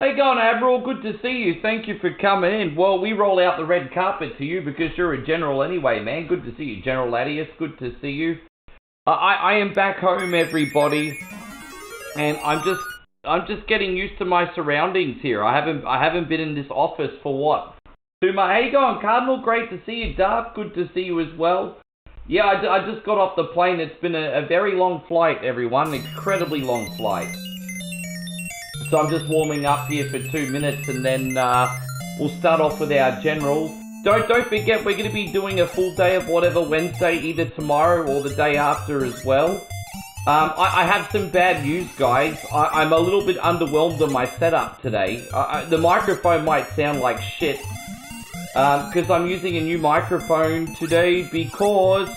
Hey, going, Admiral. Good to see you. Thank you for coming in. Well, we roll out the red carpet to you because you're a general anyway, man. Good to see you, General Ladius. Good to see you. I am back home, everybody, and I'm just getting used to my surroundings here. I haven't been in this office for what? 2 months. Hey, going, Cardinal. Great to see you, Darth. Good to see you as well. Yeah, I just got off the plane. It's been a very long flight, everyone. Incredibly long flight. So I'm just warming up here for 2 minutes, and then we'll start off with our generals. Don't forget, we're going to be doing a full day of whatever Wednesday, either tomorrow or the day after as well. I have some bad news, guys. I'm a little bit underwhelmed on my setup today. The microphone might sound like shit, because I'm using a new microphone today because...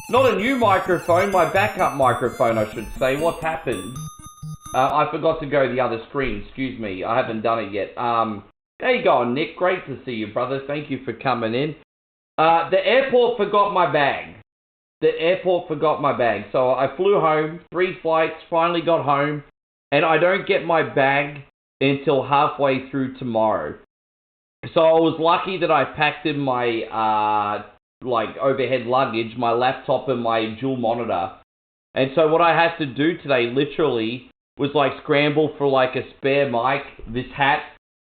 Not a new microphone, my backup microphone, I should say. What's happened? I forgot to go the other screen, excuse me. I haven't done it yet. There you go, Nick. Great to see you, brother. Thank you for coming in. The airport forgot my bag. The airport forgot my bag. So I flew home, 3 flights, finally got home, and I don't get my bag until halfway through tomorrow. So I was lucky that I packed in my, overhead luggage, my laptop and my dual monitor. And so what I had to do today, literally, was scramble for a spare mic, this hat,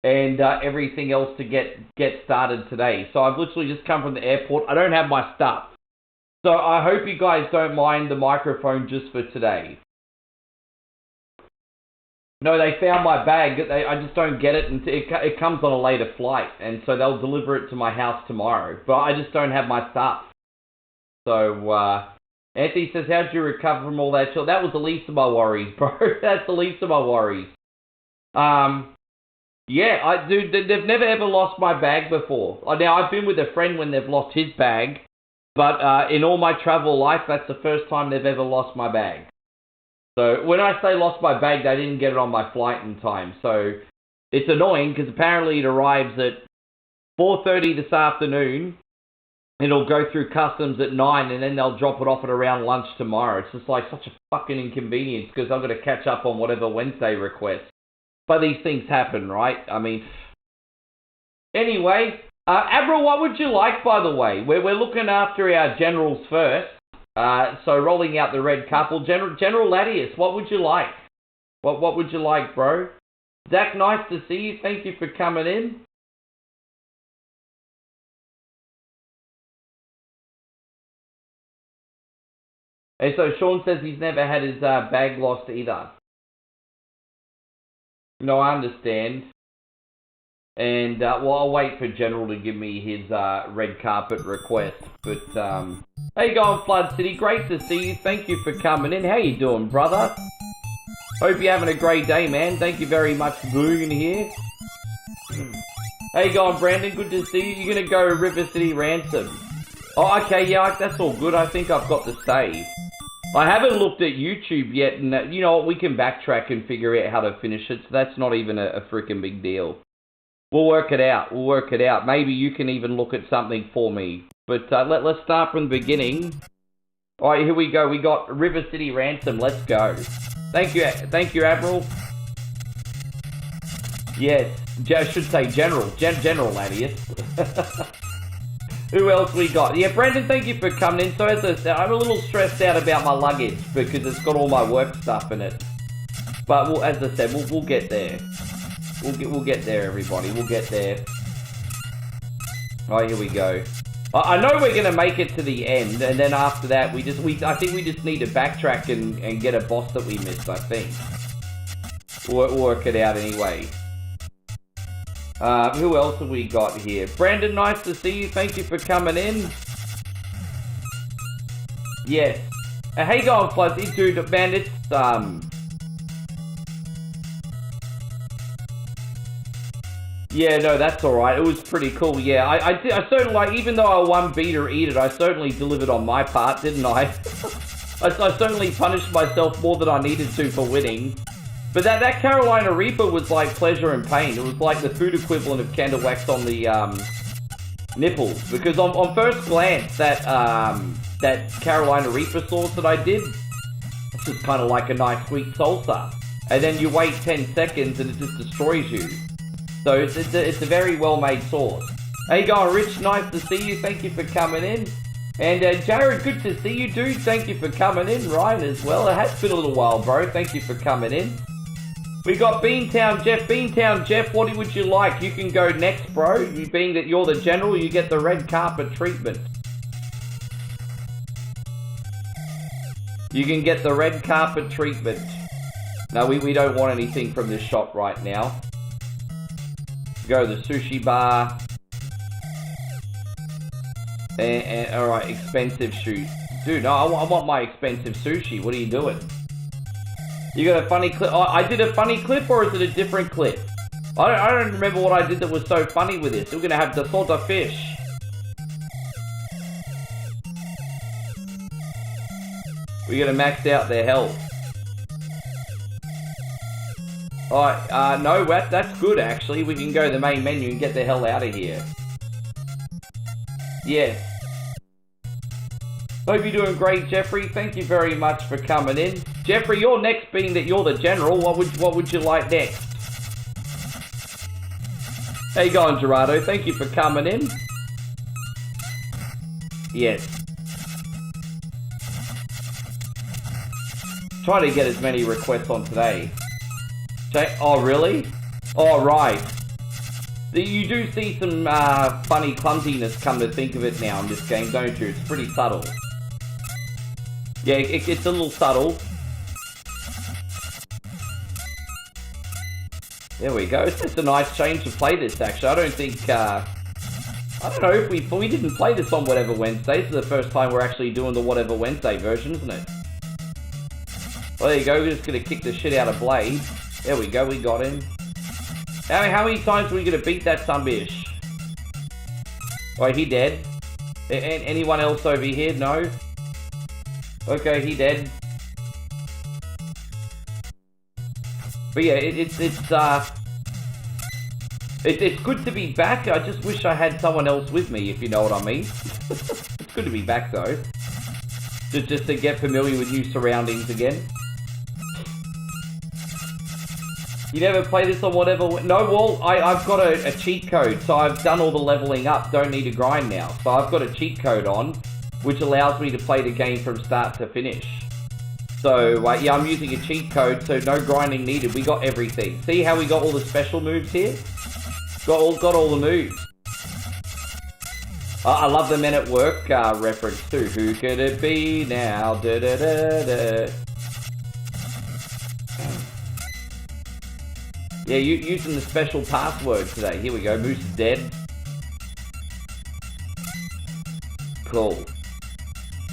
and everything else to get started today. So I've literally just come from the airport. I don't have my stuff. So I hope you guys don't mind the microphone just for today. No, they found my bag. I just don't get it until it comes on a later flight. And so they'll deliver it to my house tomorrow. But I just don't have my stuff. So, Anthony says, how'd you recover from all that? That was the least of my worries, bro. That's the least of my worries. Yeah, they've never ever lost my bag before. Now, I've been with a friend when they've lost his bag, but in all my travel life, that's the first time they've ever lost my bag. So, when I say lost my bag, they didn't get it on my flight in time. So, it's annoying because apparently it arrives at 4:30 this afternoon. It'll go through customs at 9, and then they'll drop it off at around lunch tomorrow. It's just such a fucking inconvenience because I've got to catch up on whatever Wednesday requests. But these things happen, right? I mean, anyway, Admiral, what would you like, by the way? We're looking after our generals first. So rolling out the red couple. General Ladius, what would you like? What would you like, bro? Zach, nice to see you. Thank you for coming in. And so Sean says he's never had his bag lost either. No, I understand. And, well, I'll wait for General to give me his red carpet request. But, how you going, Flood City? Great to see you. Thank you for coming in. How you doing, brother? Hope you're having a great day, man. Thank you very much for being here. How you going, Brandon? Good to see you. You're going to go River City Ransom. Oh, okay, yeah, that's all good. I think I've got the save. I haven't looked at YouTube yet, and you know what, we can backtrack and figure out how to finish it, so that's not even a freaking big deal. We'll work it out. Maybe you can even look at something for me. But let's start from the beginning. Alright, here we go. We got River City Ransom. Let's go. Thank you, Admiral. Yes, I should say General. General, Ladius. Who else we got? Yeah, Brandon, thank you for coming in. So as I said, I'm a little stressed out about my luggage because it's got all my work stuff in it. But as I said, we'll get there. We'll get there, everybody. We'll get there. Oh, here we go. I know we're gonna make it to the end, and then after that, I think we just need to backtrack and get a boss that we missed. I think we'll work it out anyway. Who else have we got here? Brandon, nice to see you. Thank you for coming in. Yes. Hey, going, Fuzzy, dude, man, it's, yeah, no, that's alright. It was pretty cool, yeah. I certainly, like, even though I won beat or eat it, I certainly delivered on my part, didn't I? I certainly punished myself more than I needed to for winning. But that Carolina Reaper was like pleasure and pain. It was like the food equivalent of candle wax on the nipples. Because on first glance, that Carolina Reaper sauce that I did, it's just kind of like a nice sweet salsa. and then you wait 10 seconds and it just destroys you. So it's a very well-made sauce. How you going, Rich? Nice to see you. Thank you for coming in. And Jared, good to see you, dude. Thank you for coming in. Ryan as well. It has been a little while, bro. Thank you for coming in. We got Beantown Jeff. Beantown Jeff, what would you like? You can go next, bro. You, being that you're the general, you get the red carpet treatment. You can get the red carpet treatment. No, we don't want anything from this shop right now. Go to the sushi bar. And alright, expensive shoot. Dude, no, I want my expensive sushi. What are you doing? You got a funny clip? Oh, I did a funny clip, or is it a different clip? I don't remember what I did that was so funny with this. We're gonna have the salt of fish. We're gonna max out their health. Alright, no, that's good actually. We can go to the main menu and get the hell out of here. Yes. Hope you're doing great, Jeffrey. Thank you very much for coming in. Jeffrey, you're next, being that you're the general. What would you like next? How you going, Gerardo? Thank you for coming in. Yes. Try to get as many requests on today. Oh, really? Oh, right. You do see some funny clumsiness, come to think of it now, in this game, don't you? It's pretty subtle. Yeah, it's a little subtle. There we go. It's just a nice change to play this, actually. I don't think... I don't know if we didn't play this on Whatever Wednesday. This is the first time we're actually doing the Whatever Wednesday version, isn't it? Well, there you go. We're just going to kick the shit out of Blade. There we go. We got him. How many times are we going to beat that sunbish? Oh, he dead. Anyone else over here? No? Okay, he dead. But yeah, it's good to be back. I just wish I had someone else with me, if you know what I mean. It's good to be back, though. Just to get familiar with new surroundings again. You never play this on Whatever... No, well, I've got a cheat code, so I've done all the leveling up. Don't need to grind now. So I've got a cheat code on, which allows me to play the game from start to finish. So, yeah, I'm using a cheat code, so no grinding needed. We got everything. See how we got all the special moves here? Got all the moves. I love the Men at Work reference too. Who could it be now? Da da da da. Yeah, using the special password today. Here we go. Moose is dead. Cool.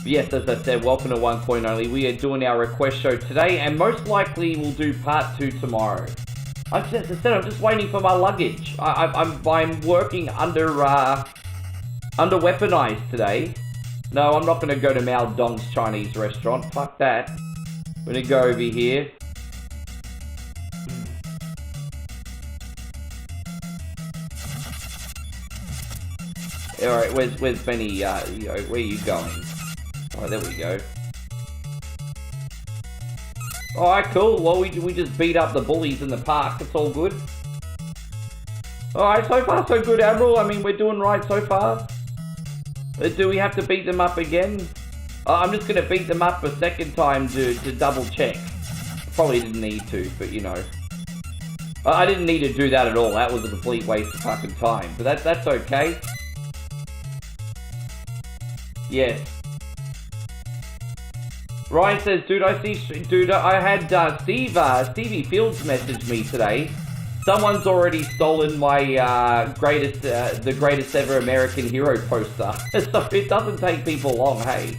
Yes, as I said, welcome to One Coin Only. We are doing our request show today, and most likely we'll do part 2 tomorrow. As I said, I'm just waiting for my luggage. I'm working under weaponized today. No, I'm not going to go to Mao Dong's Chinese restaurant. Fuck that. I'm going to go over here. Alright, where's Benny? Where are you going? Oh, there we go. Alright, cool. Well, we just beat up the bullies in the park. It's all good. Alright, so far so good, Admiral. I mean, we're doing right so far. Do we have to beat them up again? I'm just going to beat them up a second time to double check. Probably didn't need to, but you know. I didn't need to do that at all. That was a complete waste of fucking time. But that's okay. Yes. Ryan says, dude, I had Stevie Fields message me today. Someone's already stolen my the greatest ever American hero poster. So it doesn't take people long, hey.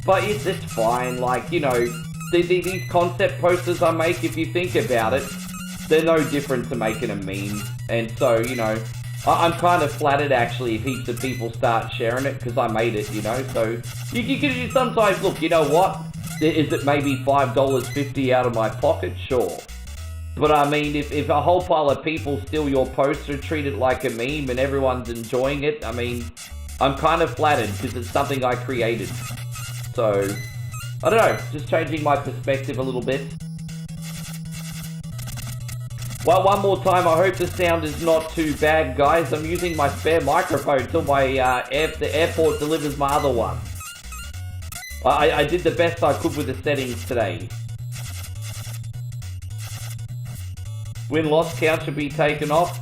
But it's fine, like, you know, these concept posters I make, if you think about it, they're no different to making a meme. And so, you know, I'm kind of flattered, actually, if heaps of people start sharing it, because I made it, you know, so... You can sometimes, look, you know what? Is it maybe $5.50 out of my pocket? Sure. But I mean, if a whole pile of people steal your poster, treat it like a meme, and everyone's enjoying it, I mean, I'm kind of flattered, because it's something I created. So, I don't know, just changing my perspective a little bit. Well, one more time, I hope the sound is not too bad, guys. I'm using my spare microphone till my the airport delivers my other one. I did the best I could with the settings today. Win-loss count should be taken off.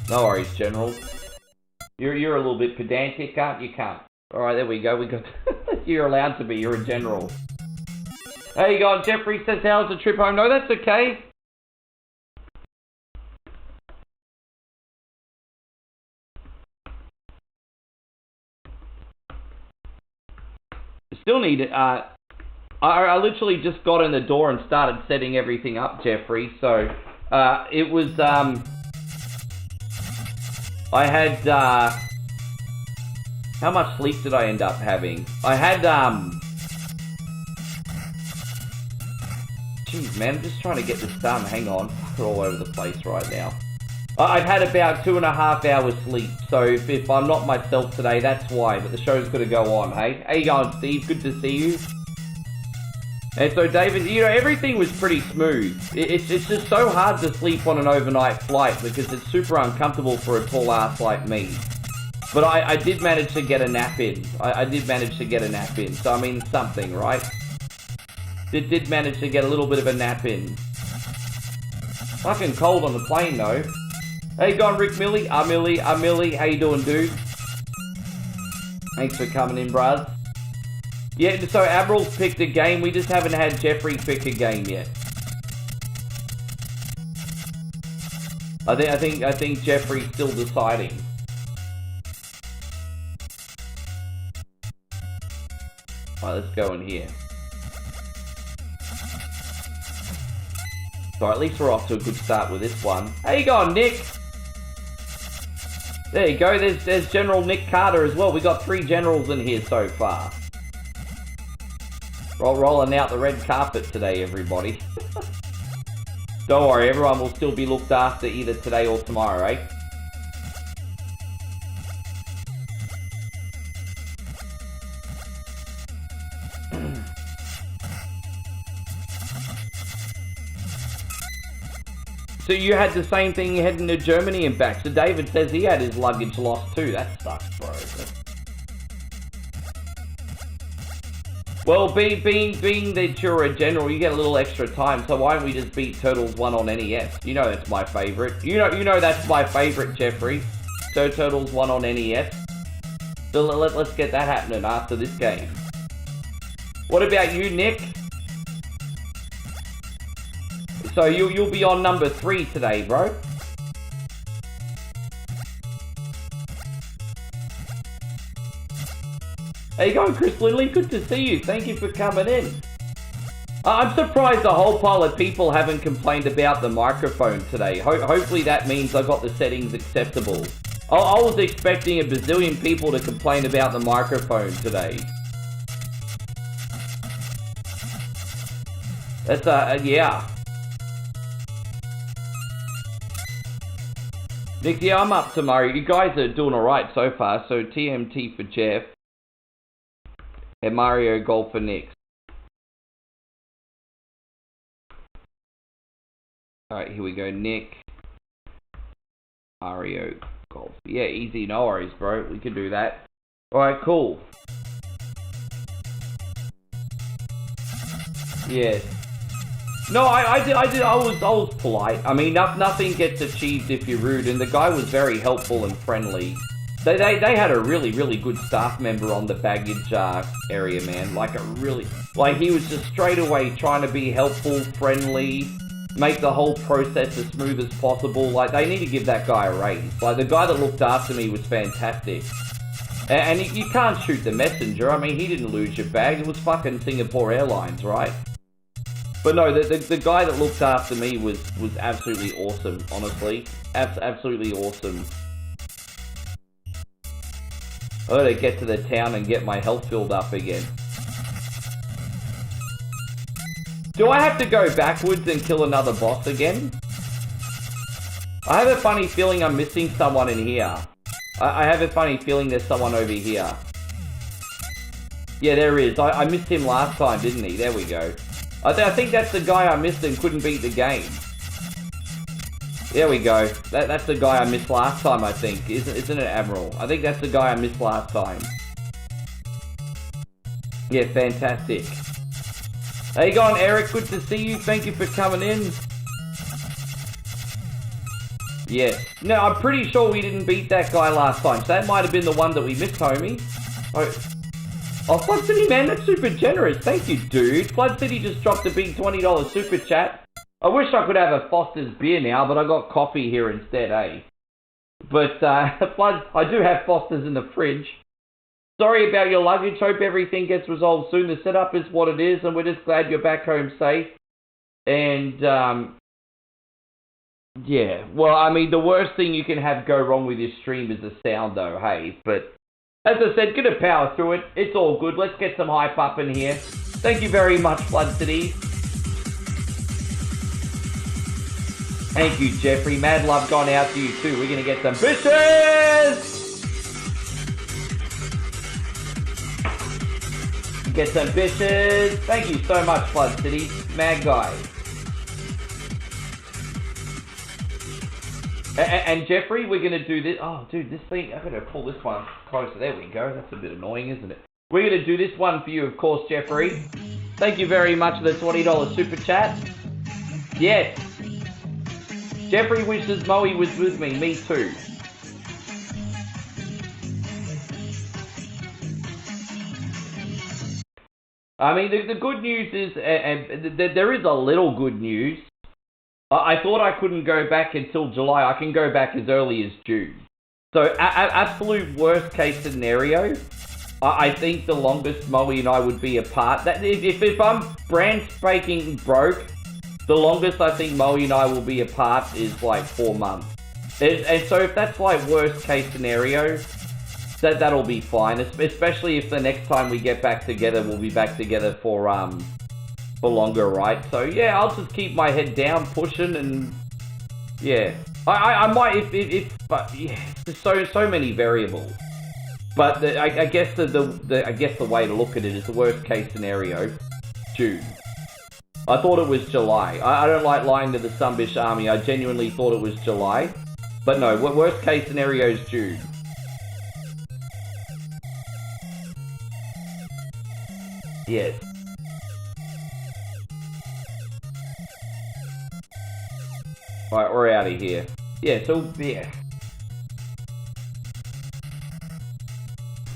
No worries, General. You're a little bit pedantic, aren't you, cunt? Alright, there we go. We got. You're allowed to be. You're a general. Hey, God, Jeffrey says, how's the trip home? No, that's okay. Still need it. I literally just got in the door and started setting everything up, Jeffrey. So, it was, I had, how much sleep did I end up having? I had, jeez, man, I'm just trying to get this done. Hang on. We're all over the place right now. I've had about 2.5 hours sleep, so if I'm not myself today, that's why, but the show's got to go on, hey? How you going, Steve? Good to see you. And so, David, you know, everything was pretty smooth. It's just so hard to sleep on an overnight flight because it's super uncomfortable for a tall ass like me. But I did manage to get a nap in. I did manage to get a nap in, so I mean, something, right? Did manage to get a little bit of a nap in. Fucking cold on the plane, though. Hey, gone, Rick Millie. Millie. How you doing, dude? Thanks for coming in, bruz. Yeah, so Abral's picked a game. We just haven't had Jeffrey pick a game yet. I think Jeffrey's still deciding. Alright, let's go in here. So at least we're off to a good start with this one. How you going, Nick? There you go, there's General Nick Carter as well. We got 3 generals in here so far. Rolling out the red carpet today, everybody. Don't worry, everyone will still be looked after either today or tomorrow, eh? So you had the same thing heading to Germany and back. So David says he had his luggage lost too. That sucks, bro. Well, being that you're a general, you get a little extra time. So why don't we just beat Turtles 1 on NES? You know that's my favorite. You know that's my favorite, Jeffrey. So Turtles 1 on NES. So let's get that happening after this game. What about you, Nick? So you'll be on number 3 today, bro. How you going, Chris Lindley? Good to see you. Thank you for coming in. I'm surprised a whole pile of people haven't complained about the microphone today. Hopefully that means I got the settings acceptable. I was expecting a bazillion people to complain about the microphone today. That's, yeah. Nick, yeah, I'm up tomorrow. You guys are doing alright so far. So TMT for Jeff. And Mario Golf for Nick. Alright, here we go. Nick. Mario Golf. Yeah, easy. No worries, bro. We can do that. Alright, cool. Yes. No, I did. I was polite. I mean, nothing gets achieved if you're rude, and the guy was very helpful and friendly. They had a really good staff member on the baggage area, man. Like he was just straight away trying to be helpful, friendly, make the whole process as smooth as possible. Like, they need to give that guy a raise. Like, the guy that looked after me was fantastic. And you can't shoot the messenger. I mean, he didn't lose your bag. It was fucking Singapore Airlines, right? But no, the guy that looked after me was absolutely awesome, honestly. Absolutely awesome. I gotta get to the town and get my health filled up again. Do I have to go backwards and kill another boss again? I have a funny feeling I'm missing someone in here. I have a funny feeling there's someone over here. Yeah, there is. I missed him last time, didn't he? There we go. I think that's the guy I missed and couldn't beat the game. There we go. That's the guy I missed last time, I think. Isn't it, Admiral? I think that's the guy I missed last time. Yeah, fantastic. How you going, Eric? Good to see you. Thank you for coming in. Yes. No, I'm pretty sure we didn't beat that guy last time. So that might have been the one that we missed, homie. Oh, Flood City, man, that's super generous. Thank you, dude. Flood City just dropped a big $20 super chat. I wish I could have a Foster's beer now, but I got coffee here instead, eh? But, Flood, I do have Foster's in the fridge. Sorry about your luggage. Hope everything gets resolved soon. The setup is what it is, and we're just glad you're back home safe. And, yeah. Well, I mean, the worst thing you can have go wrong with your stream is the sound, though, hey? But, as I said, gonna power through it. It's all good. Let's get some hype up in here. Thank you very much, Flood City. Thank you, Jeffrey. Mad love gone out to you, too. We're gonna get some bitches! Get some bitches. Thank you so much, Flood City. Mad guy. And Jeffrey, we're going to do this. Oh, dude, this thing. I've got to pull this one closer. There we go. That's a bit annoying, isn't it? We're going to do this one for you, of course, Jeffrey. Thank you very much for the $20 super chat. Yes. Jeffrey wishes Moe was with me. Me too. I mean, the good news is, and there is a little good news. I thought I couldn't go back until July. I can go back as early as June. So, absolute worst case scenario, I think the longest Moe and I would be apart. That if I'm brand spanking broke, the longest I think Moe and I will be apart is like 4 months. And so if that's like worst case scenario, that'll be fine, especially if the next time we get back together, we'll be back together for longer, right? So yeah, I'll just keep my head down, pushing, and yeah, I might but yeah, there's so many variables. But I guess the way to look at it is the worst case scenario, June. I thought it was July. I don't like lying to the Sunbish Army. I genuinely thought it was July, but no, worst case scenario is June. Yes. Alright, we're out of here. Yeah, so, yeah.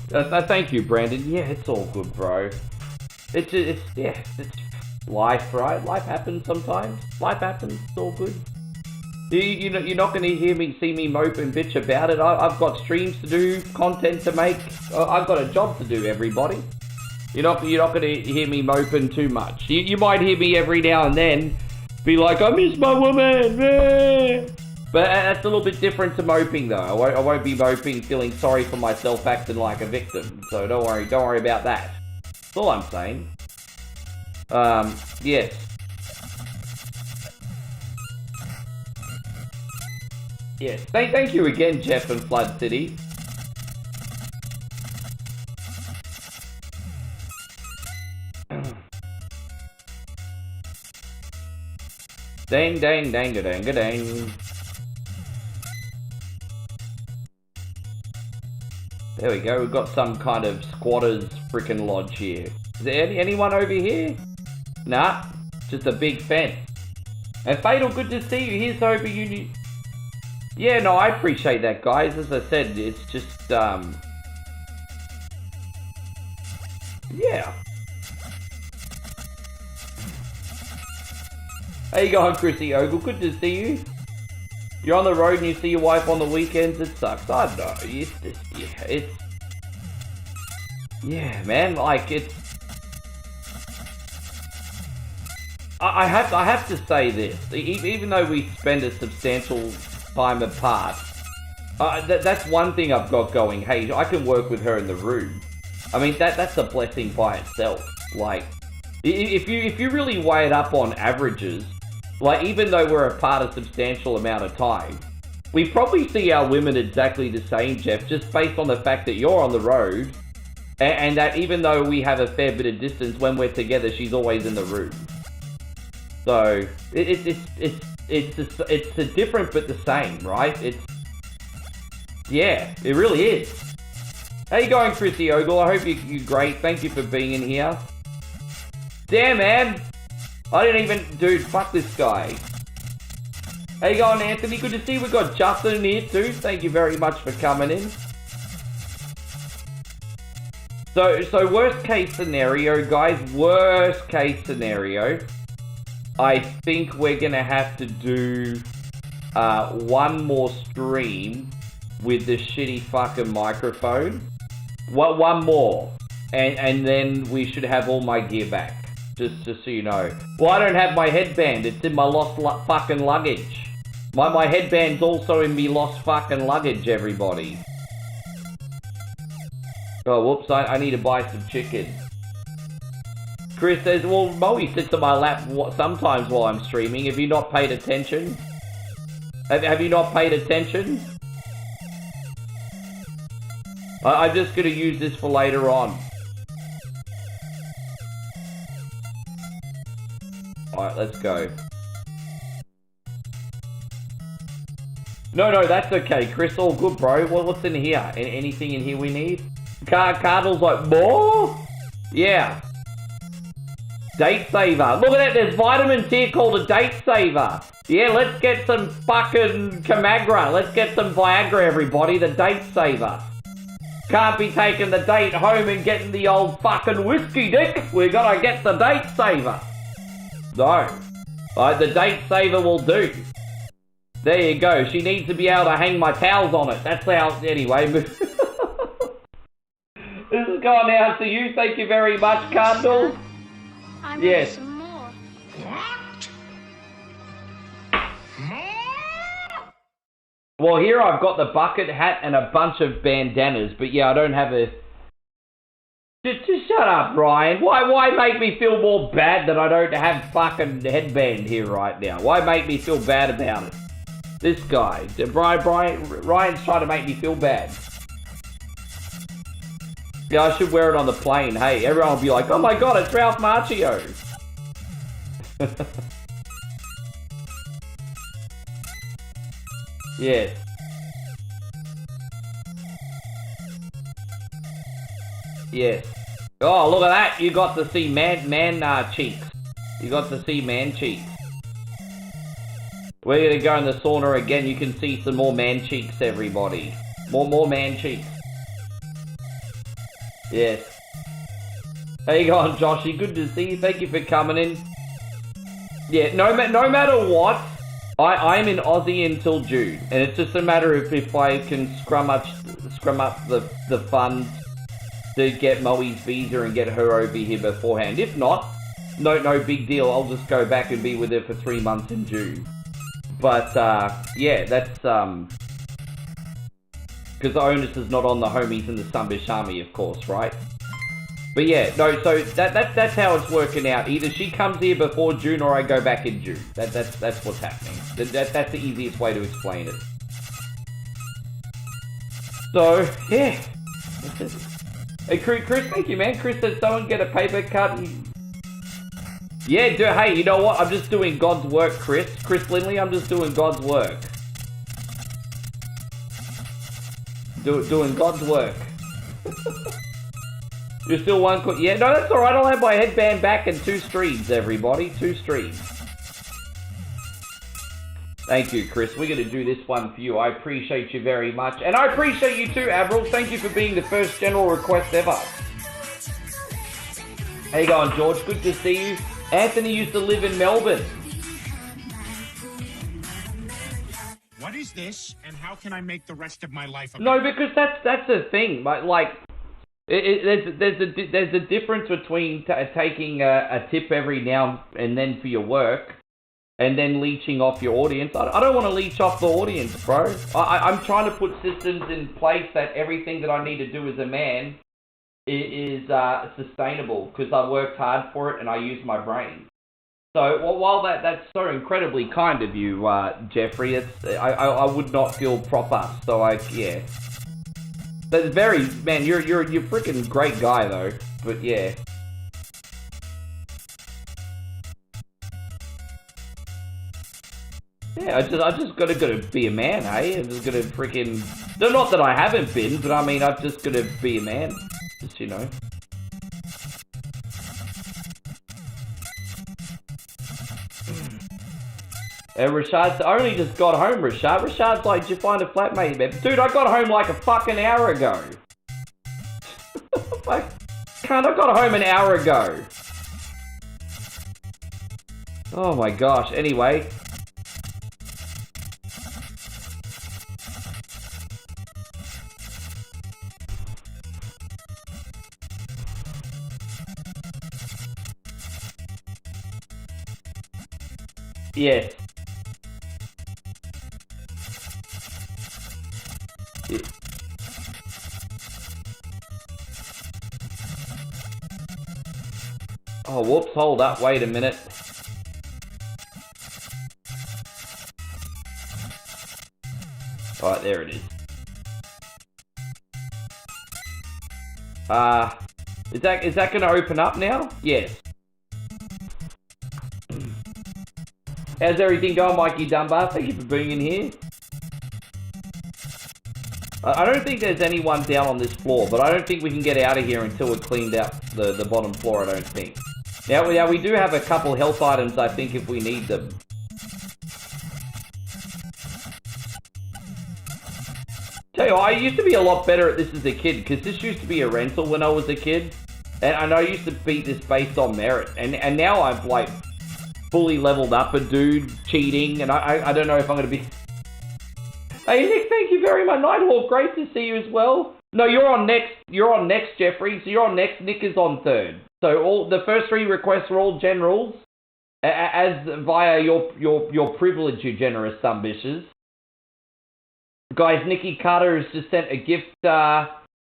Thank you, Brandon. Yeah, it's all good, bro. It's life, right? Life happens sometimes. Life happens, it's all good. You're not going to see me mope and bitch about it. I've got streams to do, content to make. I've got a job to do, everybody. You're not going to hear me moping too much. You might hear me every now and then be like, I miss my woman. But that's a little bit different to moping, though. I won't be moping, feeling sorry for myself, acting like a victim. So don't worry about that. That's all I'm saying. Yes. Yes. Thank you again, Jeff and Flood City. Dang, dang, dang, dang, dang. There we go, we've got some kind of squatters frickin' lodge here. Is there anyone over here? Nah, just a big fence. And Fatal, good to see you. Here's hoping you... Yeah, no, I appreciate that, guys. As I said, it's just, yeah. How you going, Chrissy Ogle? Good to see you. You're on the road and you see your wife on the weekends, it sucks. I know. Yeah, man, like, it's... I have to say this. Even though we spend a substantial time apart, that's one thing I've got going. Hey, I can work with her in the room. I mean, that's a blessing by itself. Like, if you really weigh it up on averages, like, even though we're apart a substantial amount of time, we probably see our women exactly the same, Jeff, just based on the fact that you're on the road, and that even though we have a fair bit of distance, when we're together, she's always in the room. So it's a different but the same, right? Yeah, it really is. How you going, Chrissy Ogle? I hope you're great. Thank you for being in here. Damn, man. I didn't even... Dude, fuck this guy. How you going, Anthony? Good to see you. We've got Justin in here, too. Thank you very much for coming in. So worst case scenario, guys. Worst case scenario. I think we're going to have to do one more stream with the shitty fucking microphone. One more. And then we should have all my gear back. Just so you know. Well, I don't have my headband. It's in my lost fucking luggage. My headband's also in me lost fucking luggage, everybody. Oh, whoops. I need to buy some chicken. Chris says, well, Moe sits on my lap sometimes while I'm streaming. Have you not paid attention? Have you not paid attention? I'm just going to use this for later on. Alright, let's go. No, that's okay. Chris, all good, bro. What's in here? Anything in here we need? Cardinal's like, more? Yeah. Date saver. Look at that. There's vitamins here called a date saver. Yeah, let's get some fucking Camagra. Let's get some Viagra, everybody. The date saver. Can't be taking the date home and getting the old fucking whiskey, dick. We gotta get the date saver. No. The date saver will do. There you go. She needs to be able to hang my towels on it. That's how... Anyway. This is going out to you. Thank you very much, Cardinal. I'm yes. Some more. What? More? Well, here I've got the bucket hat and a bunch of bandanas. But yeah, I don't have a... Just shut up, Ryan. Why make me feel more bad that I don't have fucking headband here right now? Why make me feel bad about it? This guy. Ryan's trying to make me feel bad. Yeah, I should wear it on the plane. Hey, everyone will be like, oh my god, it's Ralph Macchio. Yes. Yes. Oh, look at that. You got to see man cheeks. You got to see man cheeks. We're going to go in the sauna again. You can see some more man cheeks, everybody. More man cheeks. Yes. How you going, Joshy? Good to see you. Thank you for coming in. Yeah, no matter what, I'm in Aussie until June. And it's just a matter of if I can scrum up the funds to get Moe's visa and get her over here beforehand. If not, no big deal. I'll just go back and be with her for 3 months in June. But, yeah, that's, because the onus is not on the homies in the Sumbish Army, of course, right? But yeah, no, so that's how it's working out. Either she comes here before June or I go back in June. That's what's happening. That's the easiest way to explain it. So, yeah. Hey, Chris, thank you, man. Chris said someone get a paper cut and... Yeah, hey, you know what? I'm just doing God's work, Chris. Chris Lindley, I'm just doing God's work. Doing God's work. You're still one... Yeah, no, that's alright. I'll have my headband back in 2 streams, everybody. 2 streams. Thank you, Chris. We're going to do this one for you. I appreciate you very much. And I appreciate you too, Avril. Thank you for being the first general request ever. How you going, George? Good to see you. Anthony used to live in Melbourne. What is this, and how can I make the rest of my life? No, because that's the thing. Like, there's a difference between taking a tip every now and then for your work, and then leeching off your audience. I don't want to leech off the audience, bro. I'm trying to put systems in place that everything that I need to do as a man is sustainable, because I worked hard for it and I use my brain. So while that's so incredibly kind of you, Jeffrey, I would not feel proper. So yeah. That's very, man, you're a freaking great guy though. But yeah. Yeah, I just gotta be a man, hey? I'm just gonna freaking... No, not that I haven't been, but I mean, I've just gotta be a man. Just, you know. Rashad's only just got home, Rashad. Rashad's like, did you find a flatmate, man? Dude, I got home like a fucking hour ago. Like, I got home an hour ago. Oh my gosh, anyway. Yes. Yeah. Oh, whoops, hold up, wait a minute. Alright, there it is. Is that gonna open up now? Yes. How's everything going, Mikey Dunbar? Thank you for being in here. I don't think there's anyone down on this floor, but I don't think we can get out of here until we've cleaned out the bottom floor, I don't think. Now, we do have a couple health items, I think, if we need them. Tell you what, I used to be a lot better at this as a kid, because this used to be a rental when I was a kid. And I used to beat this based on merit. And now I've, like, fully leveled up a dude, cheating, and I don't know if I'm going to be... Hey, Nick, thank you very much. Nighthawk, great to see you as well. No, you're on next, Jeffrey, so you're on next. Nick is on third. So all the first 3 requests are all generals, as via your privilege, you generous some bitches. Guys, Nikki Carter has just sent a gift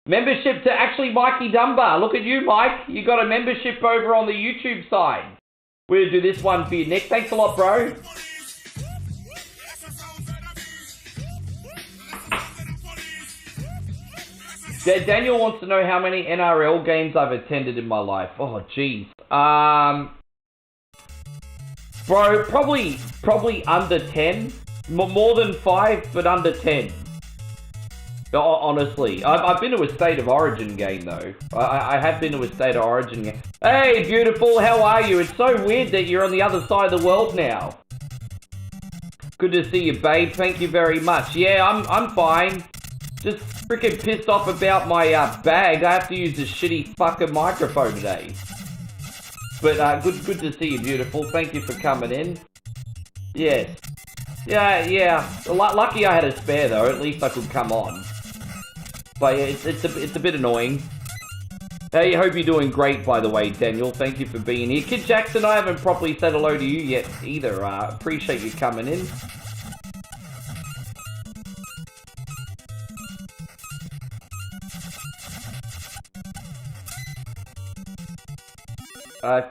membership to actually Mikey Dunbar. Look at you, Mike. You got a membership over on the YouTube side. We'll do this one for you, Nick. Thanks a lot, bro. Daniel wants to know how many NRL games I've attended in my life. Oh, jeez. Bro, probably under 10. More than 5, but under 10. Honestly. I've been to a State of Origin game, though. I have been to a State of Origin game. Hey, beautiful, how are you? It's so weird that you're on the other side of the world now. Good to see you, babe. Thank you very much. Yeah, I'm fine. Just freaking pissed off about my bag. I have to use this shitty fucking microphone today. But good to see you, beautiful. Thank you for coming in. Yes. Yeah. Lucky I had a spare though. At least I could come on. But yeah, it's a bit annoying. Hey, hope you're doing great, by the way, Daniel. Thank you for being here. Kid Jackson, I haven't properly said hello to you yet either. Appreciate you coming in.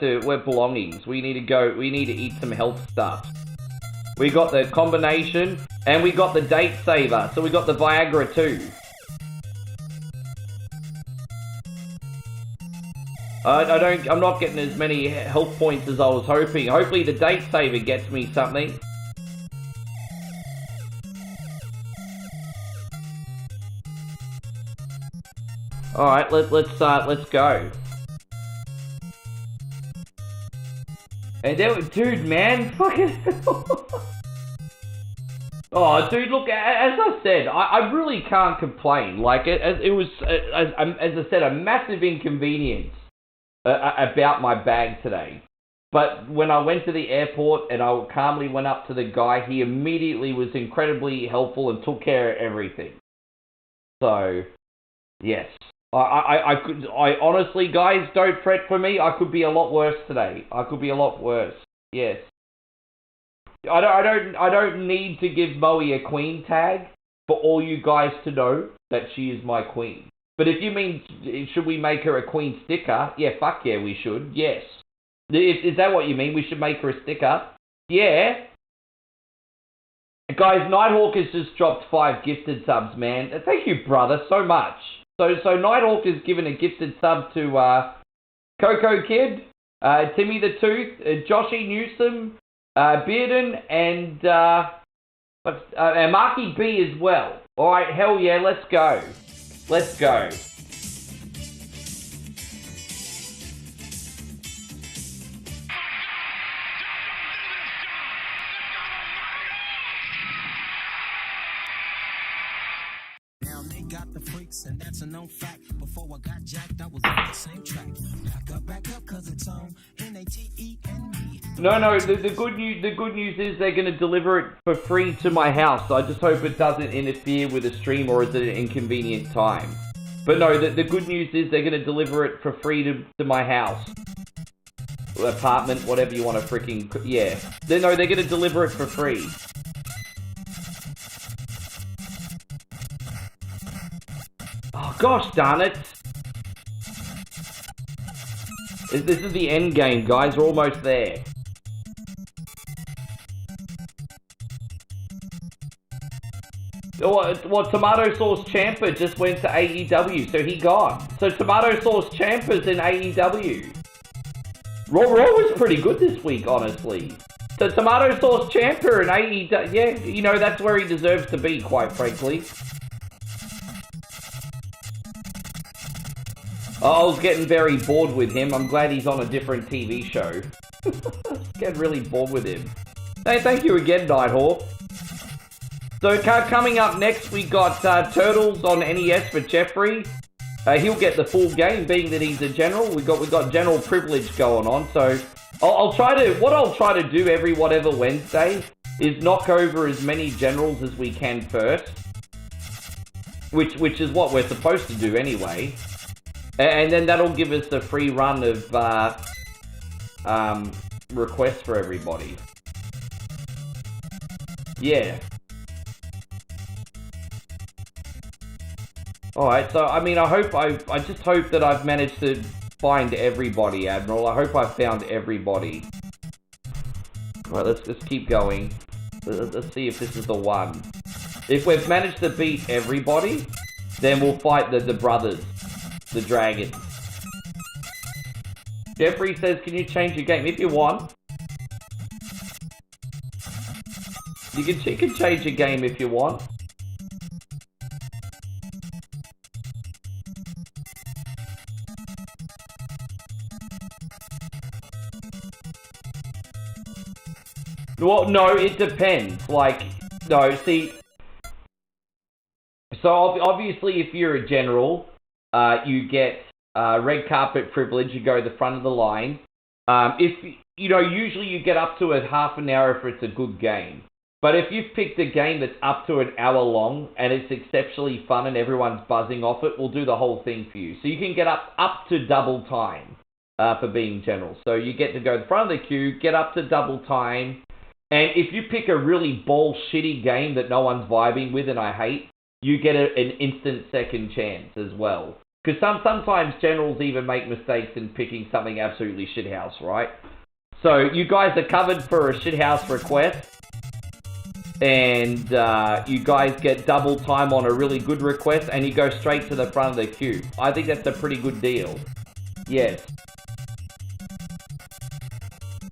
We're belongings. We need to eat some health stuff. We got the combination, and we got the date saver, so we got the Viagra too. I'm not getting as many health points as I was hoping. Hopefully the date saver gets me something. Alright, let's go. And there, dude, man, fucking oh, dude, look, as I said, I really can't complain. Like, it was, as I said, a massive inconvenience about my bag today. But when I went to the airport and I calmly went up to the guy, he immediately was incredibly helpful and took care of everything. So, yes. I honestly, guys, don't fret for me. I could be a lot worse today. I could be a lot worse. Yes. I don't need to give Moe a queen tag for all you guys to know that she is my queen. But if you mean, should we make her a queen sticker? Yeah, fuck yeah, we should. Yes. Is that what you mean? We should make her a sticker? Yeah. Guys, Nighthawk has just dropped 5 gifted subs, man. Thank you, brother, so much. So Nighthawk has given a gifted sub to Coco Kid, Timmy the Tooth, Joshy Newsom, Bearden, and And Marky B as well. Alright, hell yeah, let's go. Let's go. Got the freaks, and that's a known fact. Before I got jacked, I was on the same track. Back up, cause it's on N-A-T-E-N-E. No, the good news is they're gonna deliver it for free to my house. I just hope it doesn't interfere with the stream or is it an inconvenient time. But no, the good news is they're gonna deliver it for free to my house. Apartment, whatever you want to freaking... Yeah. They're gonna deliver it for free. Oh, gosh darn it. This is the end game, guys. We're almost there. Well, Tomato Sauce Ciampa just went to AEW, so he gone. So Tomato Sauce Ciampa's in AEW. Raw was pretty good this week, honestly. So Tomato Sauce Ciampa in AEW, yeah, you know, that's where he deserves to be, quite frankly. I was getting very bored with him. I'm glad he's on a different TV show. Getting really bored with him. Hey, thank you again, Nighthawk. So coming up next, we got Turtles on NES for Jeffrey. He'll get the full game, being that he's a general. We got general privilege going on. So I'll try to do every whatever Wednesday is knock over as many generals as we can first, which is what we're supposed to do anyway. And then that'll give us a free run of requests for everybody. Yeah. Alright, so I mean, I just hope that I've managed to find everybody, Admiral. I hope I've found everybody. Alright, let's keep going. Let's see if this is the one. If we've managed to beat everybody, then we'll fight the brothers. The dragons. Jeffrey says, can you change your game? If you want. You can change your game if you want. Well, no, it depends. Like, no, see. So obviously if you're a general, you get red carpet privilege, you go to the front of the line. If you know, usually you get up to a half an hour if it's a good game. But if you've picked a game that's up to an hour long and it's exceptionally fun and everyone's buzzing off it, we'll do the whole thing for you. So you can get up to double time for being general. So you get to go to the front of the queue, get up to double time, and if you pick a really bullshitty game that no one's vibing with and I hate, you get an instant second chance as well. Because sometimes generals even make mistakes in picking something absolutely shithouse, right? So you guys are covered for a shithouse request. And you guys get double time on a really good request. And you go straight to the front of the queue. I think that's a pretty good deal. Yes.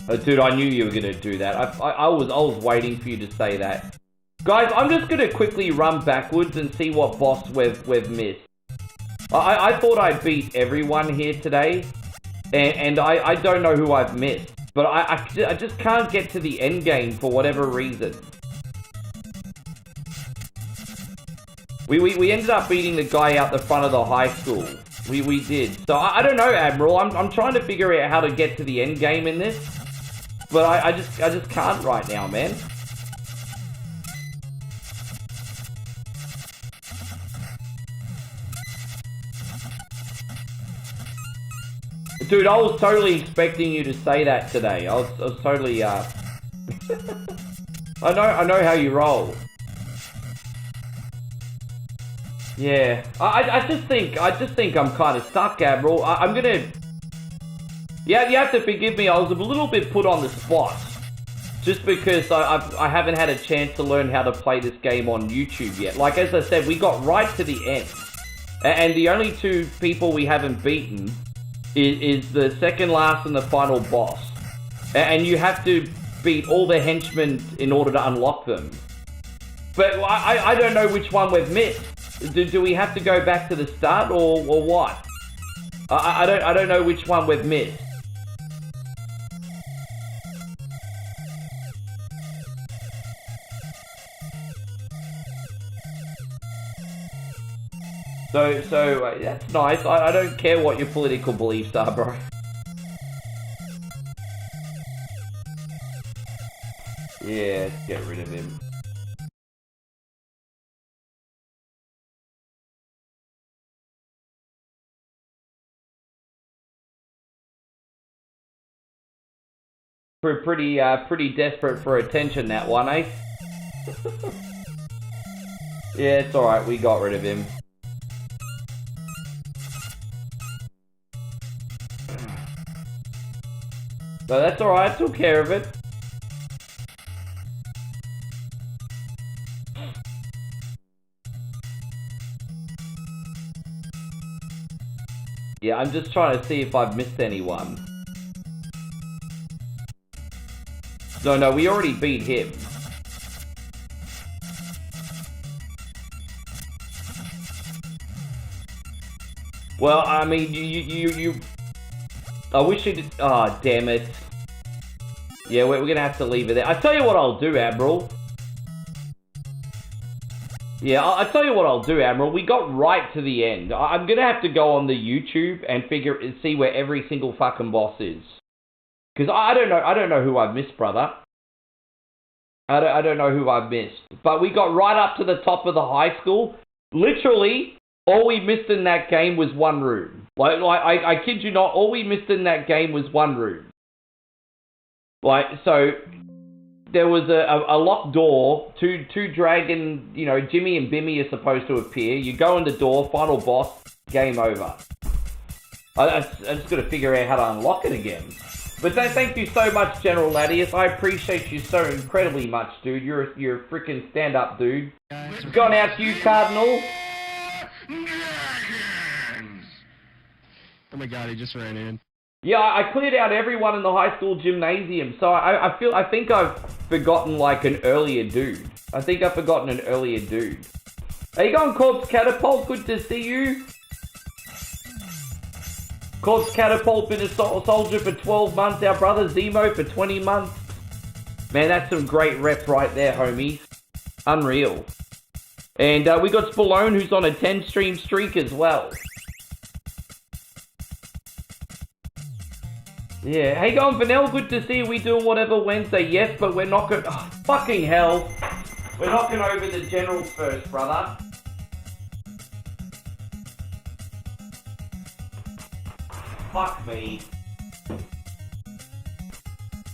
Oh, dude, I knew you were going to do that. I was waiting for you to say that. Guys, I'm just going to quickly run backwards and see what boss we've missed. I thought I beat everyone here today, and I don't know who I've missed. But I just can't get to the end game for whatever reason. We ended up beating the guy out the front of the high school. We did. So I don't know, Admiral. I'm trying to figure out how to get to the end game in this. But I just can't right now, man. Dude, I was totally expecting you to say that today. I was totally, I know how you roll. Yeah, I just think I'm kind of stuck, Admiral. I'm gonna... Yeah, you have to forgive me, I was a little bit put on the spot. Just because I haven't had a chance to learn how to play this game on YouTube yet. Like, as I said, we got right to the end. And the only two people we haven't beaten is the second last and the final boss. And you have to beat all the henchmen in order to unlock them. But I don't know which one we've missed. Do we have to go back to the start or what? I don't know which one we've missed. So that's nice. I don't care what your political beliefs are, bro. Yeah, let's get rid of him. Pretty desperate for attention, that one, eh? Yeah, it's alright, we got rid of him. So that's alright, took care of it. Yeah, I'm just trying to see if I've missed anyone. No, we already beat him. Well, I mean, you... I wish you did... Oh, damn it. Yeah, we're gonna have to leave it there. I tell you what I'll do, Admiral. Yeah, I'll tell you what I'll do, Admiral. We got right to the end. I'm gonna have to go on the YouTube and see where every single fucking boss is. Because I don't know who I've missed, brother. I don't know who I've missed. But we got right up to the top of the high school. Literally, all we missed in that game was one room. I kid you not, all we missed in that game was one room. So there was a locked door, two dragon, Jimmy and Bimmy are supposed to appear. You go in the door, final boss, game over. I just got to figure out how to unlock it again. But thank you so much, General Ladius. I appreciate you so incredibly much, dude. You're a freaking stand-up dude. Gone out to you, Cardinal. Oh my god, he just ran in. Yeah, I cleared out everyone in the high school gymnasium, so I think I've forgotten like an earlier dude. How you going, Corpse Catapult? Good to see you. Corpse Catapult been a soldier for 12 months. Our brother Zemo for 20 months. Man, that's some great rep right there, homies. Unreal. And we got Spallone, who's on a 10-stream streak as well. Yeah, hey going, Vanel, good to see you. We doing whatever Wednesday, yes, but we're not going... Oh, fucking hell. We're knocking over the generals first, brother. Fuck me.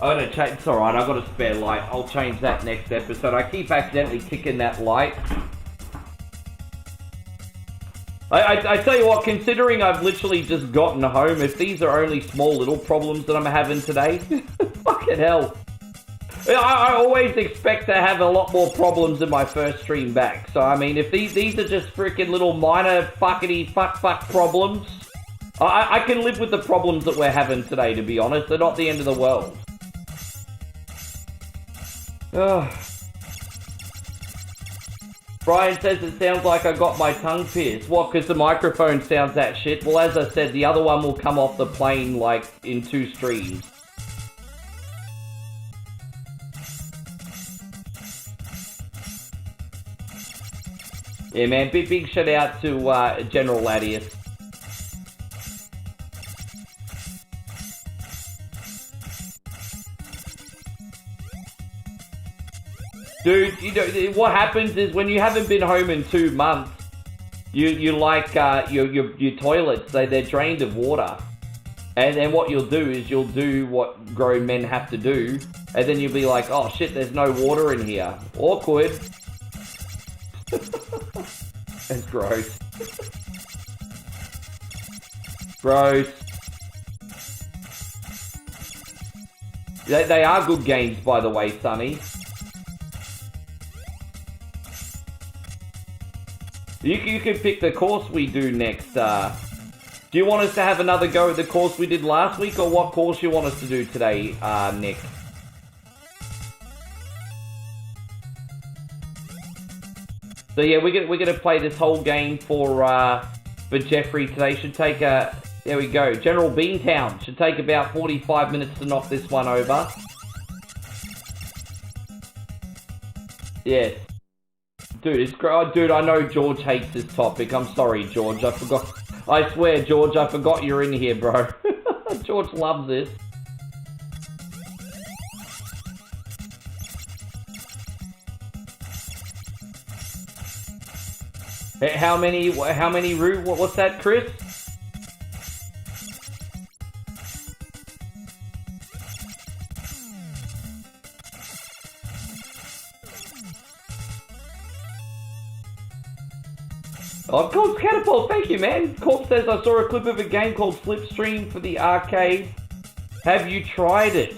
I'm gonna change... It's alright, I've got a spare light. I'll change that next episode. I keep accidentally kicking that light. I tell you what, considering I've literally just gotten home, if these are only small little problems that I'm having today, fucking hell. I always expect to have a lot more problems in my first stream back. So, I mean, if these are just freaking little minor fuckity fuck problems, I can live with the problems that we're having today, to be honest. They're not the end of the world. Ugh. Brian says it sounds like I got my tongue pierced. What, because the microphone sounds that shit? Well, as I said, the other one will come off the plane, like, in 2 streams. Yeah, man, big shout out to General Ladius. Dude, you know, what happens is when you haven't been home in 2 months, you like your toilets, they're drained of water. And then what you'll do is you'll do what grown men have to do, and then you'll be like, oh shit, there's no water in here. Awkward. That's gross. Gross. They are good games, by the way, Sonny. You can pick the course we do next. Do you want us to have another go at the course we did last week, or what course you want us to do today, Nick? So yeah, we're gonna play this whole game for Jeffrey today. Should take there we go. General Beantown should take about 45 minutes to knock this one over. Yes. Dude, it's great. Dude, I know George hates this topic. I'm sorry, George. I forgot. I swear, George, I forgot you're in here, bro. George loves this. How many what's that, Chris? Oh, Corpse Catapult, thank you, man. Corpse says, I saw a clip of a game called Slipstream for the arcade. Have you tried it?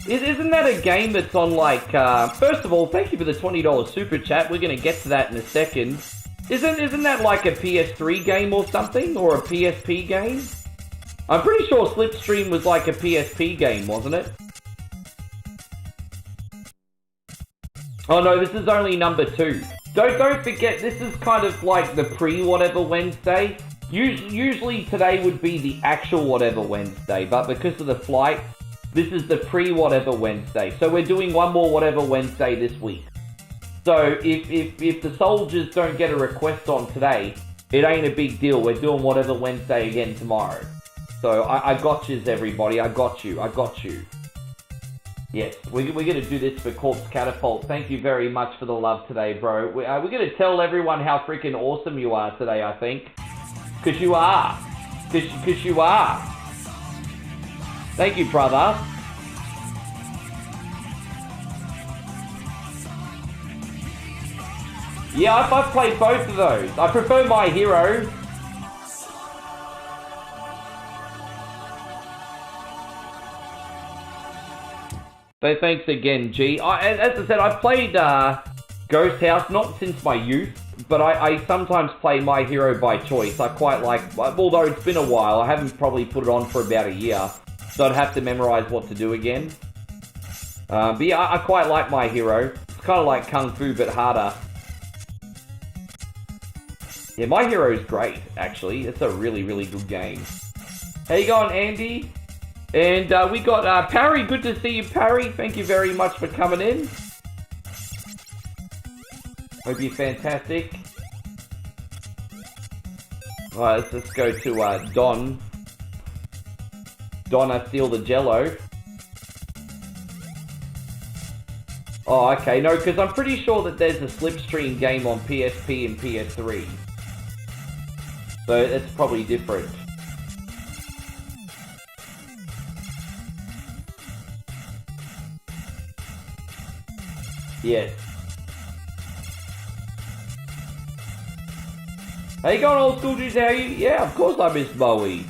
Isn't that a game that's on, like, first of all, thank you for the $20 super chat. We're going to get to that in a second. Isn't that like a PS3 game or something? Or a PSP game? I'm pretty sure Slipstream was like a PSP game, wasn't it? Oh no, this is only number 2. Don't forget, this is kind of like the pre-whatever Wednesday. Usually today would be the actual whatever Wednesday, but because of the flight, this is the pre-whatever Wednesday. So we're doing one more whatever Wednesday this week. So if the soldiers don't get a request on today, it ain't a big deal. We're doing whatever Wednesday again tomorrow. So I got yous, everybody. I got you. Yes, we're going to do this for Corpse Catapult. Thank you very much for the love today, bro. We're going to tell everyone how freaking awesome you are today, I think. Because you are. Because you are. Thank you, brother. Yeah, I've played both of those. I prefer My Hero. So thanks again, G. As I said, I've played Ghost House, not since my youth, but I sometimes play My Hero by choice. I quite like, although it's been a while, I haven't probably put it on for about a year, so I'd have to memorize what to do again. But yeah, I quite like My Hero. It's kind of like Kung Fu, but harder. Yeah, My Hero is great, actually. It's a really, really good game. How you going, Andy? And we got Parry. Good to see you, Parry. Thank you very much for coming in. Hope you're fantastic. Alright, let's go to Don. Donna Steal the Jello. Oh, okay. No, because I'm pretty sure that there's a Slipstream game on PSP and PS3. So it's probably different. Yes. How you going, old school dudes? How you? Yeah, of course I miss Bowie.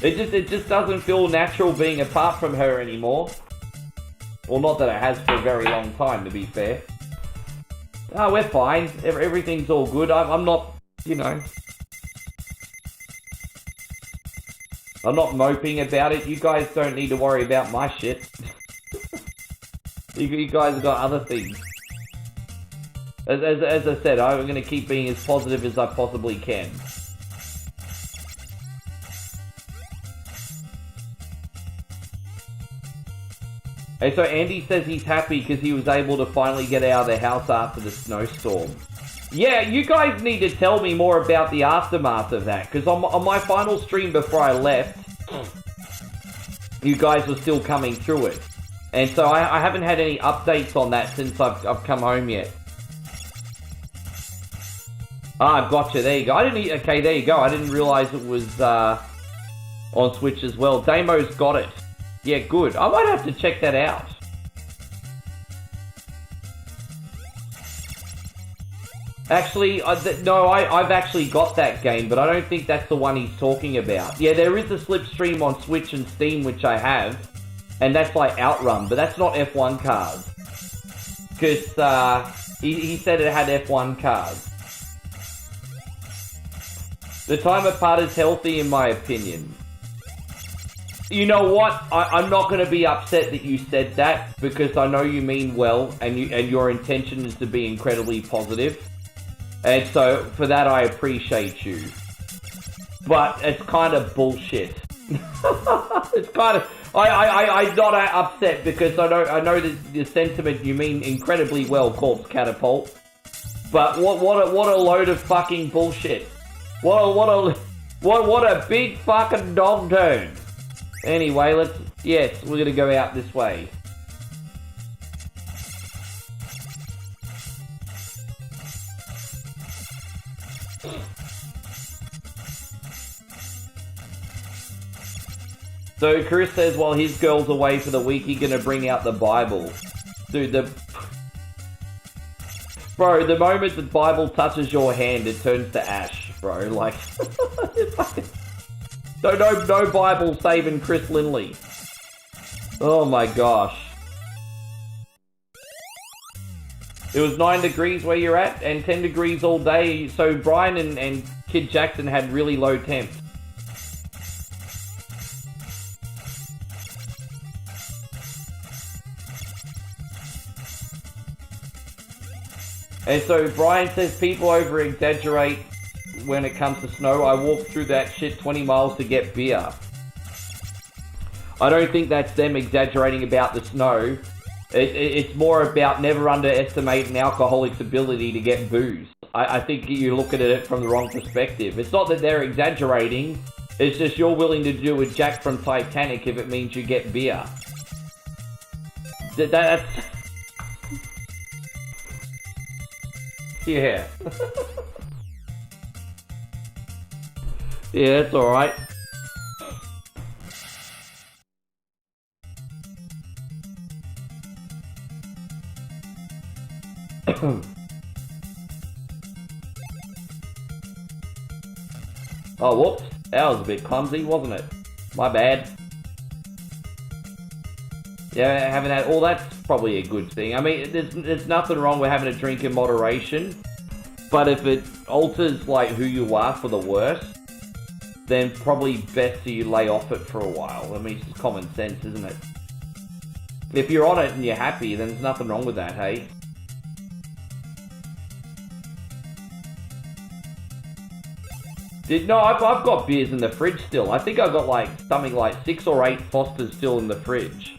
It just doesn't feel natural being apart from her anymore. Well, not that it has for a very long time, to be fair. Oh, we're fine. Everything's all good. I'm not, you know. I'm not moping about it. You guys don't need to worry about my shit. You guys have got other things. As I said, I'm going to keep being as positive as I possibly can. Hey, so Andy says he's happy because he was able to finally get out of the house after the snowstorm. Yeah, you guys need to tell me more about the aftermath of that, because on my final stream before I left, you guys were still coming through it. And so I haven't had any updates on that since I've come home yet. Ah, gotcha, there you go. Okay, there you go. I didn't realize it was on Switch as well. Damo's got it. Yeah, good. I might have to check that out. Actually, no, I've actually got that game, but I don't think that's the one he's talking about. Yeah, there is a Slipstream on Switch and Steam, which I have, and that's like Outrun, but that's not F1 cars. Because he said it had F1 cars. The time apart is healthy, in my opinion. You know what? I'm not going to be upset that you said that, because I know you mean well, and your intention is to be incredibly positive. And so, for that, I appreciate you. But it's kind of bullshit. It's kind of... I'm not upset because I know the sentiment you mean incredibly well, Corpse Catapult. But what a load of fucking bullshit. What a big fucking dog turn. Anyway, we're gonna go out this way. So Chris says while his girl's away for the week, he's gonna bring out the Bible. Dude, Bro, the moment the Bible touches your hand, it turns to ash, bro. Like, no Bible saving Chris Lindley. Oh my gosh. It was 9 degrees where you're at, and 10 degrees all day. So Brian and Kid Jackson had really low temps. And so Brian says people over-exaggerate when it comes to snow. I walked through that shit 20 miles to get beer. I don't think that's them exaggerating about the snow. It's more about never underestimate an alcoholic's ability to get booze. I think you're looking at it from the wrong perspective. It's not that they're exaggerating. It's just you're willing to do a Jack from Titanic if it means you get beer. That's... Yeah. Yeah, that's alright. Oh, whoops. That was a bit clumsy, wasn't it? My bad. Yeah, having that... Well, that's probably a good thing. I mean, there's nothing wrong with having a drink in moderation. But if it alters, like, who you are for the worse, then probably best that you lay off it for a while. I mean, it's just common sense, isn't it? If you're on it and you're happy, then there's nothing wrong with that, hey? No, I've got beers in the fridge still. I think I've got, like, something like 6 or 8 Fosters still in the fridge.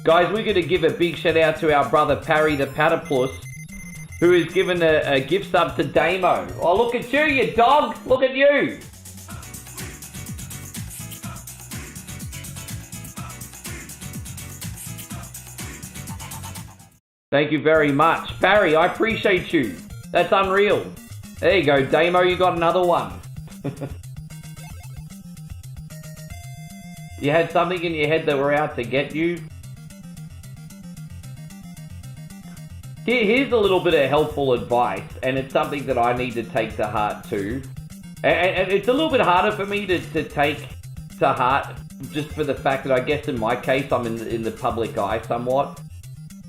Guys, we're going to give a big shout out to our brother Parry the Platypus, who has given a gift sub to Damo. Oh, look at you dog! Look at you! Thank you very much. Parry, I appreciate you. That's unreal. There you go, Damo, you got another one. You had something in your head that were out to get you? Here's a little bit of helpful advice, and it's something that I need to take to heart too. And it's a little bit harder for me to take to heart, just for the fact that I guess in my case I'm in the public eye somewhat.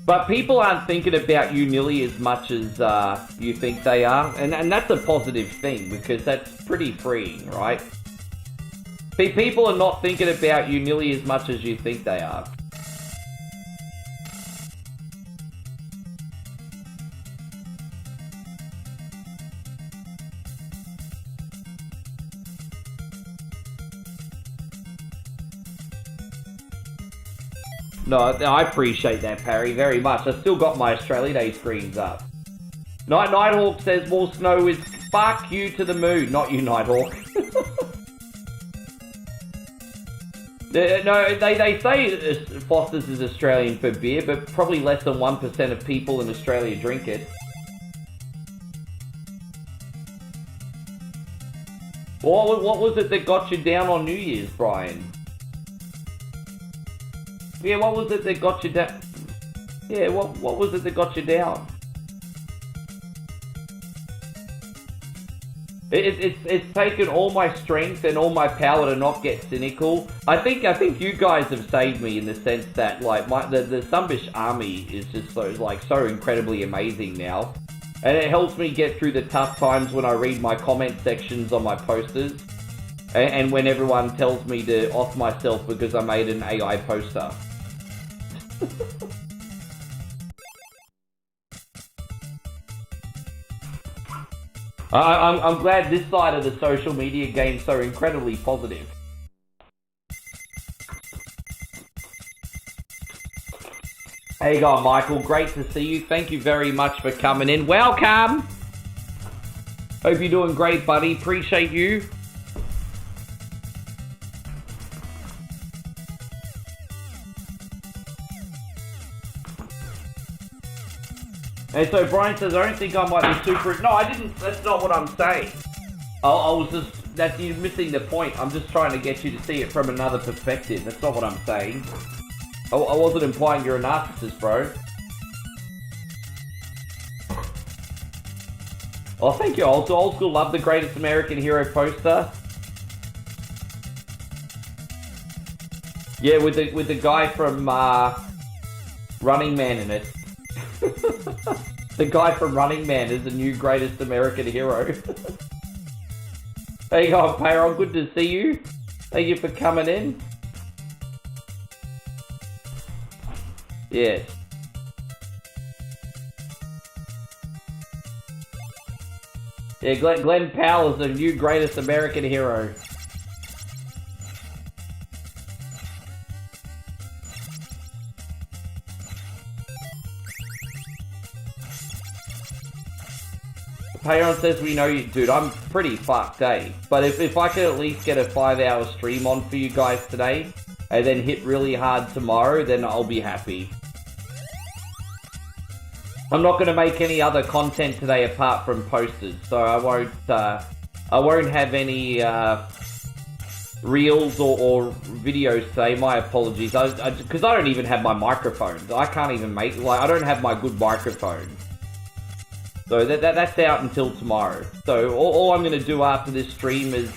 But people aren't thinking about you nearly as much as you think they are, and that's a positive thing, because that's pretty freeing, right? People are not thinking about you nearly as much as you think they are. No, I appreciate that, Parry, very much. I still got my Australia Day screens up. Nighthawk says more snow is fuck you to the moon. Not you, Nighthawk. No, they say Foster's is Australian for beer, but probably less than 1% of people in Australia drink it. What was it that got you down on New Year's, Brian? Yeah, what was it that got you down? Yeah, what was it that got you down? It's taken all my strength and all my power to not get cynical. I think you guys have saved me in the sense that like the Sumbish army is just so incredibly amazing now, and it helps me get through the tough times when I read my comment sections on my posters, and when everyone tells me to off myself because I made an AI poster. I'm glad this side of the social media game's so incredibly positive. Hey, go on, Michael. Great to see you. Thank you very much for coming in. Welcome. Hope you're doing great, buddy. Appreciate you. And so Brian says, I don't think I might be super... No, I didn't. That's not what I'm saying. I was just... That's you missing the point. I'm just trying to get you to see it from another perspective. That's not what I'm saying. I wasn't implying you're a narcissist, bro. Oh, thank you. Old school. Love the Greatest American Hero poster. Yeah, with the guy from Running Man in it. The guy from Running Man is the new Greatest American Hero. There you go, Payroll. Good to see you. Thank you for coming in. Yes. Yeah, Glenn Powell is the new Greatest American Hero. Payon says we know you, dude. I'm pretty fucked, eh? But if I could at least get a 5-hour stream on for you guys today, and then hit really hard tomorrow, then I'll be happy. I'm not going to make any other content today apart from posters, so I won't have any reels or videos today. My apologies, because I don't even have my microphone. I can't even make, like, I don't have my good microphone. So that's out until tomorrow. So all I'm going to do after this stream is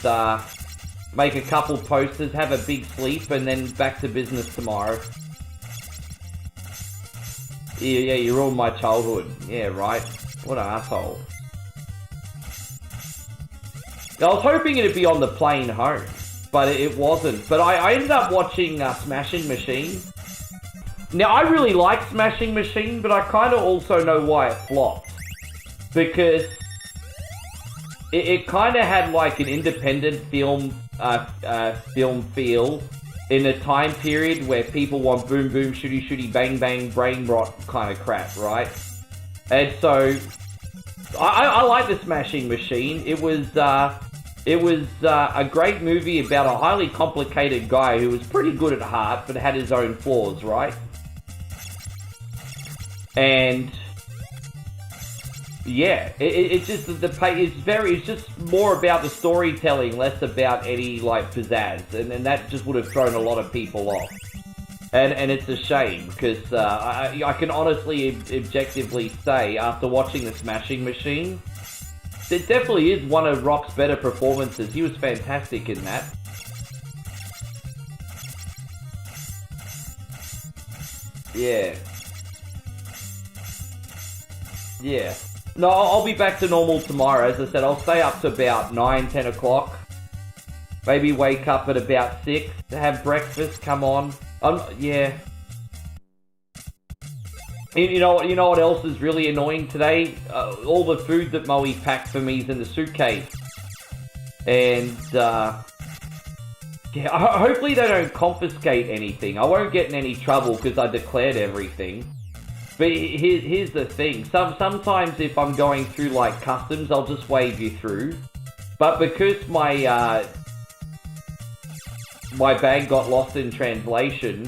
make a couple posters, have a big sleep, and then back to business tomorrow. Yeah, you ruined my childhood. Yeah, right. What an asshole. I was hoping it'd be on the plane home, but it wasn't. But I ended up watching Smashing Machine. Now, I really like Smashing Machine, but I kind of also know why it flopped. Because it kind of had like an independent film feel in a time period where people want boom boom shooty shooty bang bang brain rot kind of crap, right? And so I like the Smashing Machine. It was a great movie about a highly complicated guy who was pretty good at heart but had his own flaws, right? And yeah, it's just it's just more about the storytelling, less about any like pizzazz, and that just would have thrown a lot of people off. And it's a shame because I can honestly, objectively say after watching the Smashing Machine, it definitely is one of Rock's better performances. He was fantastic in that. Yeah. Yeah. No, I'll be back to normal tomorrow. As I said, I'll stay up to about 9, 10 o'clock. Maybe wake up at about 6 to have breakfast. Come on. Yeah. You know what else is really annoying today? All the food that Moe packed for me is in the suitcase. And, yeah, hopefully they don't confiscate anything. I won't get in any trouble because I declared everything. But here's the thing. Sometimes if I'm going through like customs, I'll just wave you through. But because my bag got lost in translation,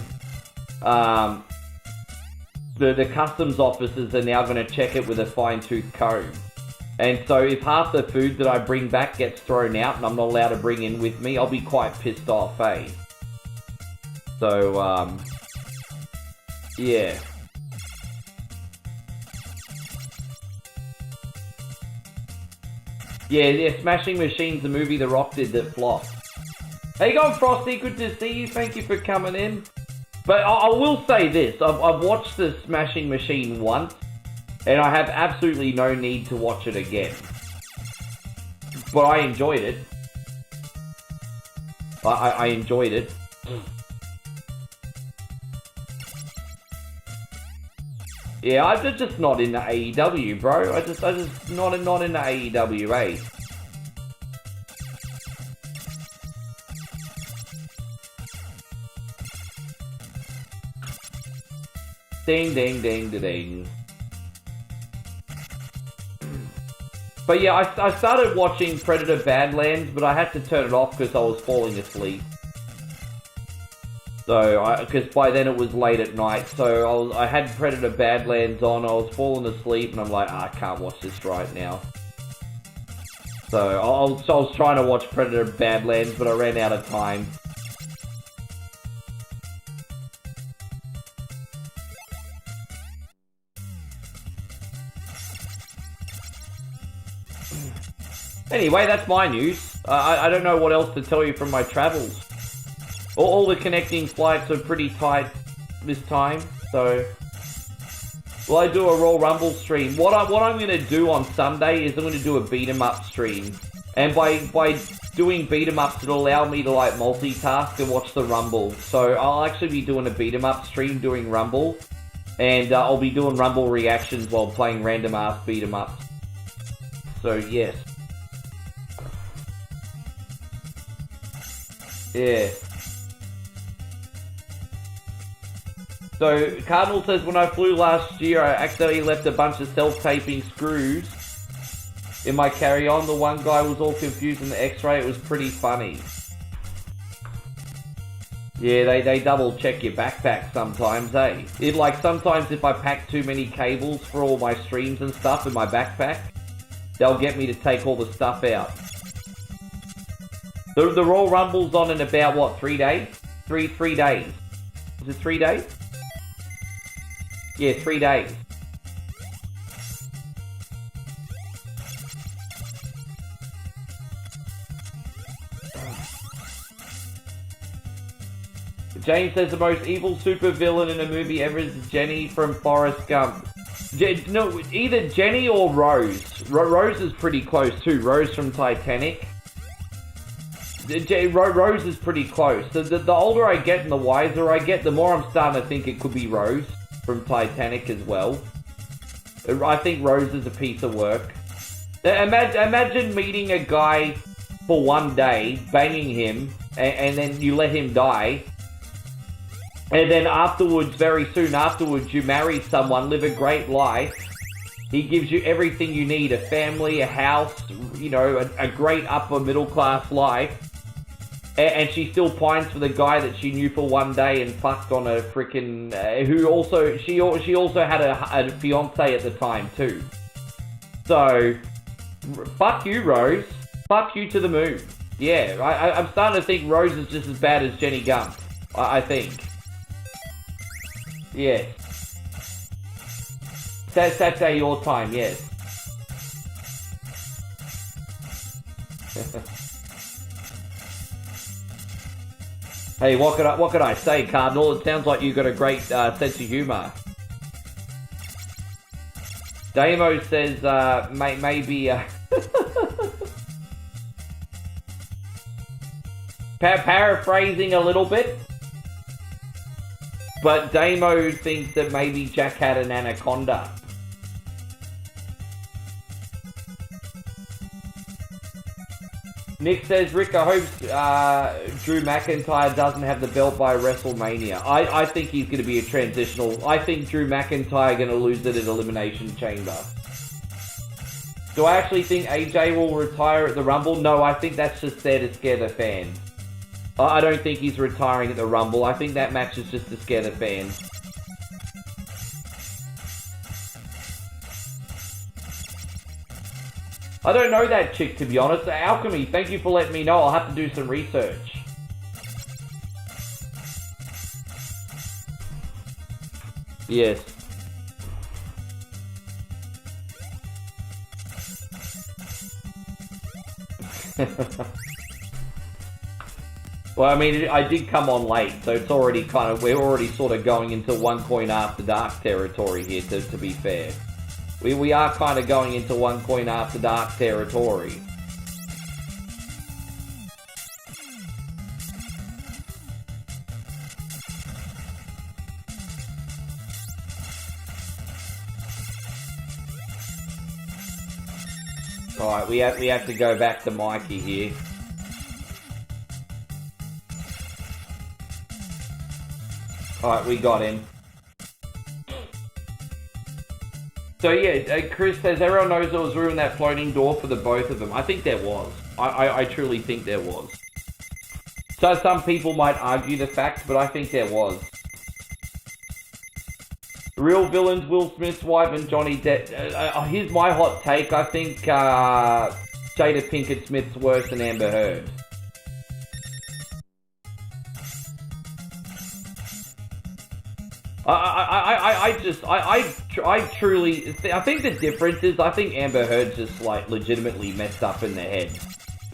the customs officers are now going to check it with a fine-tooth comb. And so if half the food that I bring back gets thrown out and I'm not allowed to bring in with me, I'll be quite pissed off, eh? So, yeah. Yeah, Smashing Machine's the movie The Rock did that flopped. How you going, Frosty? Good to see you. Thank you for coming in. But I will say this. I've watched the Smashing Machine once, and I have absolutely no need to watch it again. But I enjoyed it. I enjoyed it. Yeah, I'm just not into AEW, bro. I just not into AEW, eh? Ding, ding, ding, ding, ding. But yeah, I started watching Predator Badlands, but I had to turn it off because I was falling asleep. So, because by then it was late at night, so I had Predator Badlands on, I was falling asleep, and I'm like, I can't watch this right now. So, I was trying to watch Predator Badlands, but I ran out of time. Anyway, that's my news. I don't know what else to tell you from my travels. All the connecting flights are pretty tight this time, so... Will I do a Royal Rumble stream? What I'm going to do on Sunday is I'm going to do a beat-em-up stream. And by doing beat-em-ups, it'll allow me to, like, multitask and watch the Rumble. So I'll actually be doing a beat-em-up stream doing Rumble. And I'll be doing Rumble reactions while playing random-ass beat-em-ups. So, yes. Yeah. So, Cardinal says, when I flew last year, I accidentally left a bunch of self-taping screws in my carry-on. The one guy was all confused in the x-ray. It was pretty funny. Yeah, they double-check your backpack sometimes, eh? Sometimes if I pack too many cables for all my streams and stuff in my backpack, they'll get me to take all the stuff out. The Royal Rumble's on in about, what, 3 days? Three days. Is it 3 days? Yeah, 3 days. James says the most evil supervillain in a movie ever is Jenny from Forrest Gump. No, either Jenny or Rose. Rose is pretty close too. Rose from Titanic. Rose is pretty close. The older I get and the wiser I get, the more I'm starting to think it could be Rose from Titanic as well. I think Rose is a piece of work. Imagine meeting a guy for 1 day, banging him, and then you let him die. And then afterwards, very soon afterwards, you marry someone, live a great life. He gives you everything you need, a family, a house, you know, a great upper middle class life. And she still pines for the guy that she knew for 1 day and fucked on a freaking... she also had a fiance at the time too. So, fuck you, Rose. Fuck you to the moon. Yeah, I'm starting to think Rose is just as bad as Jenny Gump. I think. Yeah. Saturday your time, yes. Hey, what could I say, Cardinal? It sounds like you've got a great sense of humour. Damo says, maybe... paraphrasing a little bit. But Damo thinks that maybe Jack had an anaconda. Nick says, Rick, I hope Drew McIntyre doesn't have the belt by WrestleMania. I think he's going to be a transitional. I think Drew McIntyre going to lose it at Elimination Chamber. Do I actually think AJ will retire at the Rumble? No, I think that's just there to scare the fans. I don't think he's retiring at the Rumble. I think that match is just to scare the fans. I don't know that chick, to be honest. Alchemy, thank you for letting me know. I'll have to do some research. Yes. Well, I mean, I did come on late, so it's already we're already sort of going into One Coin After Dark territory here, to be fair. We are kind of going into One Coin After Dark territory. Alright, we have to go back to Mikey here. Alright, we got him. So yeah, Chris says everyone knows there was room in that floating door for the both of them. I think there was. I truly think there was. So some people might argue the fact, but I think there was. Real villains, Will Smith's wife and Johnny Depp. Here's my hot take. I think Jada Pinkett Smith's worse than Amber Heard. I truly, I think the difference is I think Amber Heard's just like legitimately messed up in the head.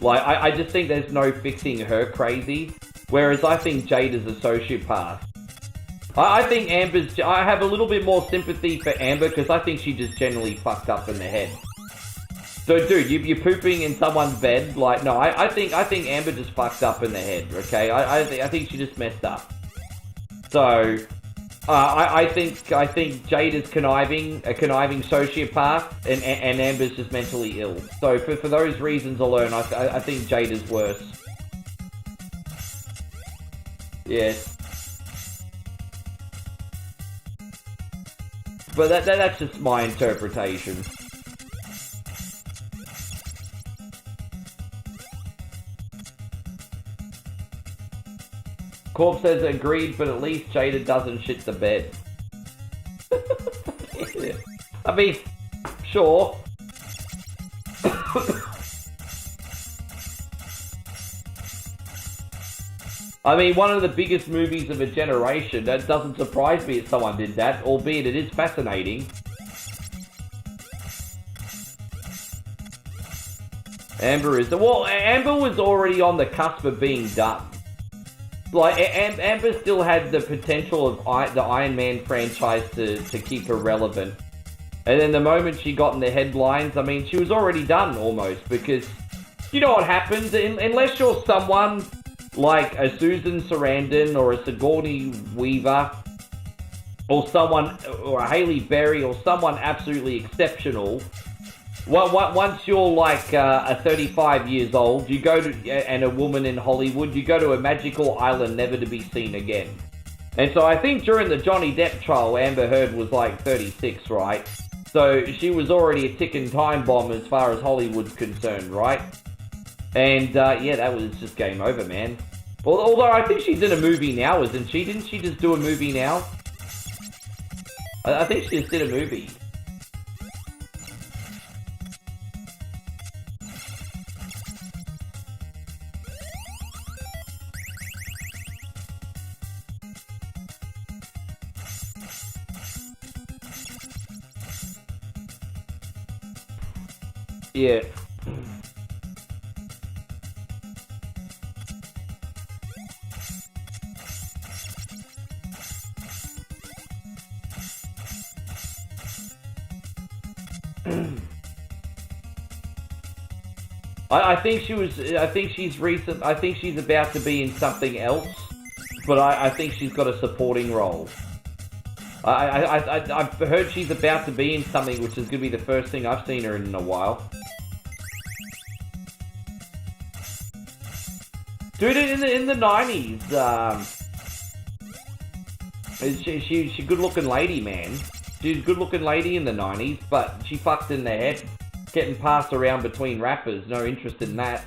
Like, I just think there's no fixing her crazy, whereas I think Jada's a sociopath. I think I have a little bit more sympathy for Amber because I think she just generally fucked up in the head. So dude, you're pooping in someone's bed, like, no, I think Amber just fucked up in the head, okay? I think she just messed up. So, I think Jada's a conniving sociopath, and Amber's just mentally ill. So for those reasons alone, I think Jada's worse. Yes. But that's just my interpretation. Corp says agreed, but at least Jada doesn't shit the bed. I mean, sure. I mean, one of the biggest movies of a generation. That doesn't surprise me if someone did that, albeit it is fascinating. Amber was already on the cusp of being done. Like, Amber still had the potential of the Iron Man franchise to keep her relevant. And then the moment she got in the headlines, I mean, she was already done almost, because you know what happens? Unless you're someone like a Susan Sarandon or a Sigourney Weaver or a Halle Berry or someone absolutely exceptional, once you're like 35 years old, you go to, and a woman in Hollywood, you go to a magical island never to be seen again. And so I think during the Johnny Depp trial, Amber Heard was like 36, right? So she was already a ticking time bomb as far as Hollywood's concerned, right? And yeah, that was just game over, man. Although I think she's in a movie now, isn't she? Didn't she just do a movie now? I think she just did a movie. Yeah. I think she's about to be in something else, but I think she's got a supporting role. I've heard she's about to be in something which is going to be the first thing I've seen her in a while. Dude, in the 90s, she's a good-looking lady, man. She's a good-looking lady in the 90s, but she fucked in the head. Getting passed around between rappers, no interest in that.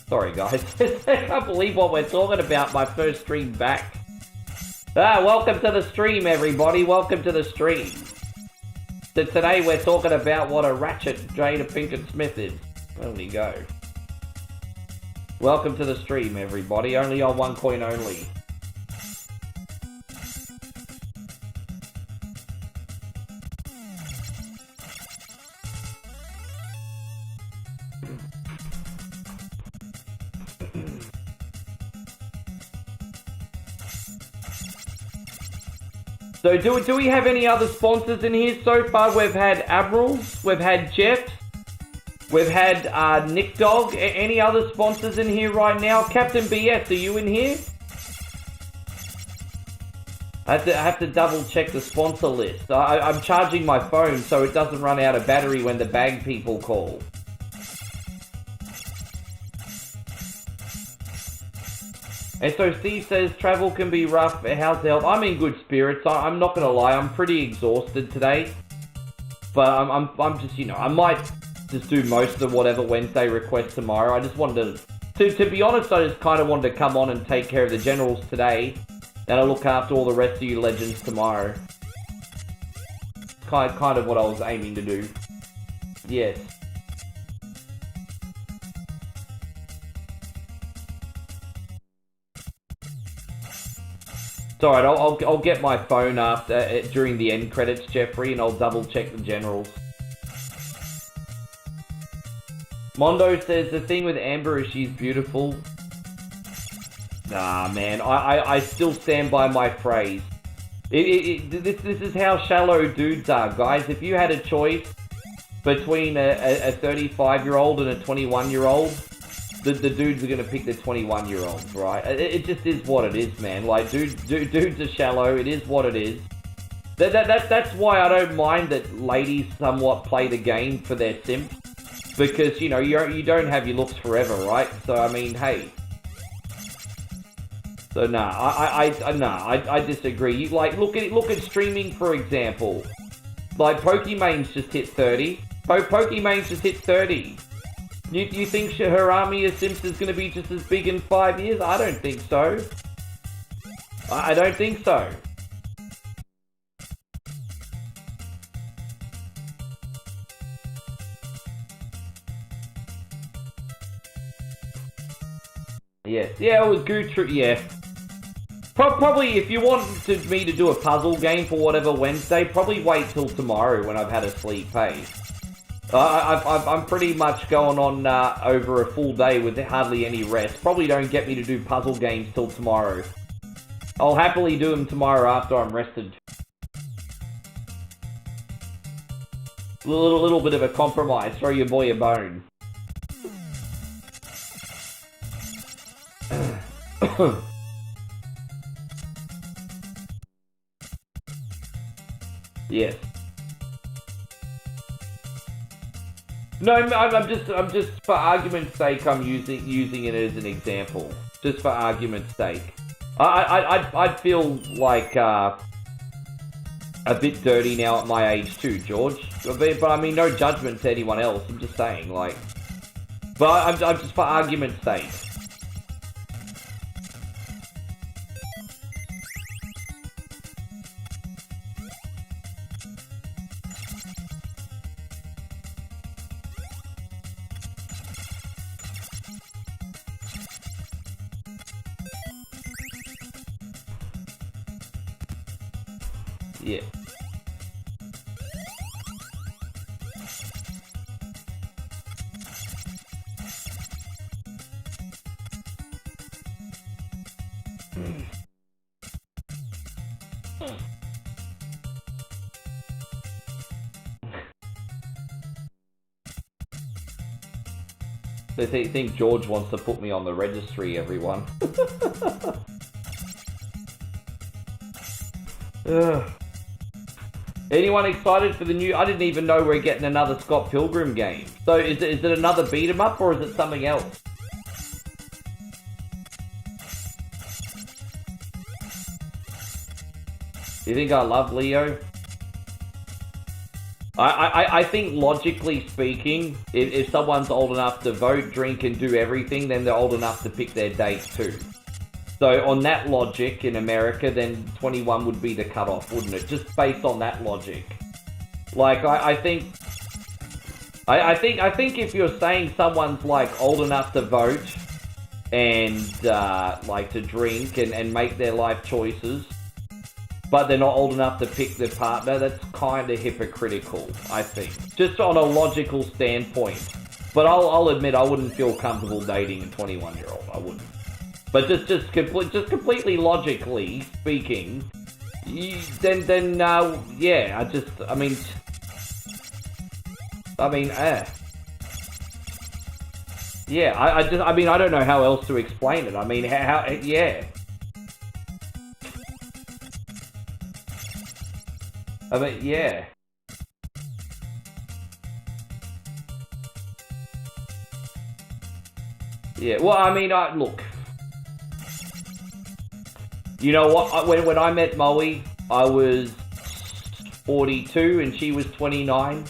Sorry guys, I can't believe what we're talking about, my first stream back. Welcome to the stream everybody, welcome to the stream. So today we're talking about what a ratchet Jada Pinkett Smith is. There we go. Welcome to the stream, everybody. Only on one coin only. So do we have any other sponsors in here so far? We've had Admirals, we've had Jeff, We've had Nick Dog. Any other sponsors in here right now? Captain BS, are you in here? I have to double check the sponsor list. I'm charging my phone so it doesn't run out of battery when the bag people call. SOC says travel can be rough. How's the health? I'm in good spirits. I'm not gonna lie. I'm pretty exhausted today, but I'm just, you know, I might just do most of whatever Wednesday request tomorrow. I just wanted to be honest, I just kind of wanted to come on and take care of the generals today, and I'll look after all the rest of you legends tomorrow. Kind of what I was aiming to do. Yes. It's alright, I'll get my phone after during the end credits, Jeffrey, and I'll double check the generals. Mondo says the thing with Amber is she's beautiful. Nah, man, I still stand by my phrase. This is how shallow dudes are, guys. If you had a choice between a 35-year-old and a 21-year-old, the dudes are gonna pick the 21-year-olds, right? It just is what it is, man. Like, dudes are shallow. It is what it is. That's why I don't mind that ladies somewhat play the game for their simps, because you know you don't have your looks forever, right? So I mean, hey. So nah, I disagree. You like look at streaming, for example. Like Pokemon's just hit 30. Pokemon's just hit 30. You think her army of Sims is going to be just as big in 5 years? I don't think so. I don't think so. Yes. Yeah, it was good. Yeah. Probably, if you wanted me to do a puzzle game for whatever Wednesday, probably wait till tomorrow when I've had a sleep, hey? I'm pretty much going on over a full day with hardly any rest. Probably don't get me to do puzzle games till tomorrow. I'll happily do them tomorrow after I'm rested. A little bit of a compromise. Throw your boy a bone. Yes. No, I'm just for argument's sake. I'm using it as an example, just for argument's sake. I'd feel like a bit dirty now at my age too, George. But I mean, no judgment to anyone else. I'm just saying, like. But I'm just for argument's sake. Yeah. They think George wants to put me on the registry, everyone. Anyone excited for the new... I didn't even know we're getting another Scott Pilgrim game. So is it another beat 'em up or is it something else? You think I love Leo? I think logically speaking, if someone's old enough to vote, drink and do everything, then they're old enough to pick their date too. So on that logic in America, then 21 would be the cutoff, wouldn't it? Just based on that logic. Like I think if you're saying someone's like old enough to vote and like to drink and make their life choices, but they're not old enough to pick their partner, that's kind of hypocritical, I think. Just on a logical standpoint. But I'll admit I wouldn't feel comfortable dating a 21-year-old. I wouldn't. But just completely logically speaking, yeah, I mean, Yeah, I mean, I don't know how else to explain it. I mean, yeah. I mean, yeah. Yeah, well, I mean, look. You know what? When I met Moe, I was 42 and she was 29.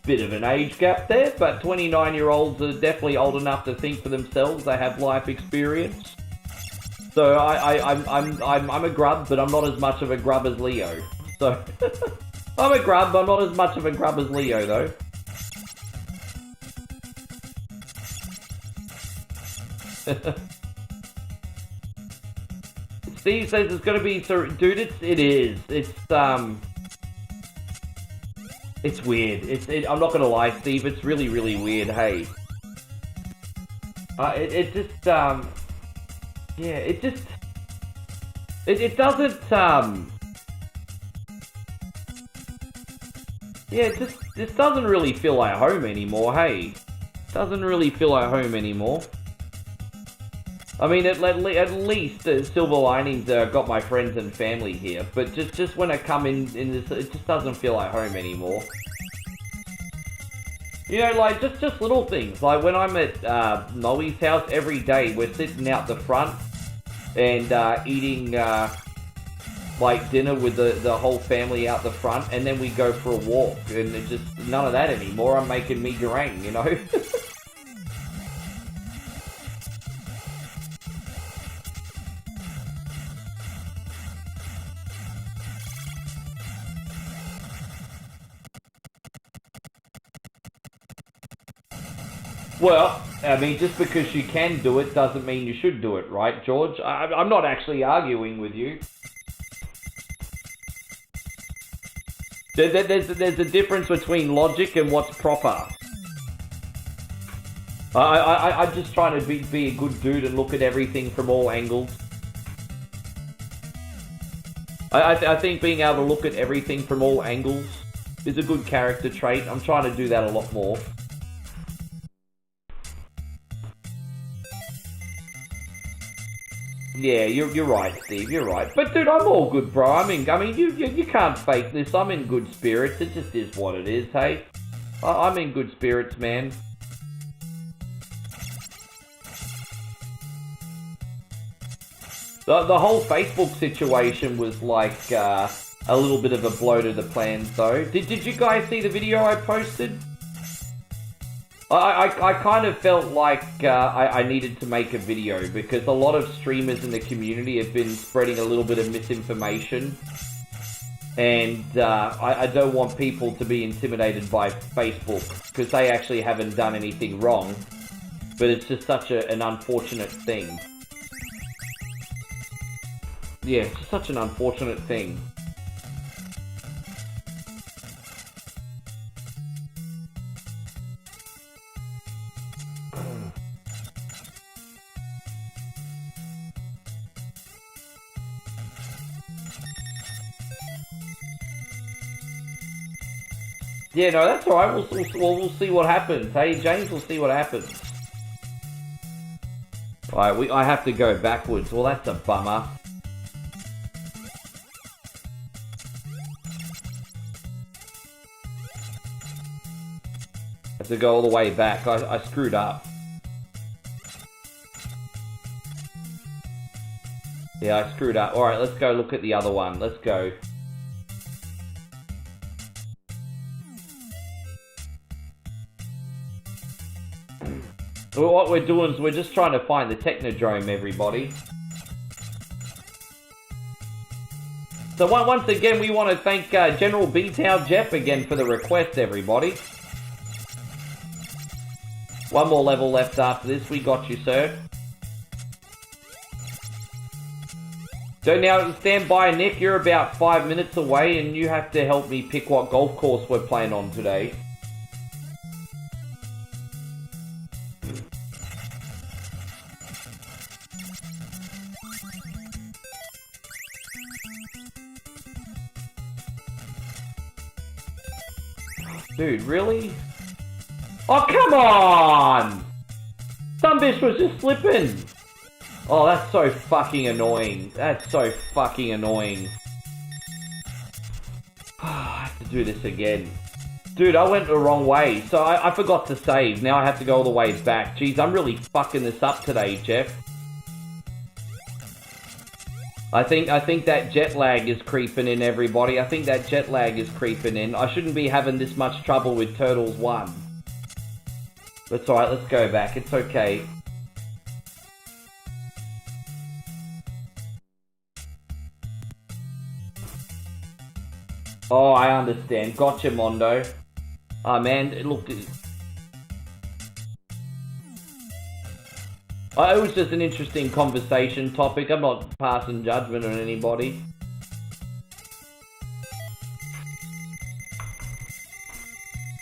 Bit of an age gap there, but 29-year-olds are definitely old enough to think for themselves. They have life experience. So I'm a grub, but I'm not as much of a grub as Leo. So I'm a grub, but I'm not as much of a grub as Leo, though. Steve says it's gonna be, dude. It is. It's weird. I'm not gonna lie, Steve. It's really, really weird. Hey, it just yeah. It just it doesn't yeah. It just doesn't really feel like home anymore. Hey, doesn't really feel like home anymore. I mean, at least silver linings. Got my friends and family here, but just when I come in this, it just doesn't feel like home anymore. You know, like just little things. Like when I'm at Moe's house every day, we're sitting out the front and eating like dinner with the whole family out the front, and then we go for a walk, and it's just none of that anymore. I'm making me garang, you know. Well, I mean, just because you can do it doesn't mean you should do it, right, George? I'm not actually arguing with you. There's a difference between logic and what's proper. I'm just trying to be a good dude and look at everything from all angles. I think being able to look at everything from all angles is a good character trait. I'm trying to do that a lot more. Yeah, you're right, Steve. You're right. But dude, I'm all good, bro. I mean, you can't fake this. I'm in good spirits. It just is what it is. Hey, I'm in good spirits, man. The whole Facebook situation was like a little bit of a blow to the plans, though. Did you guys see the video I posted? I kind of felt like I needed to make a video because a lot of streamers in the community have been spreading a little bit of misinformation, and I don't want people to be intimidated by Facebook because they actually haven't done anything wrong, but it's just such an unfortunate thing. Yeah, it's just such an unfortunate thing. Yeah, no, that's alright. We'll see what happens. Hey, James, we'll see what happens. Alright, I have to go backwards. Well, that's a bummer. I have to go all the way back. I screwed up. Yeah, I screwed up. Alright, let's go look at the other one. Let's go. What we're doing is we're just trying to find the Technodrome, everybody. So once again, we want to thank General B-Town Jeff again for the request, everybody. One more level left after this. We got you, sir. So now stand by, Nick. You're about 5 minutes away, and you have to help me pick what golf course we're playing on today. Dude, really? Oh, come on! Some bitch was just slipping. Oh, that's so fucking annoying. That's so fucking annoying. I have to do this again. Dude, I went the wrong way. So I forgot to save. Now I have to go all the way back. Jeez, I'm really fucking this up today, Jeff. I think that jet lag is creeping in, everybody. I think that jet lag is creeping in. I shouldn't be having this much trouble with Turtles 1. That's alright, let's go back. It's okay. Oh, I understand. Gotcha, Mondo. Oh, man, look... It was just an interesting conversation topic. I'm not passing judgment on anybody.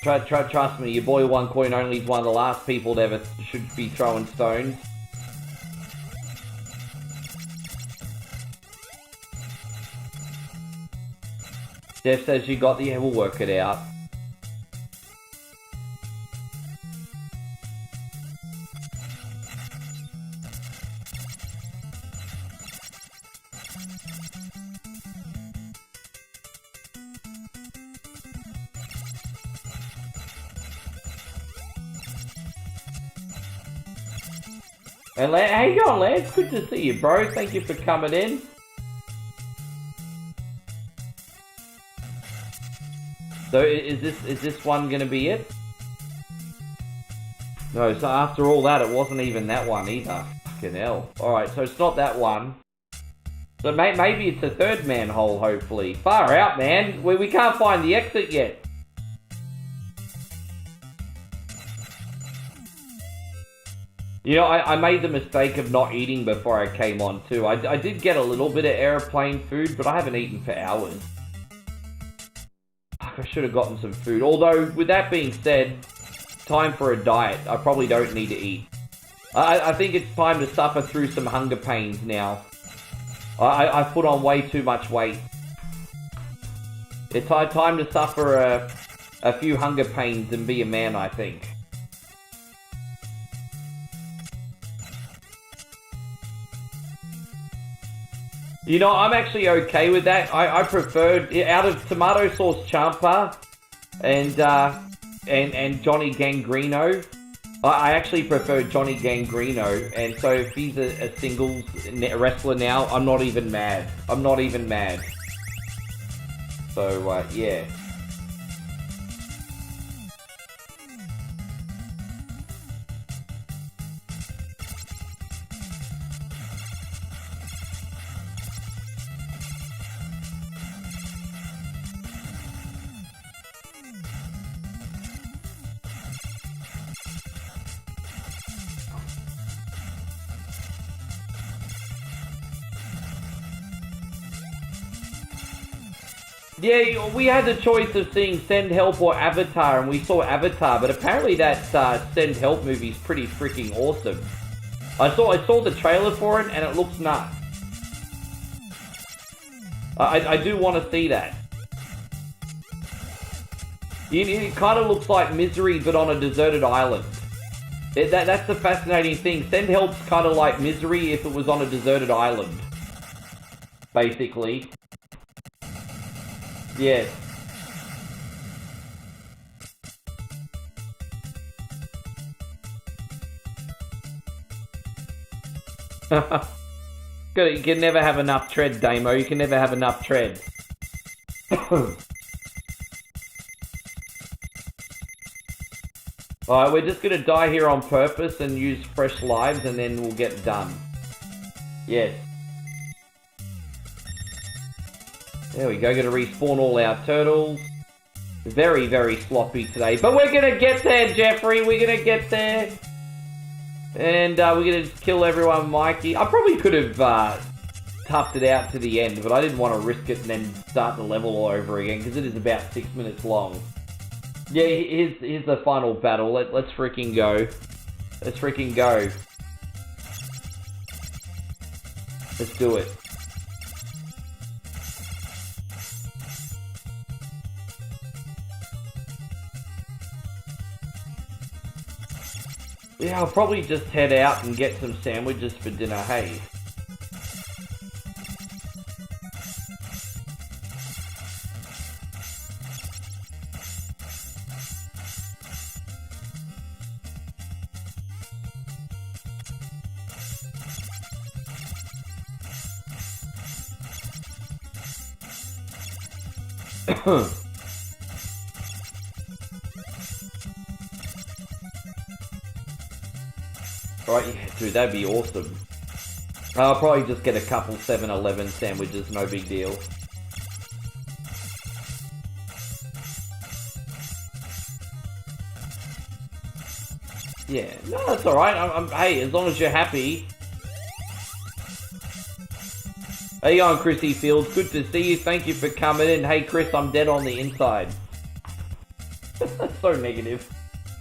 Trust me, your boy One Coin Only is one of the last people to ever should be throwing stones. Jeff says you got the... Yeah, we'll work it out. And how you going, Lance? Good to see you, bro. Thank you for coming in. So is this one gonna be it? No, so after all that, it wasn't even that one either. Fucking hell. Alright, so it's not that one. So maybe it's a third manhole, hopefully. Far out, man. We can't find the exit yet. You know, I made the mistake of not eating before I came on too. I did get a little bit of airplane food, but I haven't eaten for hours. I should have gotten some food. Although, with that being said, time for a diet. I probably don't need to eat. I think it's time to suffer through some hunger pains now. I put on way too much weight. It's time to suffer a few hunger pains and be a man, I think. You know, I'm actually okay with that. I preferred, out of tomato sauce champa and Johnny Gangrino, I actually prefer Johnny Gangrino. And so if he's a singles wrestler now, I'm not even mad. I'm not even mad. So, yeah. Yeah, we had the choice of seeing Send Help or Avatar, and we saw Avatar, but apparently that Send Help movie is pretty freaking awesome. I saw the trailer for it, and it looks nuts. I do want to see that. It kind of looks like Misery, but on a deserted island. That's the fascinating thing. Send Help's kind of like Misery if it was on a deserted island. Basically. Yes. You can never have enough tread, Damo. You can never have enough tread. Alright, we're just gonna die here on purpose and use fresh lives and then we'll get done. Yes. There we go, gonna respawn all our turtles. Very, very sloppy today. But we're gonna get there, Jeffrey. We're gonna get there. And we're gonna kill everyone, Mikey. I probably could have toughed it out to the end, but I didn't want to risk it and then start the level all over again, because it is about 6 minutes long. Yeah, here's the final battle. Let's freaking go. Let's freaking go. Let's do it. Yeah, I'll probably just head out and get some sandwiches for dinner, hey? Right, yeah, dude, that'd be awesome. I'll probably just get a couple 7-Eleven sandwiches, no big deal. Yeah, no, that's alright. Hey, as long as you're happy. How you going, Chrissy Fields? Good to see you. Thank you for coming in. Hey, Chris, I'm dead on the inside. So negative.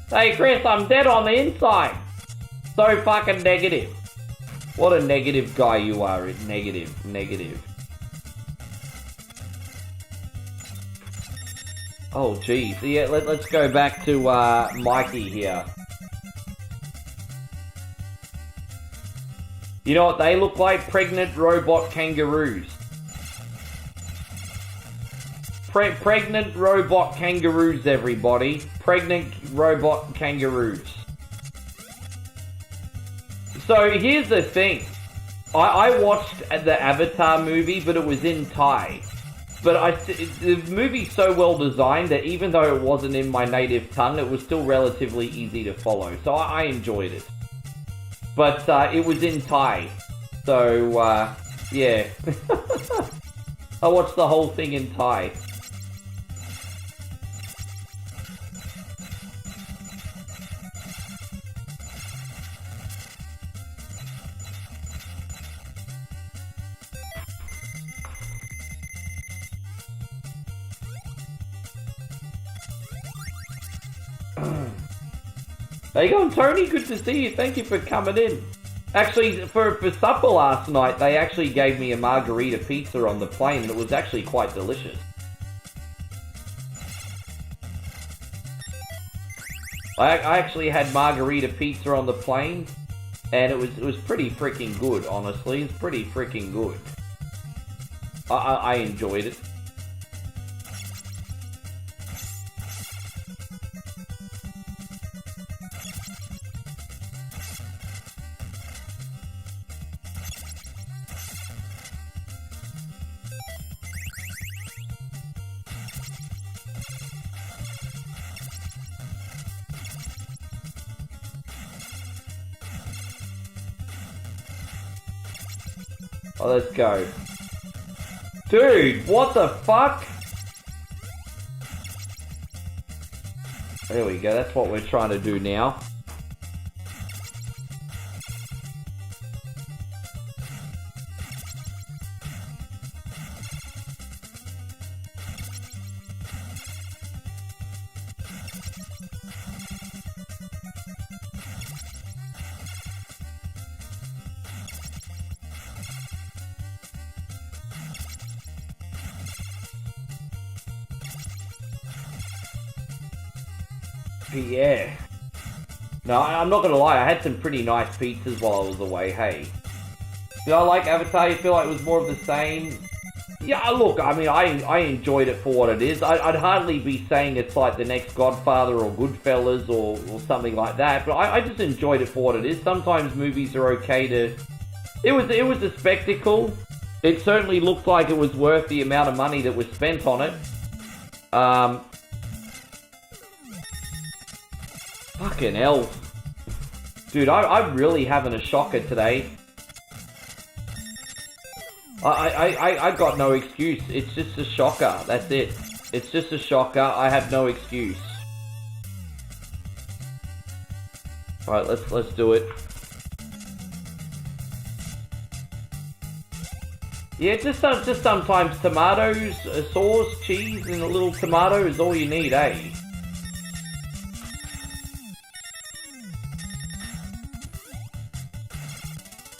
Hey, Chris, I'm dead on the inside. So fucking negative. What a negative guy you are. Negative. Negative. Oh, geez. Yeah, let's go back to Mikey here. You know what they look like? Pregnant robot kangaroos. Pregnant robot kangaroos, everybody. Pregnant robot kangaroos. So here's the thing. I watched the Avatar movie, but it was in Thai. But the movie's so well designed that even though it wasn't in my native tongue, it was still relatively easy to follow. So I enjoyed it. But it was in Thai. So, yeah. I watched the whole thing in Thai. How you going, Tony? Good to see you. Thank you for coming in. Actually, for supper last night, they actually gave me a margarita pizza on the plane, and it was actually quite delicious. I actually had margarita pizza on the plane, and it was pretty freaking good, honestly. It's pretty freaking good. I enjoyed it. Oh, let's go. Dude, what the fuck? There we go, that's what we're trying to do now. Yeah. No, I'm not gonna lie, I had some pretty nice pizzas while I was away, hey. Did I like Avatar? You feel like it was more of the same? Yeah, look, I mean, I enjoyed it for what it is. I'd hardly be saying it's like the next Godfather or Goodfellas or something like that, but I just enjoyed it for what it is. Sometimes movies are okay to... It was a spectacle. It certainly looked like it was worth the amount of money that was spent on it. Fucking hell. Dude, I'm really having a shocker today. I got no excuse. It's just a shocker. That's it. It's just a shocker. I have no excuse. Alright, let's do it. Yeah, just sometimes tomatoes, sauce, cheese, and a little tomato is all you need, eh?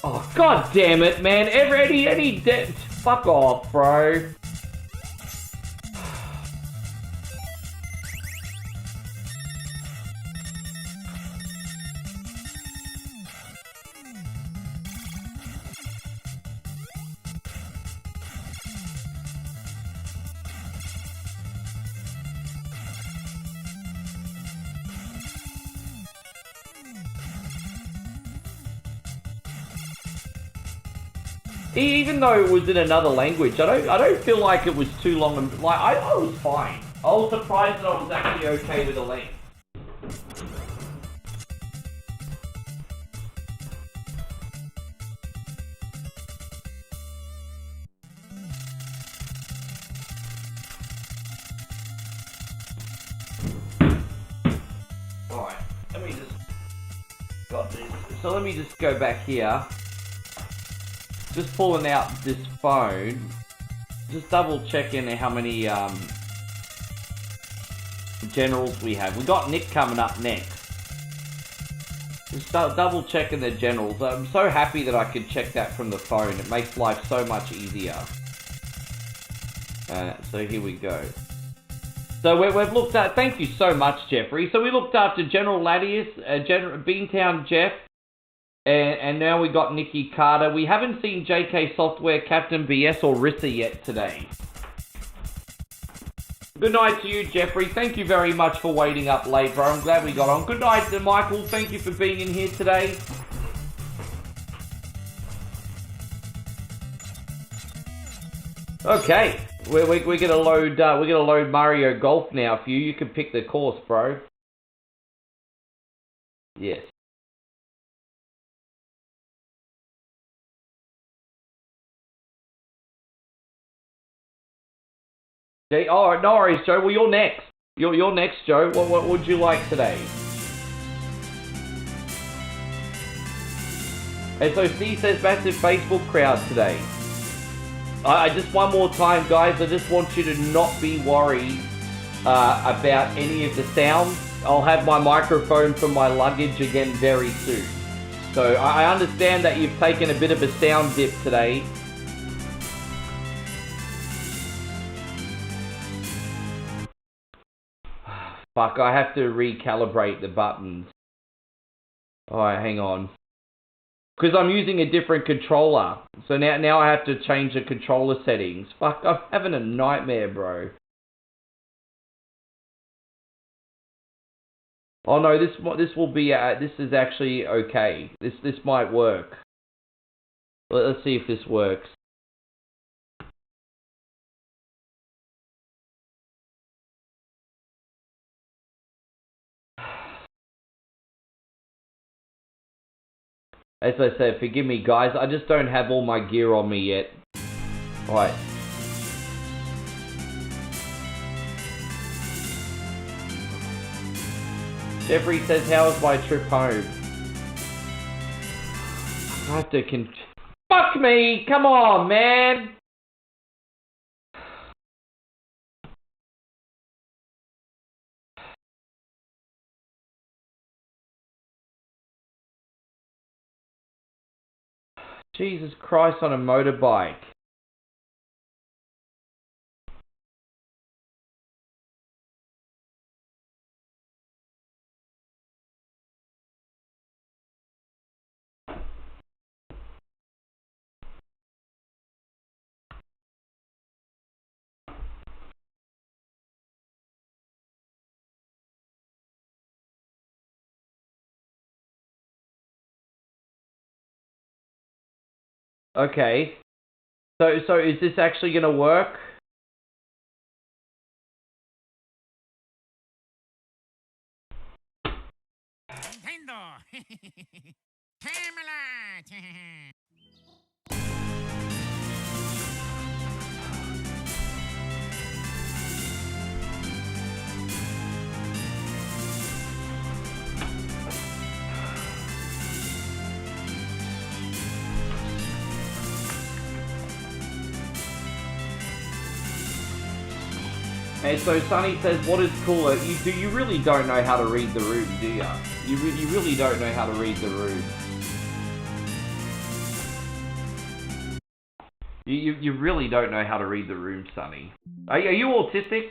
Oh, god damn it, man. Fuck off, bro. Even though it was in another language, I don't feel like it was too long. Like I was fine. I was surprised that I was actually okay with the length. Alright, let me just... Got this. So let me just go back here. Just pulling out this phone. Just double checking how many generals we have. We got Nick coming up next. Just double checking the generals. I'm so happy that I could check that from the phone. It makes life so much easier. So here we go. So we've looked at... Thank you so much, Jeffrey. So we looked after General Ladius, Beantown Jeff, and now we got Nikki Carter. We haven't seen JK Software, Captain BS, or Rissa yet today. Good night to you, Jeffrey. Thank you very much for waiting up late, bro. I'm glad we got on. Good night to Michael. Thank you for being in here today. Okay, we're gonna load Mario Golf now for you. You can pick the course, bro. Yes. Oh, no worries, Joe. Well, you're next. You're next, Joe. What would you like today? And so Steve says massive Facebook crowd today. I just, one more time, guys, I just want you to not be worried about any of the sounds. I'll have my microphone for my luggage again very soon. So I understand that you've taken a bit of a sound dip today. Fuck, I have to recalibrate the buttons. Alright, hang on. Because I'm using a different controller. So now I have to change the controller settings. Fuck, I'm having a nightmare, bro. Oh no, this will be, this is actually okay. This might work. Let's see if this works. As I said, forgive me guys, I just don't have all my gear on me yet. Alright. Jeffrey says, how was my trip home? I have to fuck me! Come on, man! Jesus Christ on a motorbike. Okay. So is this actually gonna work? Nintendo. Camelot. And so Sonny says, what is cooler? You really don't know how to read the room, do you? You really don't know how to read the room. You really don't know how to read the room, Sonny. Are you autistic?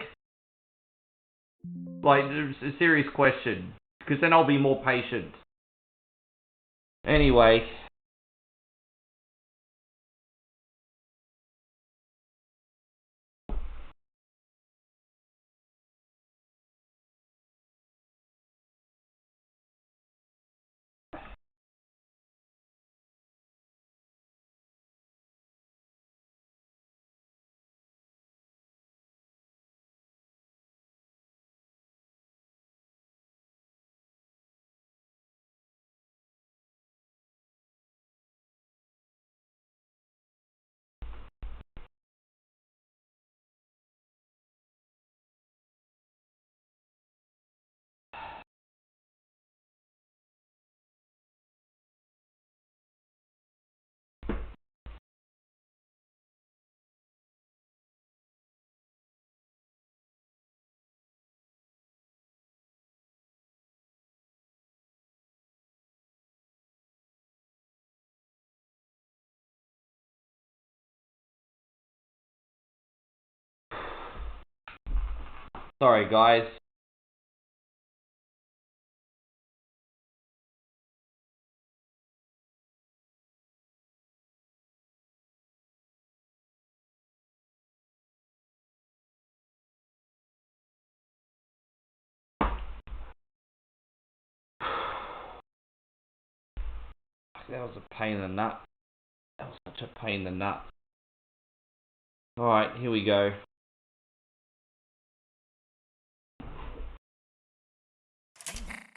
Like, it's a serious question. Because then I'll be more patient. Anyway. Sorry, guys. That was a pain in the nut. That was such a pain in the nut. Alright, here we go.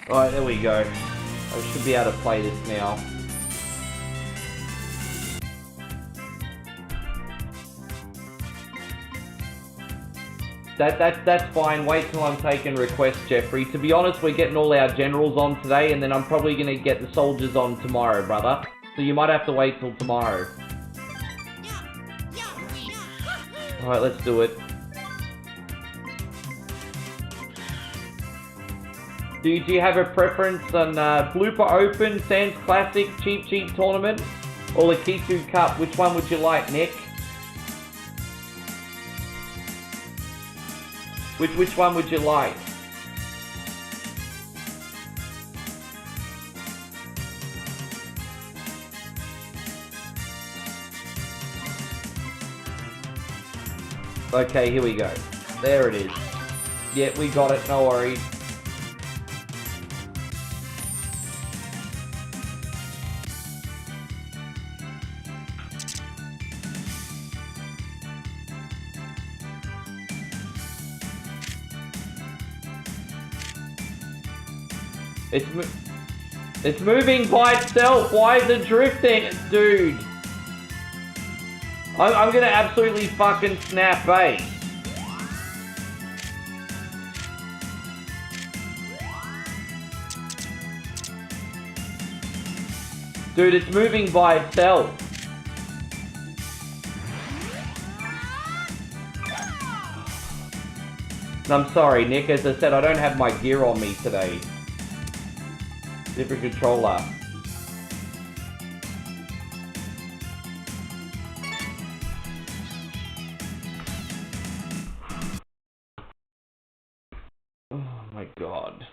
Alright, there we go. I should be able to play this now. That's fine. Wait till I'm taking requests, Jeffrey. To be honest, we're getting all our generals on today, and then I'm probably going to get the soldiers on tomorrow, brother. So you might have to wait till tomorrow. Alright, let's do it. Do you have a preference on Blooper Open, Sands Classic, Cheap Tournament, or the Kiku Cup? Which one would you like, Nick? Which one would you like? Okay, here we go. There it is. Yeah, we got it, no worries. It's moving by itself. Why is it drifting? Dude. I'm gonna absolutely fucking snap, eh? Dude, it's moving by itself. I'm sorry, Nick. As I said, I don't have my gear on me today. Different controller. Oh my god.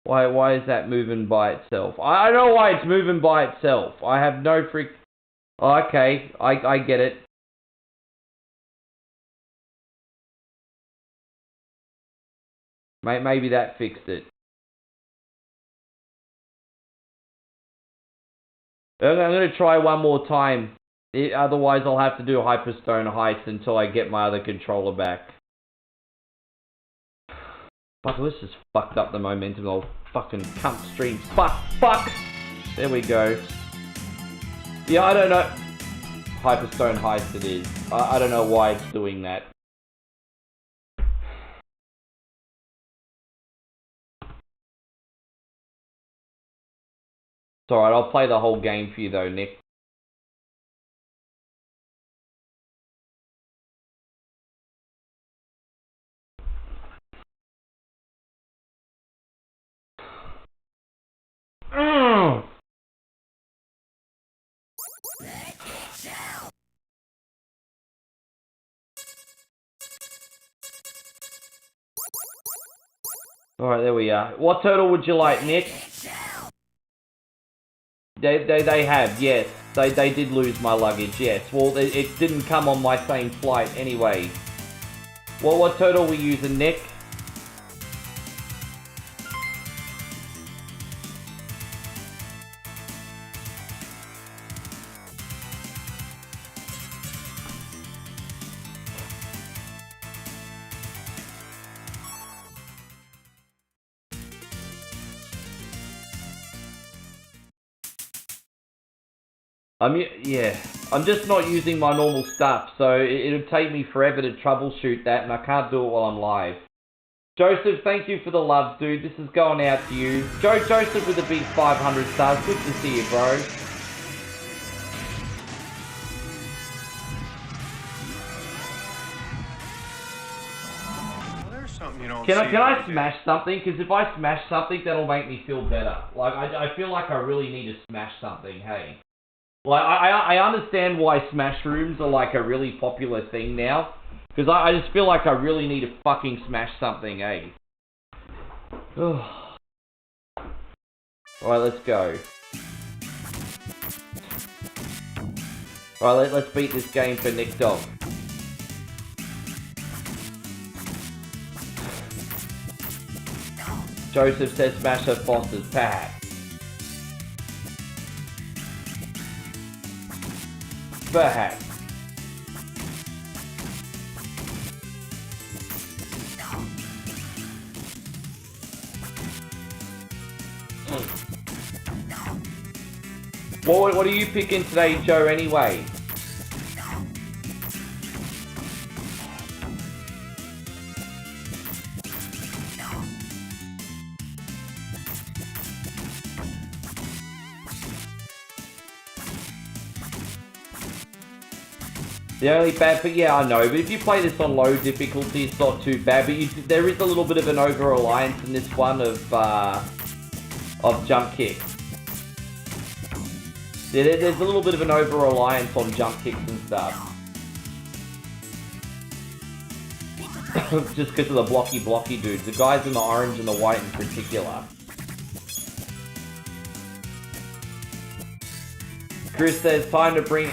Why is that moving by itself? I don't know why it's moving by itself. I have no freak... Oh, okay, I get it. Maybe that fixed it. I'm going to try one more time. Otherwise, I'll have to do Hyperstone Heist until I get my other controller back. Fuck, this has fucked up the momentum of fucking cunt stream. Fuck! There we go. Yeah, I don't know. Hyperstone Heist it is. I don't know why it's doing that. It's alright, I'll play the whole game for you though, Nick. Alright, there we are. What turtle would you like, Nick? They have, yes. They did lose my luggage, yes. Well, it didn't come on my same flight anyway. Well, what turtle are we using, Nick? Yeah, I'm just not using my normal stuff, so it'll take me forever to troubleshoot that, and I can't do it while I'm live. Joseph, thank you for the love, dude. This is going out to you. Joseph with a big 500 stars. Good to see you, bro. Well, there's something you don't Can I smash something? Because if I smash something, that'll make me feel better. Like, I feel like I really need to smash something, hey. Like, I understand why Smash Rooms are like a really popular thing now. Because I just feel like I really need to fucking smash something, eh? Alright, let's go. Alright, let's beat this game for Nick Dog. Joseph says smash her Foster's pack. Perhaps. What are you picking today, Joe, anyway? The only bad, but yeah, I know, but if you play this on low difficulty, it's not too bad, but there is a little bit of an over-reliance in this one of jump kicks. Yeah, there's a little bit of an over-reliance on jump kicks and stuff. Just because of the blocky dudes. The guys in the orange and the white in particular. Chris says, time to bring...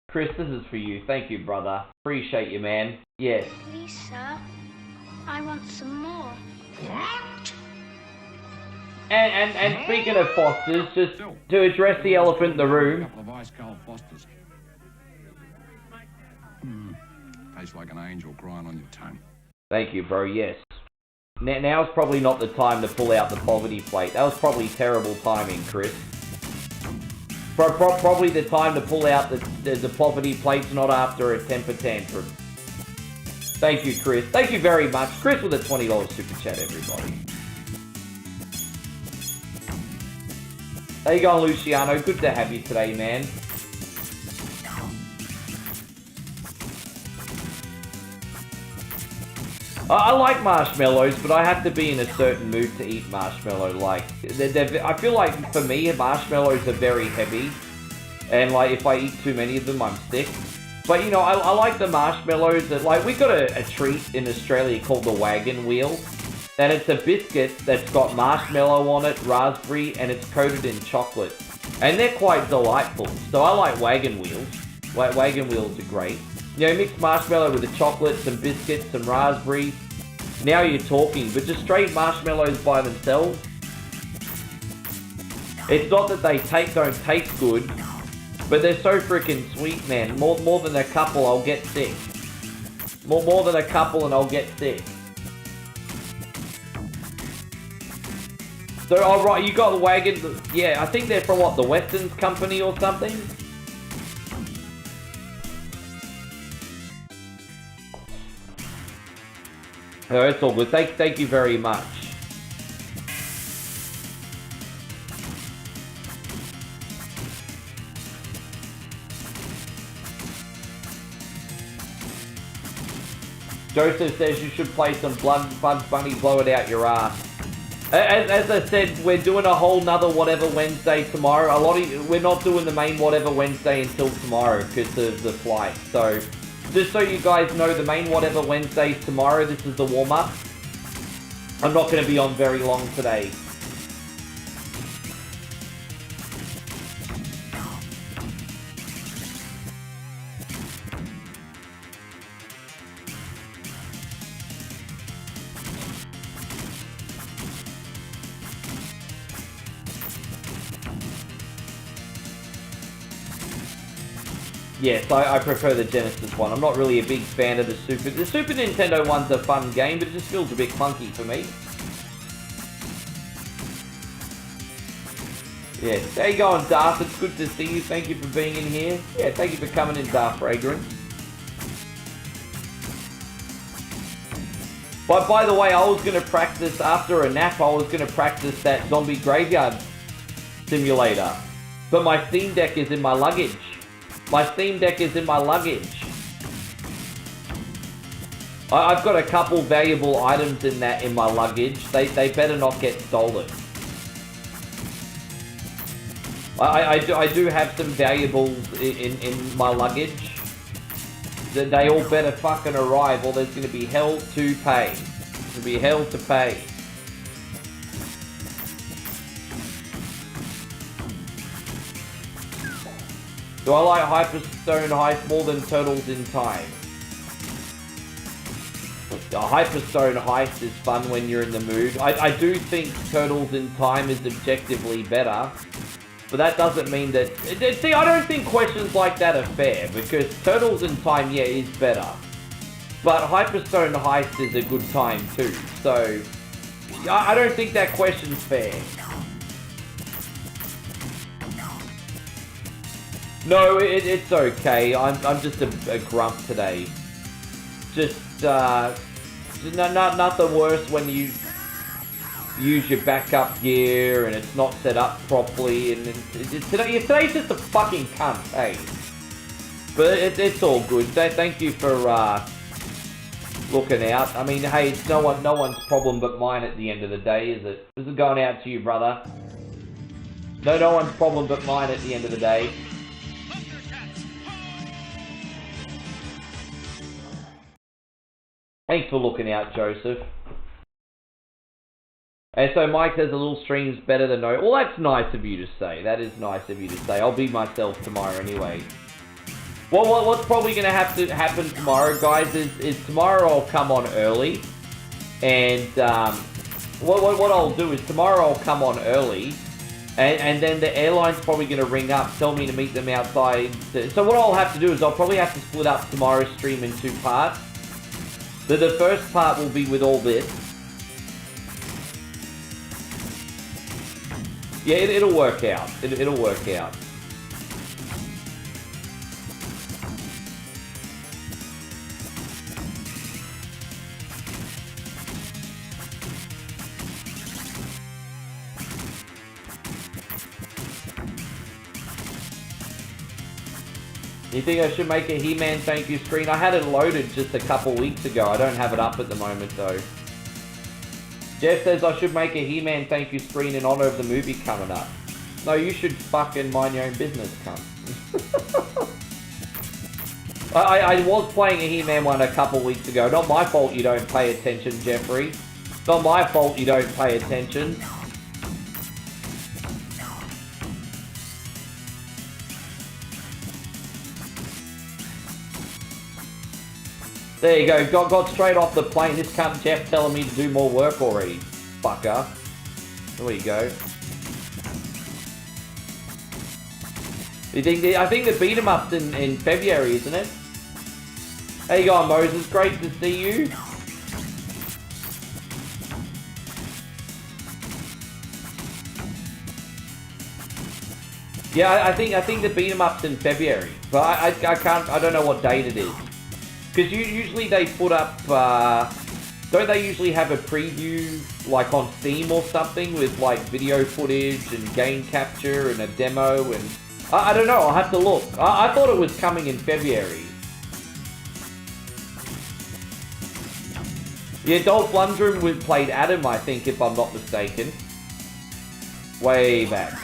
Chris, this is for you. Thank you, brother. Appreciate you, man. Yes. Lisa, I want some more. What? And speaking of Fosters, just to address the elephant in the room. Couple of ice cold Fosters. Tastes like an angel crying on your tongue. Thank you, bro. Yes. Now's probably not the time to pull out the poverty plate. That was probably terrible timing, Chris. Probably the time to pull out the poverty plates, not after a temper tantrum. Thank you, Chris. Thank you very much. Chris with a $20 super chat, everybody. How you going, Luciano? Good to have you today, man. I like marshmallows, but I have to be in a certain mood to eat marshmallow. Like, I feel like, for me, marshmallows are very heavy. And, like, if I eat too many of them, I'm sick. But, you know, I like the marshmallows that, like, we got a treat in Australia called the wagon wheel. And it's a biscuit that's got marshmallow on it, raspberry, and it's coated in chocolate. And they're quite delightful. So I like wagon wheels. Wagon wheels are great. You know, mix marshmallow with the chocolate, some biscuits, some raspberry. Now you're talking, but just straight marshmallows by themselves. It's not that they don't taste good, but they're so freaking sweet, man. More than a couple, I'll get sick. More than a couple and I'll get sick. So, oh right, you got the wagon. Yeah, I think they're from what, the Weston's Company or something? No, it's all good. Thank you very much. Joseph says you should play some Bugs Bunny, blow it out your ass. As I said, we're doing a whole nother Whatever Wednesday tomorrow. We're not doing the main Whatever Wednesday until tomorrow because of the flight. So, just so you guys know, the main Whatever Wednesday is tomorrow. This is the warm-up. I'm not going to be on very long today. Yes, I prefer the Genesis one. I'm not really a big fan of the Super Nintendo one's a fun game, but it just feels a bit clunky for me. Yes, how you going, Darth? It's good to see you. Thank you for being in here. Yeah, thank you for coming in, Darth Fragrant. But by the way, I was going to practice, after a nap, I was going to practice that zombie graveyard simulator. But my Steam Deck is in my luggage. My Steam Deck is in my luggage. I've got a couple valuable items in my luggage. They better not get stolen. I do have some valuables in my luggage. They all better fucking arrive or there's going to be hell to pay. There's going to be hell to pay. Do I like Hyperstone Heist more than Turtles in Time? The Hyperstone Heist is fun when you're in the mood. I do think Turtles in Time is objectively better. But that doesn't mean that... See, I don't think questions like that are fair. Because Turtles in Time, yeah, is better. But Hyperstone Heist is a good time too. So, I don't think that question's fair. No, it's okay. I'm just a grump today. Just nothing worse when you use your backup gear and it's not set up properly. And today's just a fucking cunt, hey. But it's all good. Thank you for looking out. I mean, hey, it's no one's problem but mine at the end of the day, is it? This is going out to you, brother. No one's problem but mine at the end of the day. Thanks for looking out, Joseph. And so Mike says a little stream's better than no. Well, that's nice of you to say. That is nice of you to say. I'll be myself tomorrow anyway. Well, what's probably going to have to happen tomorrow, guys, is tomorrow I'll come on early. And what I'll do is tomorrow I'll come on early. And then the airline's probably going to ring up, tell me to meet them outside. So what I'll have to do is I'll probably have to split up tomorrow's stream in 2 parts. The first part will be with all this. Yeah, it'll work out. It'll work out. You think I should make a He-Man thank you screen? I had it loaded just a couple weeks ago. I don't have it up at the moment though. Jeff says I should make a He-Man thank you screen in honor of the movie coming up. No, you should fucking mind your own business, cunt. I was playing a He-Man one a couple weeks ago. Not my fault you don't pay attention, Jeffrey. Not my fault you don't pay attention. There you go, got straight off the plane. This cunt Jeff telling me to do more work already. Fucker. There you go. I think the beat 'em up's in February, isn't it? How you going, Moses? Great to see you. Yeah, I think the beat 'em up's in February, but I don't know what date it is. Because usually they put up, don't they usually have a preview, like on Steam or something, with like video footage and game capture and a demo and... I don't know, I'll have to look. I thought it was coming in February. Yeah, Dolph Lundgren played Adam, I think, if I'm not mistaken. Way back.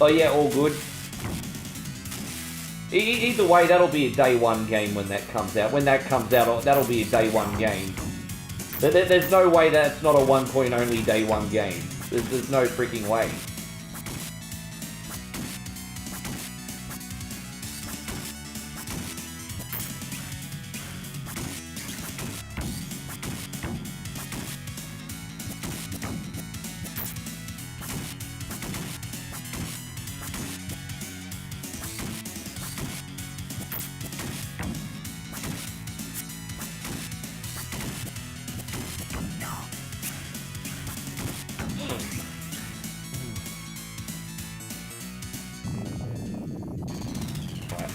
Oh yeah, all good. Either way, that'll be a day one game when that comes out. When that comes out, that'll be a day one game. There's no way that's not a 1 coin only day one game. There's no freaking way.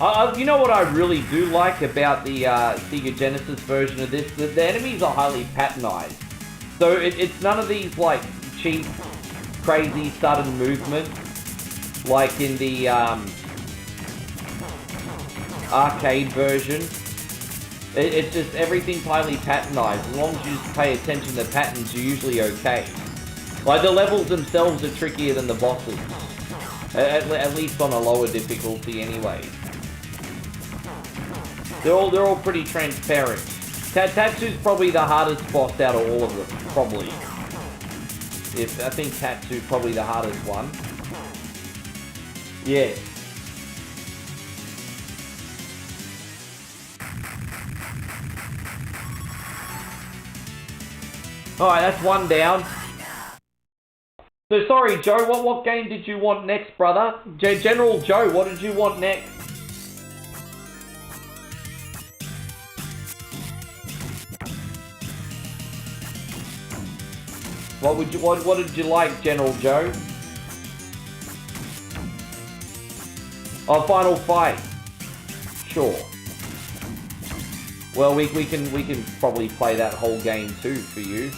You know what I really do like about the Sega Genesis version of this? The enemies are highly patternized. So it's none of these like cheap, crazy, sudden movements like in the arcade version. It's just everything's highly patternized. As long as you just pay attention to the patterns, you're usually okay. Like the levels themselves are trickier than the bosses. At least on a lower difficulty anyway. They're all pretty transparent. Tatsu's probably the hardest boss out of all of them, probably. I think Tatsu's probably the hardest one. Yeah. Alright, that's one down. So sorry, Joe, what game did you want next, brother? General Joe, what did you want next? What did you like, General Joe? Oh, Final Fight. Sure. Well, we can probably play that whole game too for you.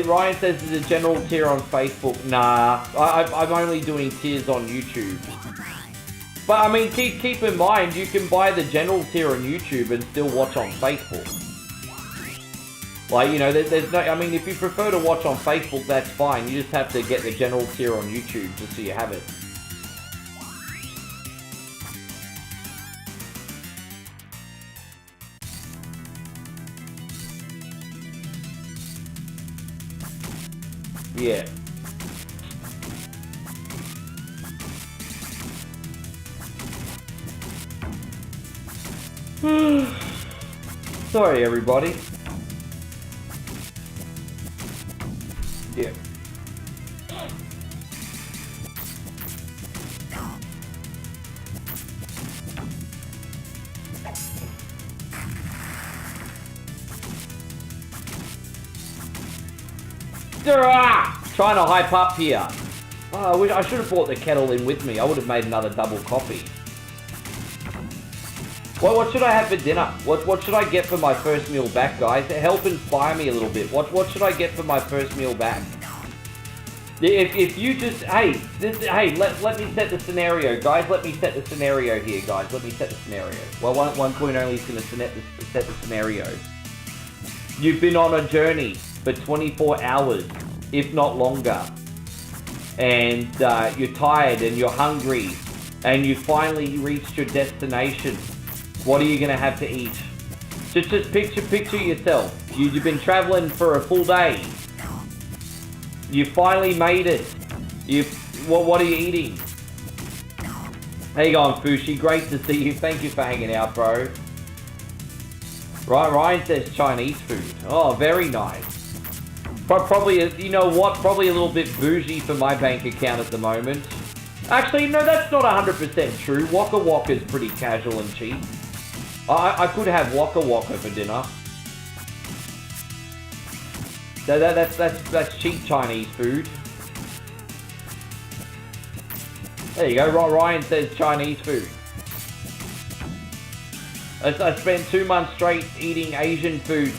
Ryan says there's a general tier on Facebook. Nah, I'm only doing tiers on YouTube. But I mean, keep in mind, you can buy the general tier on YouTube and still watch on Facebook. Like, you know, there's no, I mean, if you prefer to watch on Facebook, that's fine. You just have to get the general tier on YouTube just so you have it. Yeah. Sorry, everybody. Yeah. Trying to hype up here. Oh, I should have brought the kettle in with me. I would have made another double coffee. What should I have for dinner? What should I get for my first meal back, guys? Help inspire me a little bit. What should I get for my first meal back? If you just hey let me set the scenario, guys. Let me set the scenario here, guys. Let me set the scenario. Well, one point only is going to set the scenario. You've been on a journey for 24 hours, if not longer, and you're tired and you're hungry, and you finally reached your destination. What are you gonna have to eat? Just picture yourself. You've been traveling for a full day. You finally made it. What are you eating? How you going, Fushi? Great to see you. Thank you for hanging out, bro. Right, Ryan says Chinese food. Oh, very nice. Probably, you know what? Probably a little bit bougie for my bank account at the moment. Actually, no, that's not 100% true. Waka Waka is pretty casual and cheap. I could have Waka Waka for dinner. So that's cheap Chinese food. There you go. Ryan says Chinese food. I spent 2 months straight eating Asian food.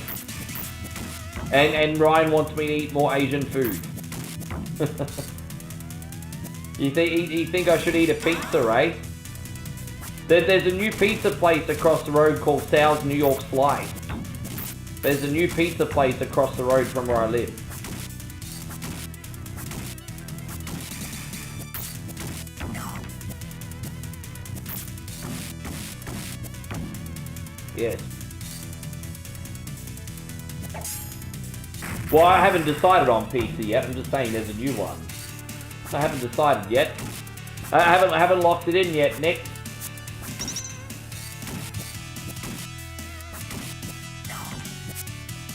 And Ryan wants me to eat more Asian food. You think I should eat a pizza, right? There's a new pizza place across the road called Sal's New York Slice. There's a new pizza place across the road from where I live. Yes. Well, I haven't decided on pizza yet. I'm just saying there's a new one. I haven't decided yet. I haven't locked it in yet, Nick.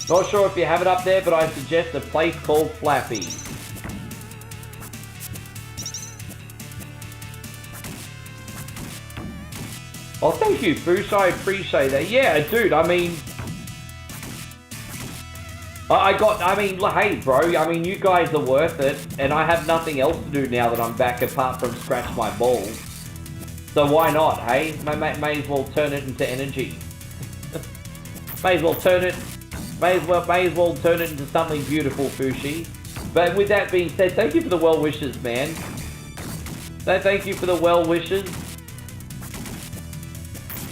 Not sure if you have it up there, but I suggest a place called Flappy. Oh, thank you, Boosh. I appreciate that. Yeah, dude, I mean... hey, bro, I mean, you guys are worth it, and I have nothing else to do now that I'm back apart from scratch my balls. So why not, hey? May as well turn it into energy. May as well turn it into something beautiful, Fushi. But with that being said, thank you for the well wishes, man. Thank you for the well wishes.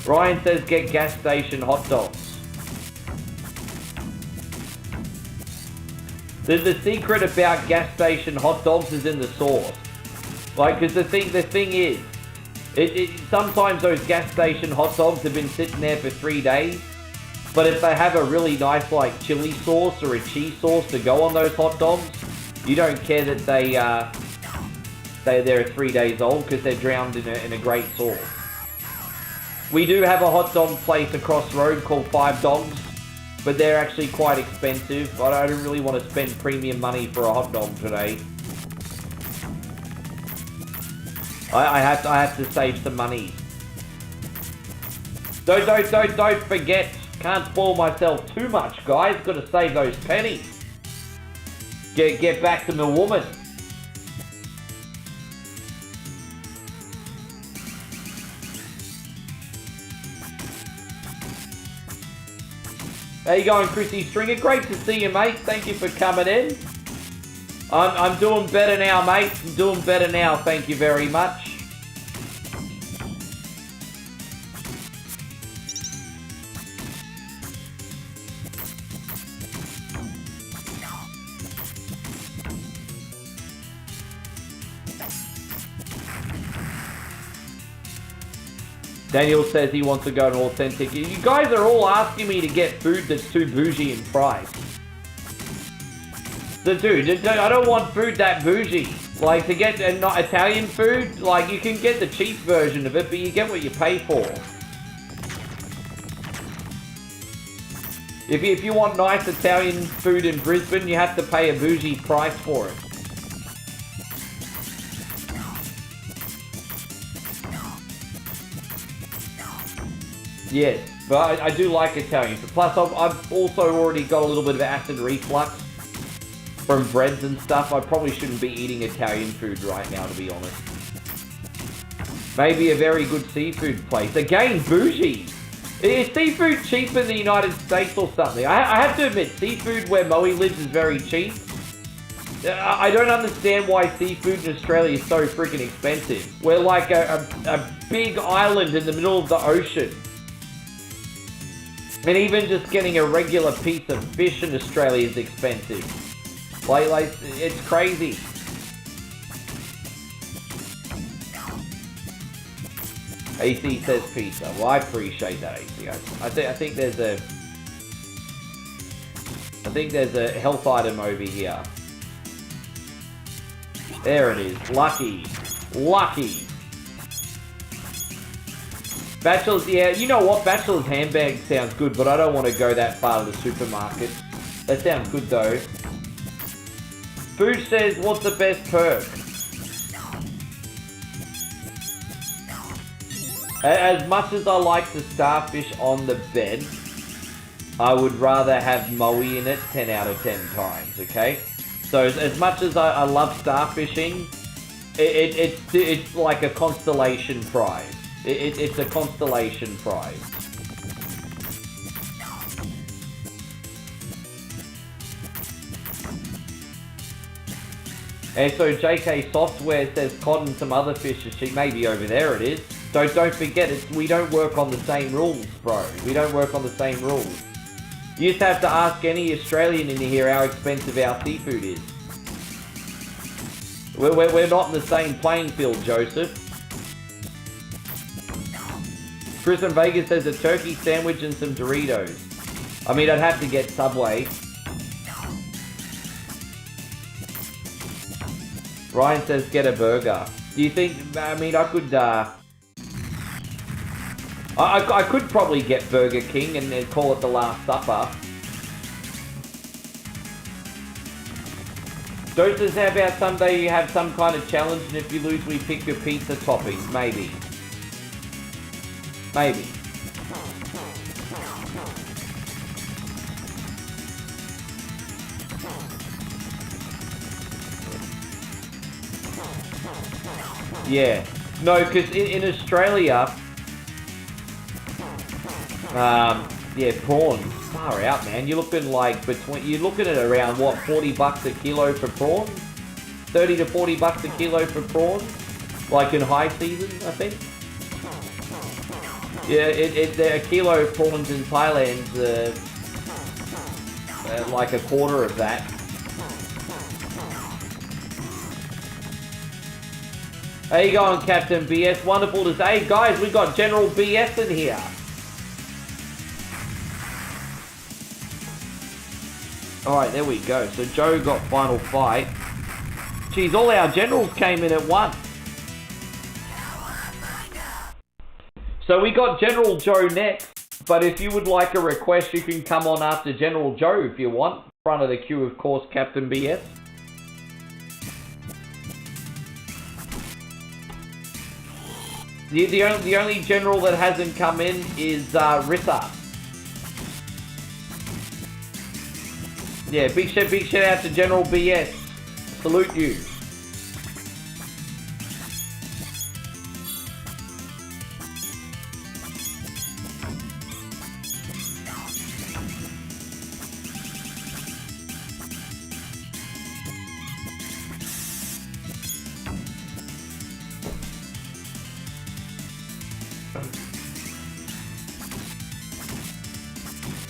Ryan says get gas station hot dogs. The secret about gas station hot dogs is in the sauce. Like, because the thing is, sometimes those gas station hot dogs have been sitting there for 3 days. But if they have a really nice, like, chili sauce or a cheese sauce to go on those hot dogs, you don't care that they're 3 days old because they're drowned in a great sauce. We do have a hot dog place across the road called 5 Dogs, but they're actually quite expensive. I don't really want to spend premium money for a hot dog today. I have to save some money. Don't forget. Can't spoil myself too much, guys. Got to save those pennies. Get back to my woman. How you going, Chrissy Stringer? Great to see you, mate. Thank you for coming in. I'm doing better now, mate. I'm doing better now. Thank you very much. Daniel says he wants to go to authentic. You guys are all asking me to get food that's too bougie in price. Dude, I don't want food that bougie. Like, to get not Italian food, like, you can get the cheap version of it, but you get what you pay for. If you want nice Italian food in Brisbane, you have to pay a bougie price for it. Yes, but I do like Italian. Plus, I've also already got a little bit of acid reflux from breads and stuff. I probably shouldn't be eating Italian food right now, to be honest. Maybe a very good seafood place. Again, bougie. Is seafood cheap in the United States or something? I have to admit, seafood where Moe lives is very cheap. I don't understand why seafood in Australia is so freaking expensive. We're like a big island in the middle of the ocean. And even just getting a regular piece of fish in Australia is expensive. Like it's crazy. AC says pizza. Well, I appreciate that, AC. I think there's a health item over here. There it is. Lucky. Lucky. Bachelor's, yeah, you know what? Bachelor's handbag sounds good, but I don't want to go that far to the supermarket. That sounds good, though. Boosh says, what's the best perk? As much as I like the starfish on the bed, I would rather have Moe in it 10 out of 10 times, okay? So as much as I love starfishing, it's like a constellation prize. It's a constellation prize. And so JK Software says cod and some other fish is cheap. Maybe over there it is. So don't forget, we don't work on the same rules, bro. We don't work on the same rules. You just have to ask any Australian in here how expensive our seafood is. We're not in the same playing field, Joseph. Chris in Vegas says a turkey sandwich and some Doritos. I mean, I'd have to get Subway. Ryan says get a burger. Do you think, I mean, I could, I could probably get Burger King and call it the Last Supper. Joe says, how about someday you have some kind of challenge and if you lose we pick your pizza toppings? Maybe. Maybe. Yeah. No, because in Australia, yeah, prawns, far out, man. You're looking like you're looking at around what, $40 a kilo for prawns, 30 to $40 a kilo for prawns, like in high season, I think. Yeah, a kilo of prawns in Thailand's like a quarter of that. How you going, Captain BS? Wonderful to say. Hey guys, we got General BS in here. Alright, there we go. So Joe got final fight. Geez, all our generals came in at once. So we got General Joe next. But if you would like a request, you can come on after General Joe if you want. Front of the queue, of course, Captain BS. The only general that hasn't come in is Rissa. Yeah, big shout out to General BS. Salute you.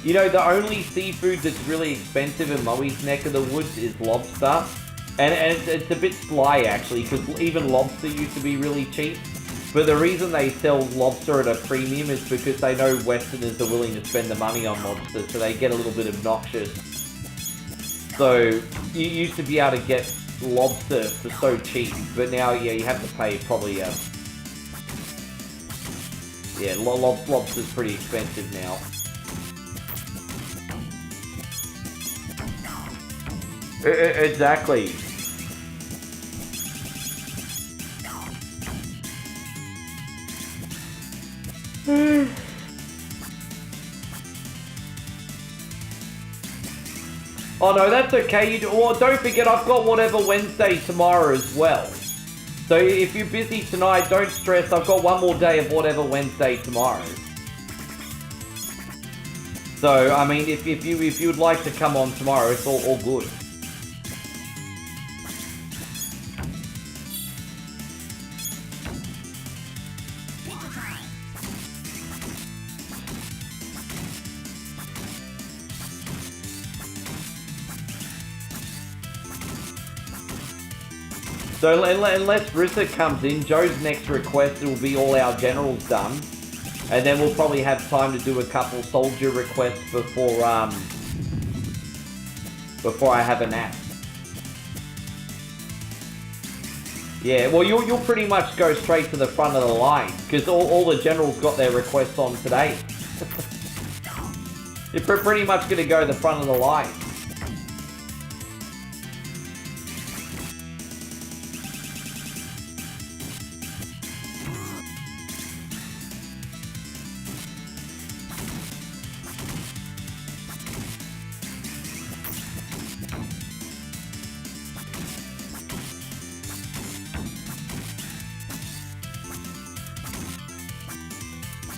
You know, the only seafood that's really expensive in Moe's neck of the woods is lobster. And it's a bit sly, actually, because even lobster used to be really cheap. But the reason they sell lobster at a premium is because they know Westerners are willing to spend the money on lobster, so they get a little bit obnoxious. So, you used to be able to get lobster for so cheap, but now, yeah, you have to pay probably, yeah, lobster's pretty expensive now. Exactly. Oh no, that's okay. Well, don't forget, I've got Whatever Wednesday tomorrow as well. So if you're busy tonight, don't stress. I've got one more day of Whatever Wednesday tomorrow. So I mean, if you would like to come on tomorrow, it's all good. So unless Rissa comes in, Joe's next request will be all our generals done. And then we'll probably have time to do a couple soldier requests before I have a nap. Yeah, well you'll pretty much go straight to the front of the line, because all the generals got their requests on today. You're pretty much going to go to the front of the line.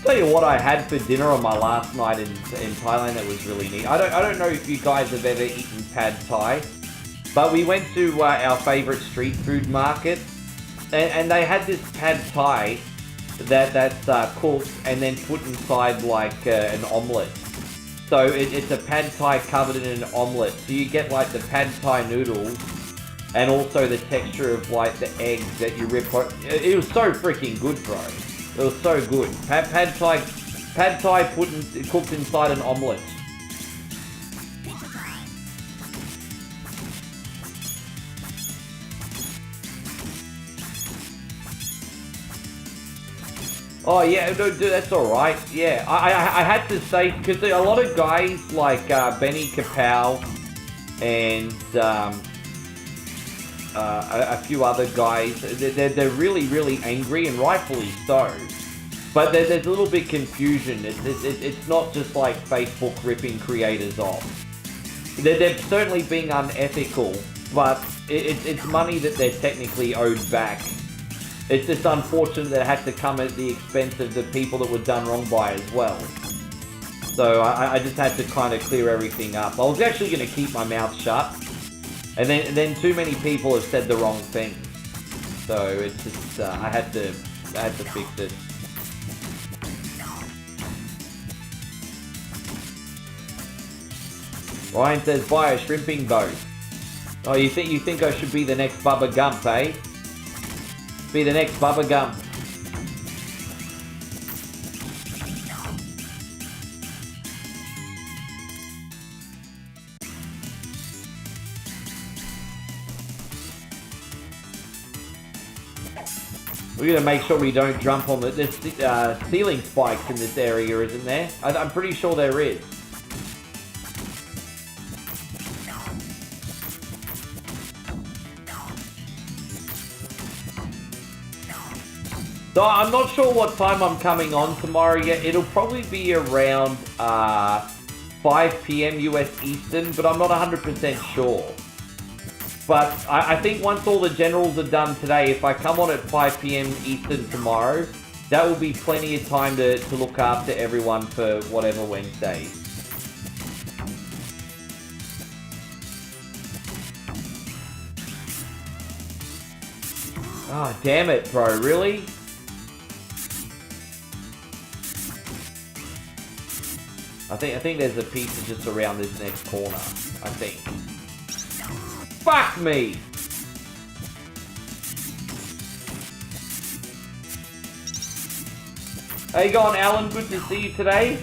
Tell you what I had for dinner on my last night in Thailand that was really neat. I don't know if you guys have ever eaten pad thai, but we went to our favourite street food market, and they had this pad thai that's cooked and then put inside like an omelette. So it's a pad thai covered in an omelette. So you get like the pad thai noodles and also the texture of like the eggs that you rip. It was so freaking good, bro. It was so good. Pad thai cooked inside an omelette. Oh yeah, dude, that's all right. Yeah, I had to say, because a lot of guys like Benny Kapow and a few other guys. They're really, really angry, and rightfully so. But there's a little bit confusion. It's not just like Facebook ripping creators off. They're certainly being unethical, but it's money that they're technically owed back. It's just unfortunate that it had to come at the expense of the people that were done wrong by as well. So I just had to kind of clear everything up. I was actually going to keep my mouth shut, and then too many people have said the wrong thing. So it's just I had to fix it. Ryan says, buy a shrimping boat. Oh, you think I should be the next Bubba Gump, eh? Be the next Bubba Gump. We're gonna make sure we don't jump on there's ceiling spikes in this area, isn't there? I'm pretty sure there is. So I'm not sure what time I'm coming on tomorrow yet. It'll probably be around 5 p.m. US Eastern, but I'm not 100% sure. But I think once all the generals are done today, if I come on at 5 p.m. Eastern tomorrow, that will be plenty of time to look after everyone for whatever Wednesday. Oh, damn it, bro, really? I think there's a pizza just around this next corner, I think. Fuck me! How you going, Alan? Good to see you today.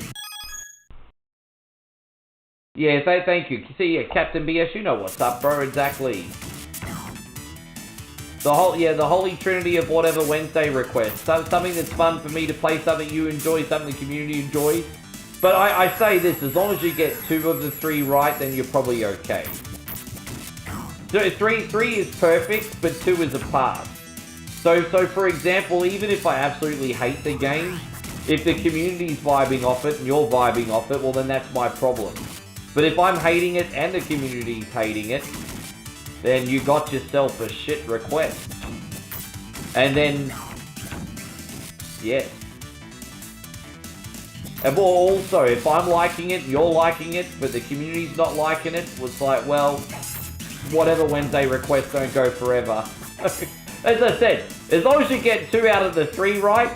Yeah, thank you. See ya, Captain BS. You know what's up, bro. Exactly. The holy trinity of whatever Wednesday requests. Something that's fun for me to play, something you enjoy, something the community enjoys. But I say this, as long as you get 2 of the 3 right, then you're probably okay. So 3 is perfect, but 2 is a pass. So for example, even if I absolutely hate the game, if the community's vibing off it and you're vibing off it, well then that's my problem. But if I'm hating it and the community's hating it, then you got yourself a shit request. And then, yeah. And also, if I'm liking it, you're liking it, but the community's not liking it, it's like, well, whatever Wednesday requests don't go forever. As I said, as long as you get 2 out of the 3 right,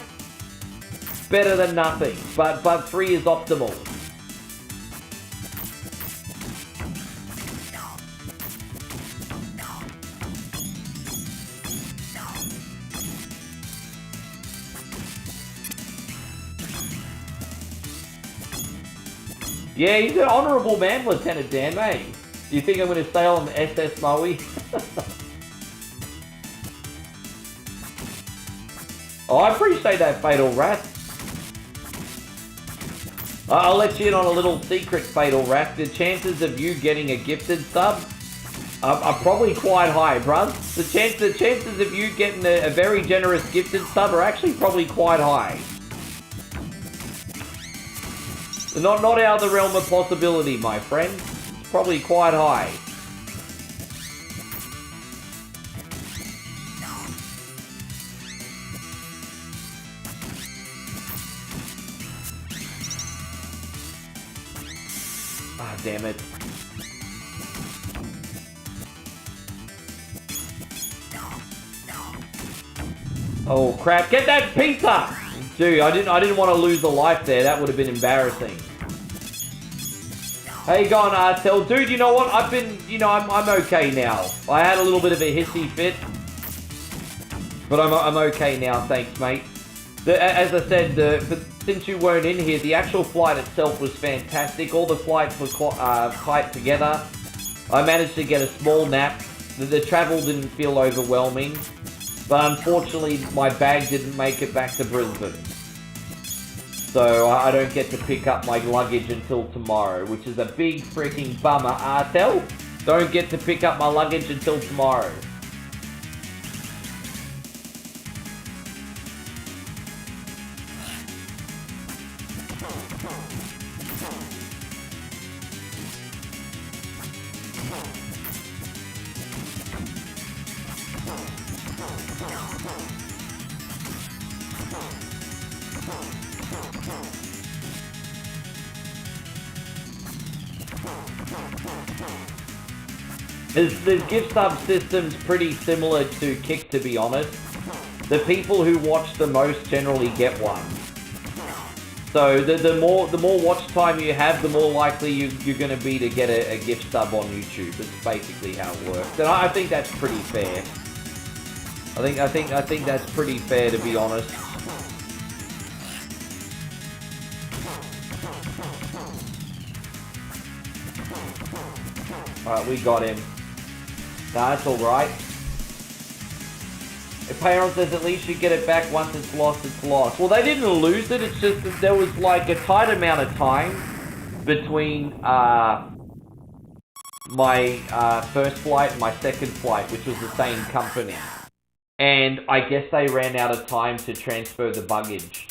better than nothing. But 3 is optimal. Yeah, he's an honourable man, Lieutenant Dan, mate. Do you think I'm going to stay on SS Maui? Oh, I appreciate that, Fatal Wrath. I'll let you in on a little secret, Fatal Wrath. The chances of you getting a gifted sub are probably quite high, bruv. The chances of you getting a very generous gifted sub are actually probably quite high. Not out of the realm of possibility, my friend. It's probably quite high. Ah, damn it. Oh crap, get that pizza! Dude, I didn't want to lose a life there. That would have been embarrassing. How you going, Artel? Dude, you know what? I've been, I'm okay now. I had a little bit of a hissy fit, but I'm okay now. Thanks, mate. As I said, since you weren't in here, the actual flight itself was fantastic. All the flights were tight together. I managed to get a small nap. The travel didn't feel overwhelming. But unfortunately, my bag didn't make it back to Brisbane. So I don't get to pick up my luggage until tomorrow, which is a big freaking bummer. Artel, don't get to pick up my luggage until tomorrow. The gift sub system's pretty similar to Kick, to be honest. The people who watch the most generally get one. So the more watch time you have, the more likely you're going to be to get a gift sub on YouTube. That's basically how it works, and I think that's pretty fair. I think that's pretty fair, to be honest. Alright, we got him. Nah, that's alright. If Payron says at least you get it back once it's lost, it's lost. Well, they didn't lose it, it's just that there was like a tight amount of time between my first flight and my second flight, which was the same company. And I guess they ran out of time to transfer the baggage.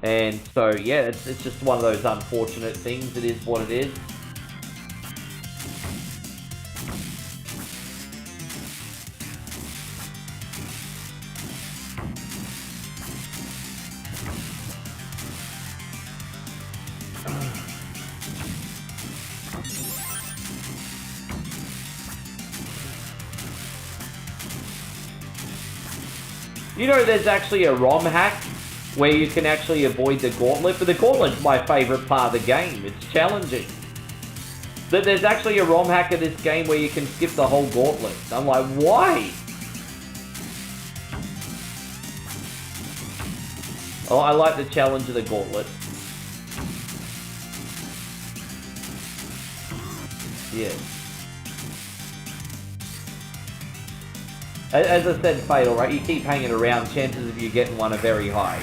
And so, yeah, it's just one of those unfortunate things. It is what it is. You know, there's actually a ROM hack where you can actually avoid the gauntlet, but the gauntlet's my favourite part of the game. It's challenging. But there's actually a ROM hack of this game where you can skip the whole gauntlet. I'm like, why? Oh, I like the challenge of the gauntlet. Yeah. As I said, Fatal, right? You keep hanging around, chances of you getting one are very high.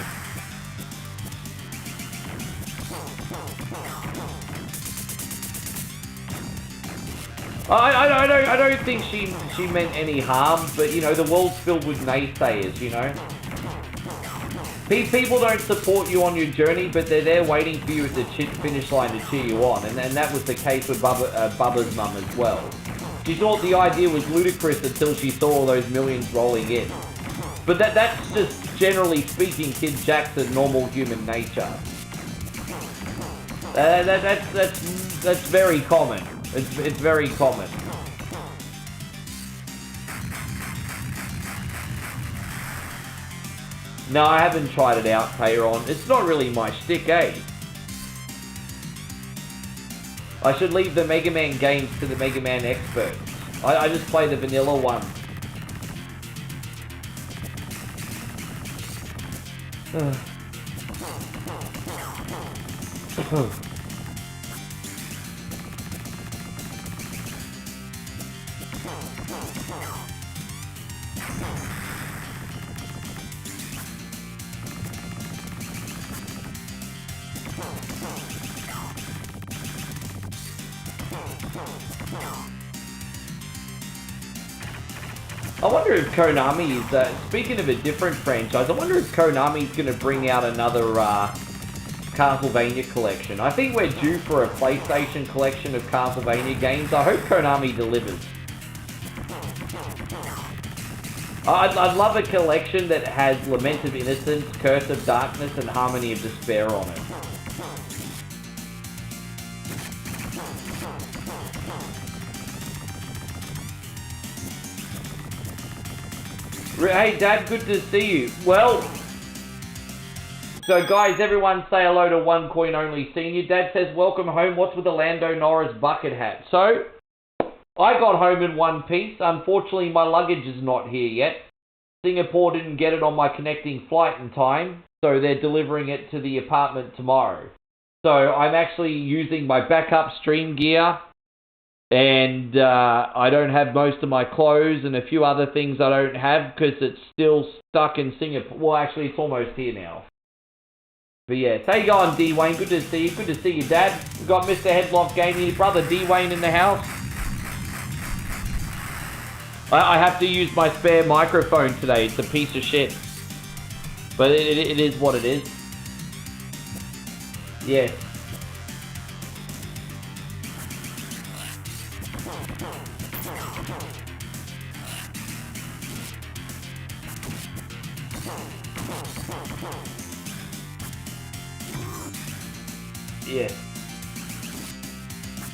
I don't think she meant any harm, but you know, the world's filled with naysayers, you know. People don't support you on your journey, but they're there waiting for you at the finish line to cheer you on, and that was the case with Bubba's mum as well. She thought the idea was ludicrous until she saw all those millions rolling in. But that's just, generally speaking, Kid Jack's normal human nature. That's very common. It's very common. No, I haven't tried it out, Payron. It's not really my shtick, eh? I should leave the Mega Man games to the Mega Man experts. I just play the vanilla one. I wonder if Konami's, speaking of a different franchise, I wonder if Konami's going to bring out another Castlevania collection. I think we're due for a PlayStation collection of Castlevania games. I hope Konami delivers. I'd love a collection that has Lament of Innocence, Curse of Darkness, and Harmony of Despair on it. Hey Dad, good to see you. Well, so guys, everyone say hello to One Coin Only Senior. Dad says, welcome home. What's with the Lando Norris bucket hat? So, I got home in one piece. Unfortunately, my luggage is not here yet. Singapore didn't get it on my connecting flight in time, so they're delivering it to the apartment tomorrow. So, I'm actually using my backup stream gear. And I don't have most of my clothes and a few other things I don't have because it's still stuck in Singapore. Well, actually, it's almost here now. But yeah, how you going, D-Wayne? Good to see you. Good to see you, Dad. We've got Mr. Headlock Gaming, your brother D-Wayne in the house. I have to use my spare microphone today. It's a piece of shit. But it is what it is. Yes. Yeah.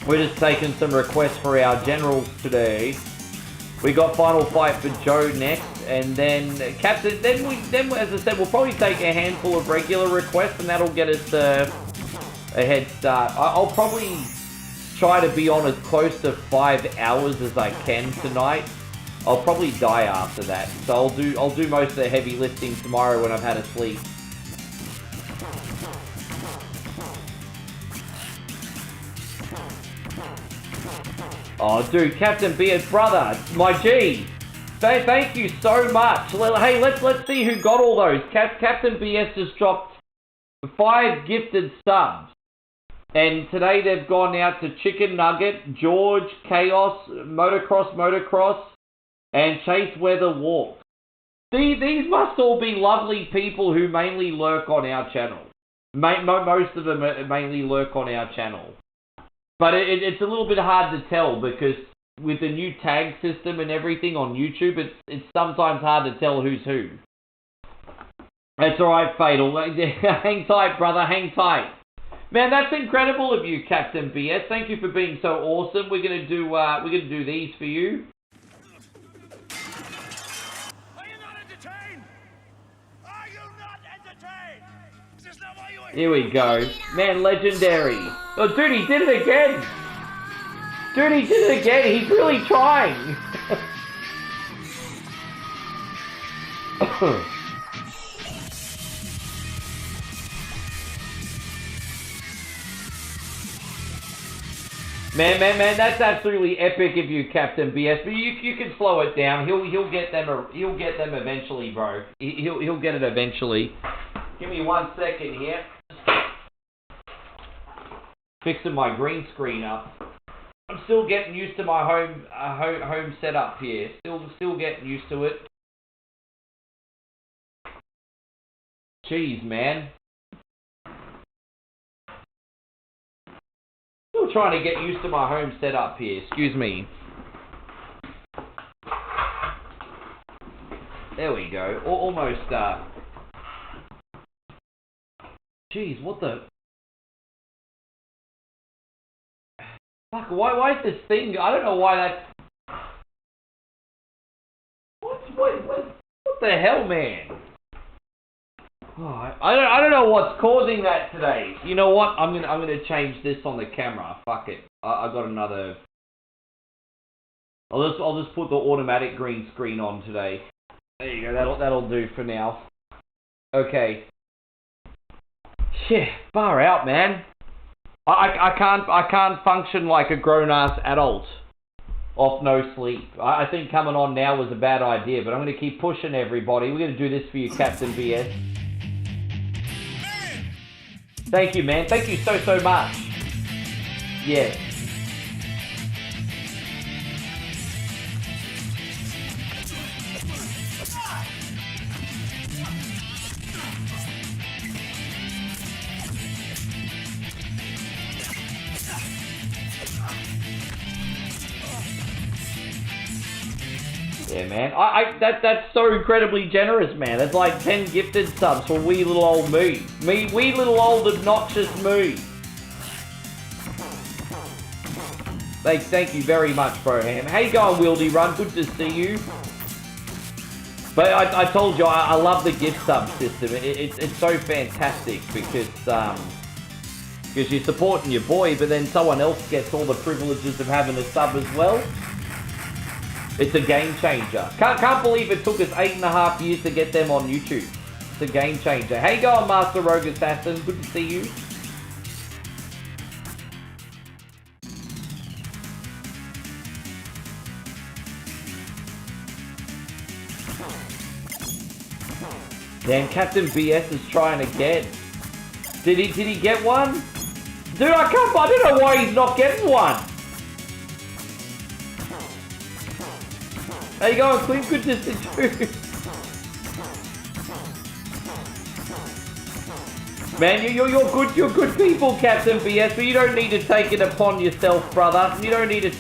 We're just taking some requests for our generals today. We got Final Fight for Joe next, and then Captain. Then as I said, we'll probably take a handful of regular requests, and that'll get us a head start. I'll probably try to be on as close to 5 hours as I can tonight. I'll probably die after that, so I'll do most of the heavy lifting tomorrow when I've had a sleep. Oh, dude, Captain Beard's brother, my G. Thank you so much. Hey, let's see who got all those. Captain BS just dropped 5 gifted subs. And today they've gone out to Chicken Nugget, George, Chaos, Motocross, and Chase Weather Walk. These must all be lovely people who mainly lurk on our channel. Most of them mainly lurk on our channel. But it's a little bit hard to tell because with the new tag system and everything on YouTube, it's sometimes hard to tell who's who. That's alright, Fatal. Hang tight, brother, hang tight. Man, that's incredible of you, Captain BS. Thank you for being so awesome. We're gonna do these for you. Are you not entertained? Are you not entertained? Is this not why you are Here we go. Man, legendary. Oh, dude, he did it again. Dude, he did it again. He's really trying. Man, that's absolutely epic of you, Captain BS. But you can slow it down. He'll get them. He'll get them eventually, bro. He'll get it eventually. Give me 1 second here. Fixing my green screen up. I'm still getting used to my home setup here. Still getting used to it. Jeez, man. Still trying to get used to my home setup here. Excuse me. There we go. Almost. Jeez, what the? Fuck, why is this thing? I don't know why that's... What the hell, man? Oh, I don't know what's causing that today. You know what? I'm gonna change this on the camera. Fuck it. I got another... I'll just put the automatic green screen on today. There you go, that'll do for now. Okay. Shit, far out, man. I can't function like a grown-ass adult off no sleep. I think coming on now was a bad idea, but I'm going to keep pushing everybody. We're going to do this for you, Captain BS. Thank you, man. Thank you so much. Yes. Yeah, man. That's so incredibly generous, man. That's like 10 gifted subs for wee little old me. Wee little old obnoxious me. Thank you very much, Broham. How you going, Wildy Run? Good to see you. But I told you, I love the gift sub system. It's so fantastic because you're supporting your boy, but then someone else gets all the privileges of having a sub as well. It's a game changer. Can't believe it took us 8.5 years to get them on YouTube. It's a game changer. How you going, Master Rogue Assassin? Good to see you. Damn, Captain BS is trying again. Did he get one? Dude, I don't know why he's not getting one. How you going, Clint? Good to see you. Man, you're good people, Captain BS, but you don't need to take it upon yourself, brother. You don't need to...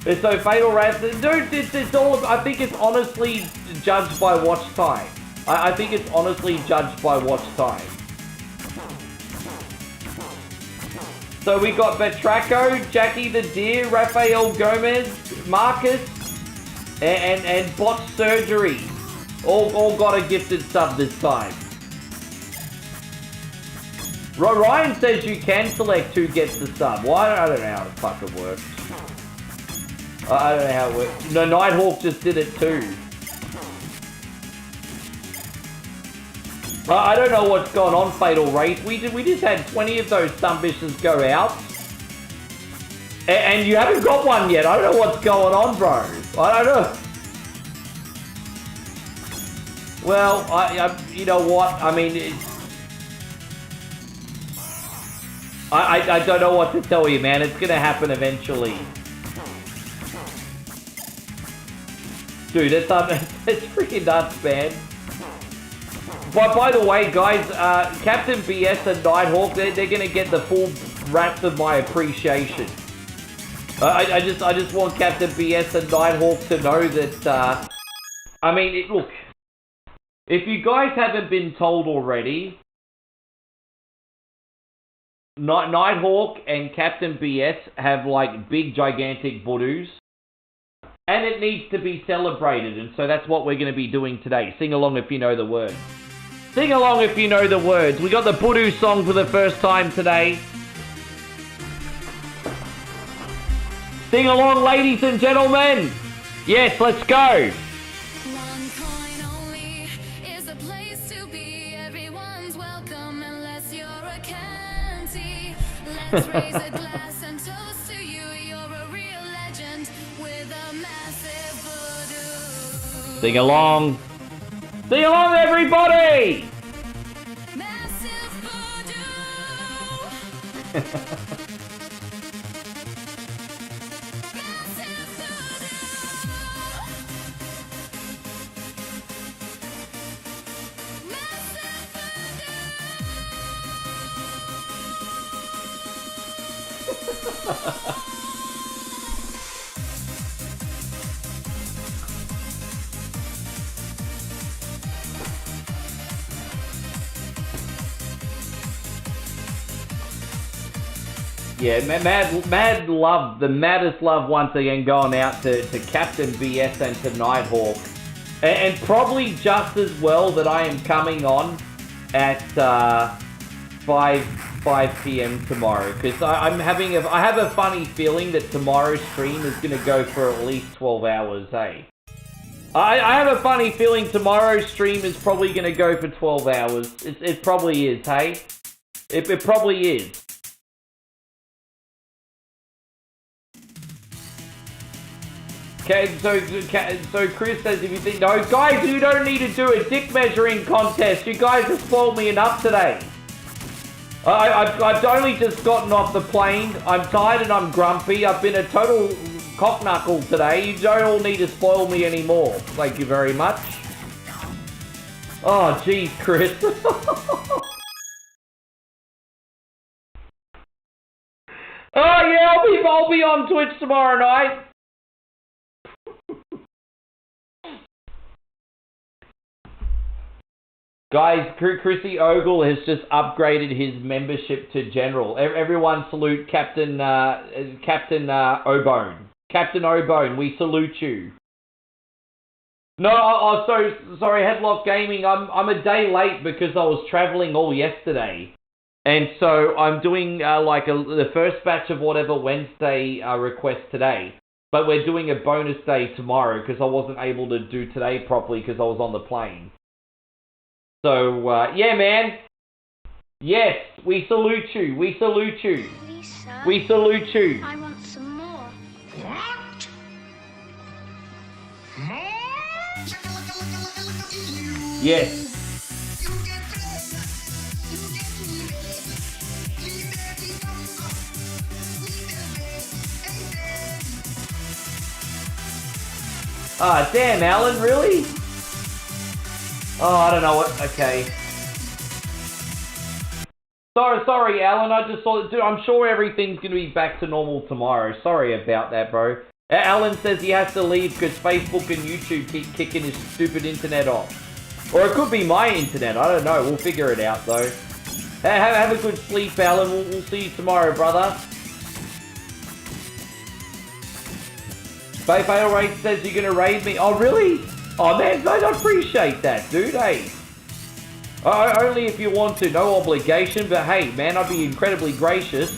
So Fatal Wrath, dude, it's all, I think it's honestly judged by watch time. I think it's honestly judged by watch time. So we got Betraco, Jackie the Deer, Rafael Gomez, Marcus, and Bot Surgery. All got a gifted sub this time. Ryan says you can select who gets the sub. Well, I don't know how it fucking works. I don't know how it works. No, Nighthawk just did it too. I don't know what's going on, Fatal Wraith. We just had 20 of those bitches go out. And you haven't got one yet. I don't know what's going on, bro. I don't know. Well, I you know what? I mean, I don't know what to tell you, man. It's gonna happen eventually. Dude, it's freaking nuts, man. But by the way, guys, Captain BS and Nighthawk, they're gonna get the full wrath of my appreciation. I just want Captain BS and Nighthawk to know that, I mean, look, if you guys haven't been told already, Nighthawk and Captain BS have like big gigantic voodoos, and it needs to be celebrated, and so that's what we're going to be doing today. Sing along if you know the words. Sing along if you know the words. We got the voodoo song for the first time today. Sing along, ladies and gentlemen. Yes, let's go. One coin only is a place to be. Everyone's welcome unless you're a county. Let's raise a glass and toast to you. You're a real legend with a massive voodoo. Sing along. Sing along, everybody. Massive voodoo. Yeah, mad love, the maddest love once again going out to Captain BS and to Nighthawk. And probably just as well that I am coming on at 5 p.m. tomorrow. Because I have a funny feeling that tomorrow's stream is going to go for at least 12 hours, hey? I have a funny feeling tomorrow's stream is probably going to go for 12 hours. It probably is, hey? It probably is. Okay, so Chris says if you think, no, guys, you don't need to do a dick measuring contest. You guys have spoiled me enough today. I've only just gotten off the plane. I'm tired and I'm grumpy. I've been a total cockknuckle today. You don't all need to spoil me anymore. Thank you very much. Oh, geez, Chris. Oh yeah, I'll be on Twitch tomorrow night. Guys, Chrissy Ogle has just upgraded his membership to General. Everyone salute Captain Obone. Captain Obone, we salute you. No, so sorry, Headlock Gaming. I'm a day late because I was traveling all yesterday, and so I'm doing the first batch of whatever Wednesday request today. But we're doing a bonus day tomorrow because I wasn't able to do today properly because I was on the plane. So, yeah, man. Yes, we salute you. We salute you. Lisa, We salute you. I want some more. What? More? Yes. Ah, damn, Alan, really? Oh, I don't know what. Okay. Sorry, Alan. I just saw it. Dude, I'm sure everything's gonna be back to normal tomorrow. Sorry about that, bro. Alan says he has to leave because Facebook and YouTube keep kicking his stupid internet off. Or it could be my internet, I don't know. We'll figure it out though. Have a good sleep, Alan. We'll see you tomorrow, brother. Fail Raid says you're gonna raid me. Oh, really? Oh, man, I appreciate that, dude, hey. Only if you want to, no obligation, but hey, man, I'd be incredibly gracious.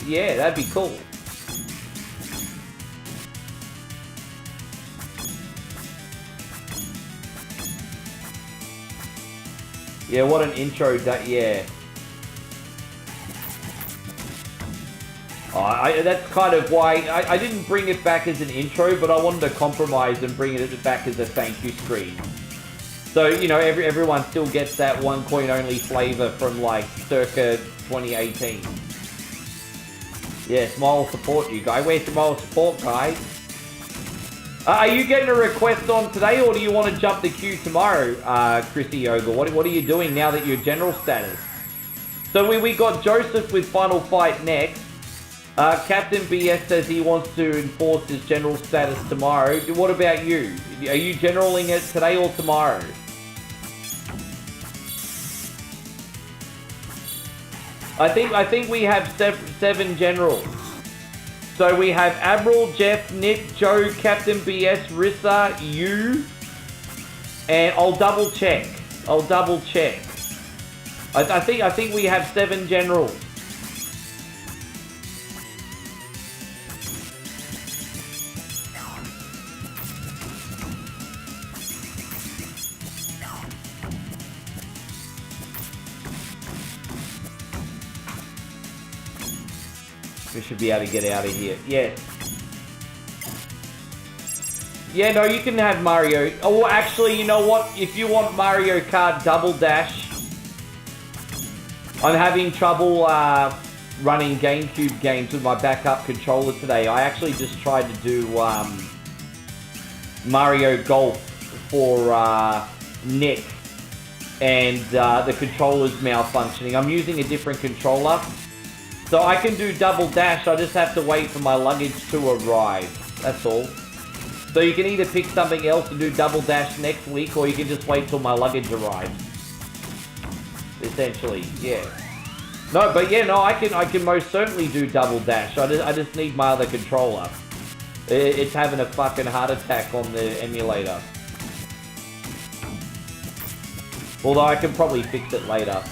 Yeah, that'd be cool. Yeah, what an intro, yeah. That's kind of why I didn't bring it back as an intro, but I wanted to compromise and bring it back as a thank you screen. So, you know, everyone still gets that one coin only flavor from like circa 2018. Yeah, smile support you guys. Where's smile support, guys? Are you getting a request on today, or do you want to jump the queue tomorrow, Chrissy Ogle? What are you doing now that you're general status? So we got Joseph with Final Fight next. Captain BS says he wants to enforce his general status tomorrow. What about you? Are you generaling it today or tomorrow? I think we have seven generals. So we have Admiral, Jeff, Nick, Joe, Captain BS, Rissa, you, and I'll double check. I think we have 7 generals. We should be able to get out of here. Yes. Yeah, no, you can have Mario. Oh, actually, you know what? If you want Mario Kart Double Dash, I'm having trouble running GameCube games with my backup controller today. I actually just tried to do Mario Golf for Nick, and the controller's malfunctioning. I'm using a different controller. So I can do Double Dash, I just have to wait for my luggage to arrive. That's all. So you can either pick something else and do Double Dash next week, or you can just wait till my luggage arrives. Essentially, yeah. No, but yeah, no, I can most certainly do Double Dash. I just need my other controller. It's having a fucking heart attack on the emulator. Although I can probably fix it later.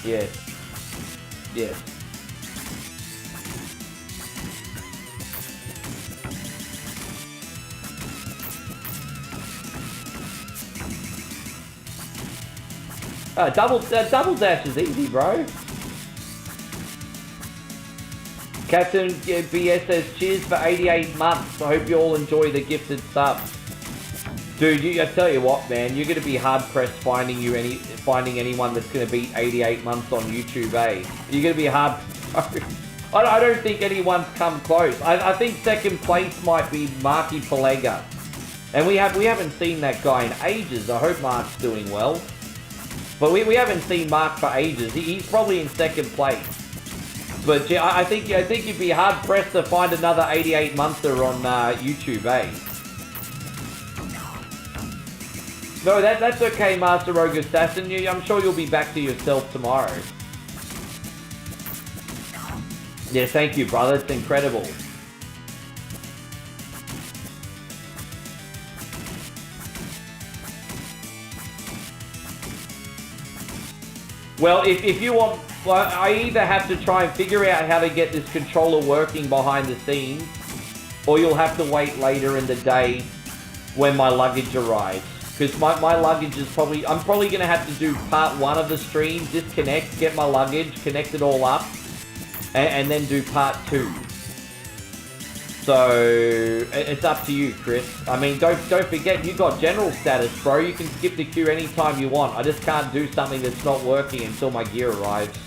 Yes. Yes. Double Dash is easy, bro. Captain BS says, cheers for 88 months. I hope you all enjoy the gifted subs. Dude, I tell you what, man, you're going to be hard-pressed finding anyone that's going to beat 88 months on YouTube, eh? You're going to be hard... I don't think anyone's come close. I think second place might be Marky Palega. And we haven't seen that guy in ages. I hope Mark's doing well. But we haven't seen Mark for ages. He's probably in second place. But yeah, I think you'd be hard pressed to find another 88 monther on YouTube, eh? No, that's okay, Master Rogue Assassin. I'm sure you'll be back to yourself tomorrow. Yeah, thank you, brother. It's incredible. Well, if you want... Well, I either have to try and figure out how to get this controller working behind the scenes, or you'll have to wait later in the day when my luggage arrives. Because my luggage is probably... I'm probably going to have to do part 1 of the stream, disconnect, get my luggage, connect it all up, and then do part 2. So, it's up to you, Chris. I mean, don't forget, you got general status, bro. You can skip the queue anytime you want. I just can't do something that's not working until my gear arrives.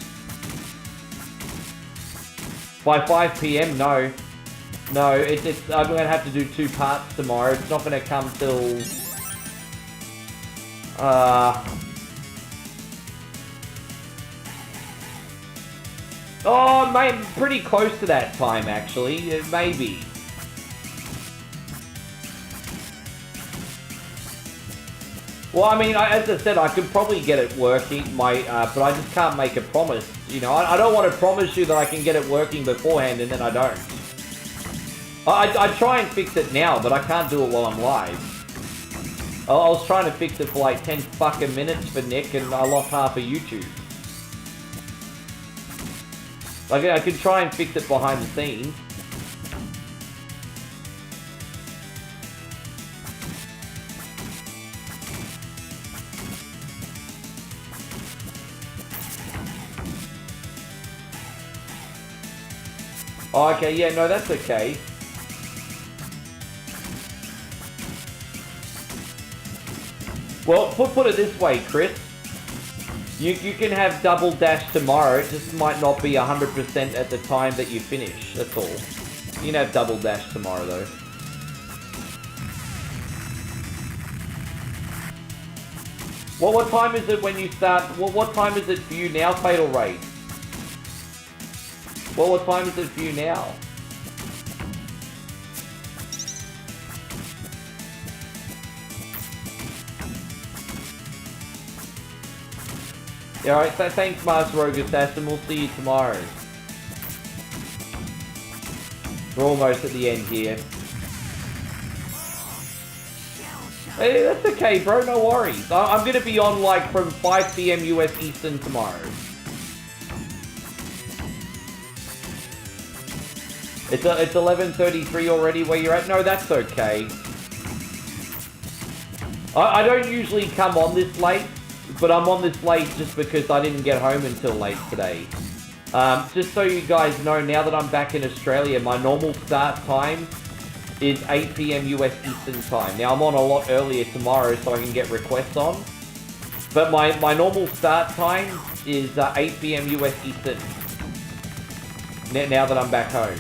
By 5 PM, no. No, I'm going to have to do 2 parts tomorrow. It's not going to come till... Oh, pretty close to that time, actually. Maybe. Well, I mean, as I said, I could probably get it working, but I just can't make a promise. You know, I don't want to promise you that I can get it working beforehand and then I don't. I try and fix it now, but I can't do it while I'm live. I was trying to fix it for like 10 fucking minutes for Nick and I lost half of YouTube. Like, I could try and fix it behind the scenes. Oh, okay, yeah, no, that's okay. Well, put it this way, Chris. You can have Double Dash tomorrow, it just might not be 100% at the time that you finish, that's all. You can have Double Dash tomorrow, though. Well, what time is it when you start... Well, what time is it for you now, Fatal Raid? Well, what time is it for you now? Yeah, alright, so thanks, Master Rogue Assassin. We'll see you tomorrow. We're almost at the end here. Hey, that's okay, bro. No worries. I'm gonna be on, like, from 5 PM US Eastern tomorrow. It's 11:33 already where you're at? No, that's okay. I don't usually come on this late, but I'm on this late just because I didn't get home until late today. Just so you guys know, now that I'm back in Australia, my normal start time is 8 PM US Eastern time. Now, I'm on a lot earlier tomorrow so I can get requests on. But my normal start time is 8 PM US Eastern. Now that I'm back home.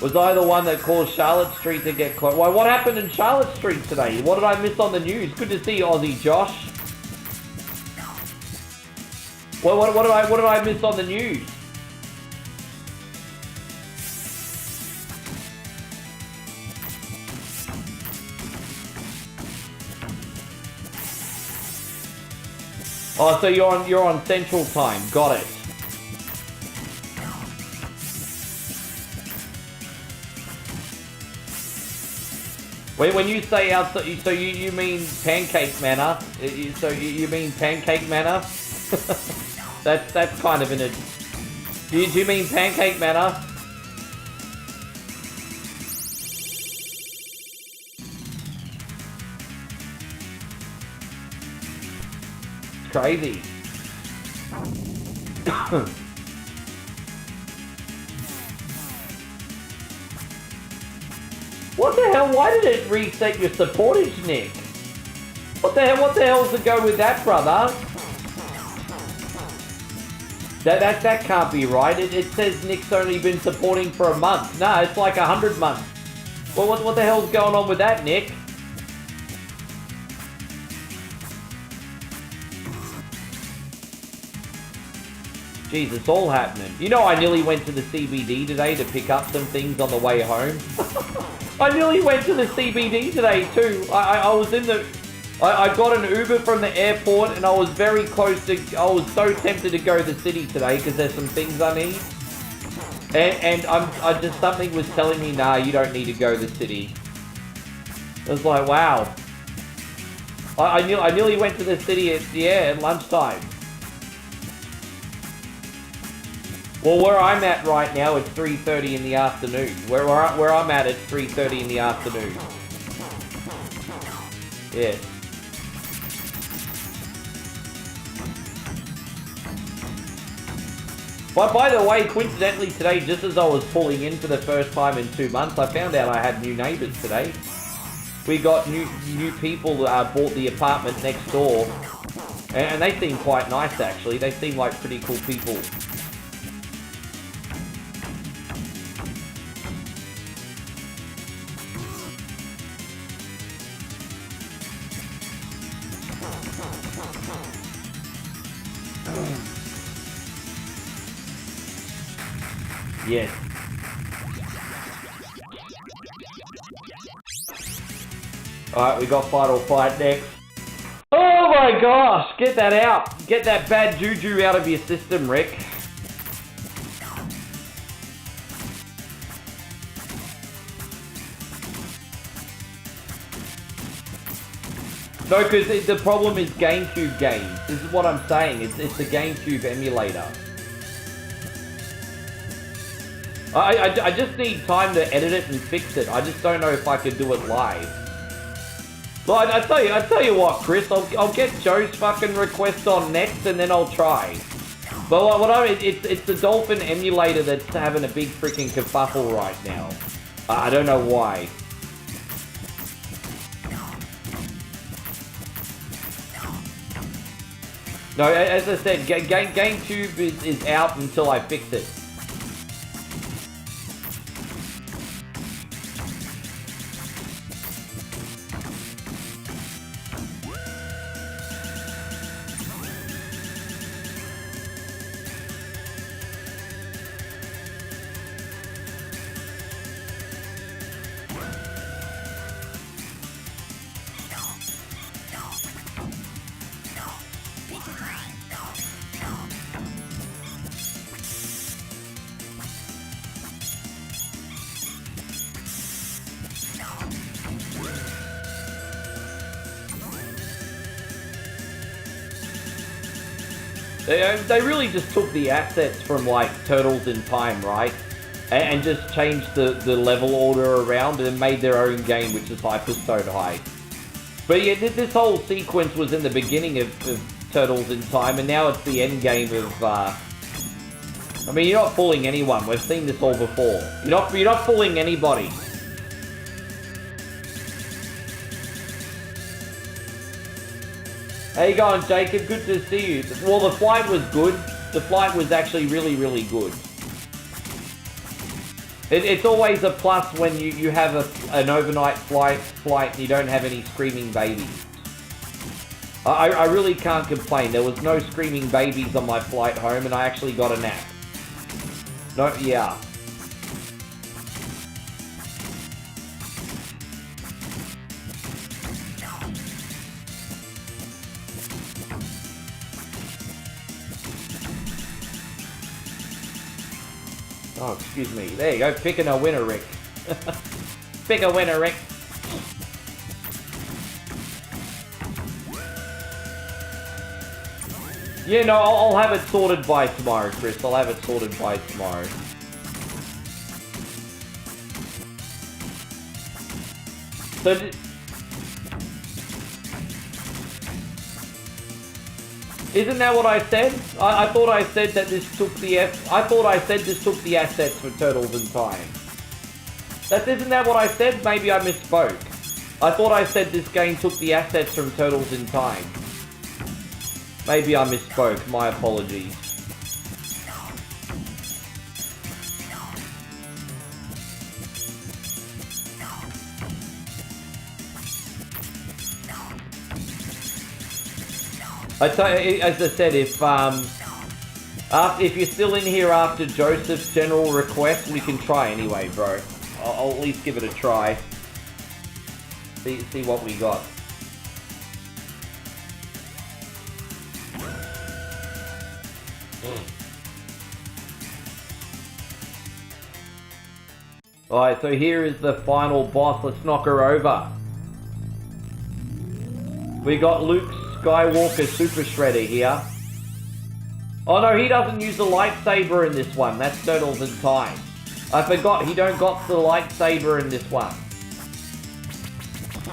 Was I the one that caused Charlotte Street to get closed? Why, what happened in Charlotte Street today? What did I miss on the news? Good to see you, Aussie Josh. What did I miss on the news? Oh, so you're on Central Time. Got it. When you say outside, so you mean Pancake Manor? So you mean Pancake Manor? that's kind of in a... Do you mean Pancake Manor? It's crazy. What the hell? Why did it reset your supportage, Nick? What the hell's the go with that, brother? That can't be right. It says Nick's only been supporting for a month. No, it's like 100 months. Well, what the hell's going on with that, Nick? Jeez, it's all happening. You know, I nearly went to the CBD today to pick up some things on the way home. I nearly went to the CBD today too. I was in the... I got an Uber from the airport and I was very close to... I was so tempted to go to the city today because there's some things I need. And I just... Something was telling me, nah, you don't need to go to the city. I was like, wow. I nearly went to the city at lunchtime. Well, where I'm at right now, it's 3:30 in the afternoon. Where I'm at, it's 3:30 in the afternoon. Yeah. But by the way, coincidentally today, just as I was pulling in for the first time in 2 months, I found out I had new neighbours today. We got new people that bought the apartment next door. And they seem quite nice, actually. They seem like pretty cool people. Yes. Alright, we got Final Fight next. Oh my gosh! Get that out! Get that bad juju out of your system, Rick. No, because the problem is GameCube games. This is what I'm saying. It's the GameCube emulator. I just need time to edit it and fix it. I just don't know if I could do it live. Well, I tell you what, Chris. I'll get Joe's fucking request on next, and then I'll try. But what it's the Dolphin emulator that's having a big freaking kerfuffle right now. I don't know why. No, as I said, GameCube is out until I fix it. They really just took the assets from, like, Turtles in Time, right? And just changed the level order around and made their own game, which is Hyperstone High. But yeah, this whole sequence was in the beginning of Turtles in Time, and now it's the end game of, I mean, you're not fooling anyone. We've seen this all before. You're not fooling anybody. How you going, Jacob? Good to see you. Well, the flight was good. The flight was actually really, really good. It's always a plus when you have an overnight flight and you don't have any screaming babies. I really can't complain. There was no screaming babies on my flight home, and I actually got a nap. No, yeah. Oh, excuse me. There you go. Picking a winner, Rick. Pick a winner, Rick. Yeah, no, I'll have it sorted by tomorrow, Chris. I'll have it sorted by tomorrow. So, isn't that what I said? I thought I said that this took the assets for Turtles in Time. Isn't that what I said? Maybe I misspoke. I thought I said this game took the assets from Turtles in Time. Maybe I misspoke. My apologies. As I said, if you're still in here after Joseph's general request, we can try anyway, bro. I'll at least give it a try. See what we got. Alright, so here is the final boss. Let's knock her over. We got Luke Skywalker Super Shredder here. Oh no, he doesn't use the lightsaber in this one. That's Turtles in Time. I forgot, he don't got the lightsaber in this one.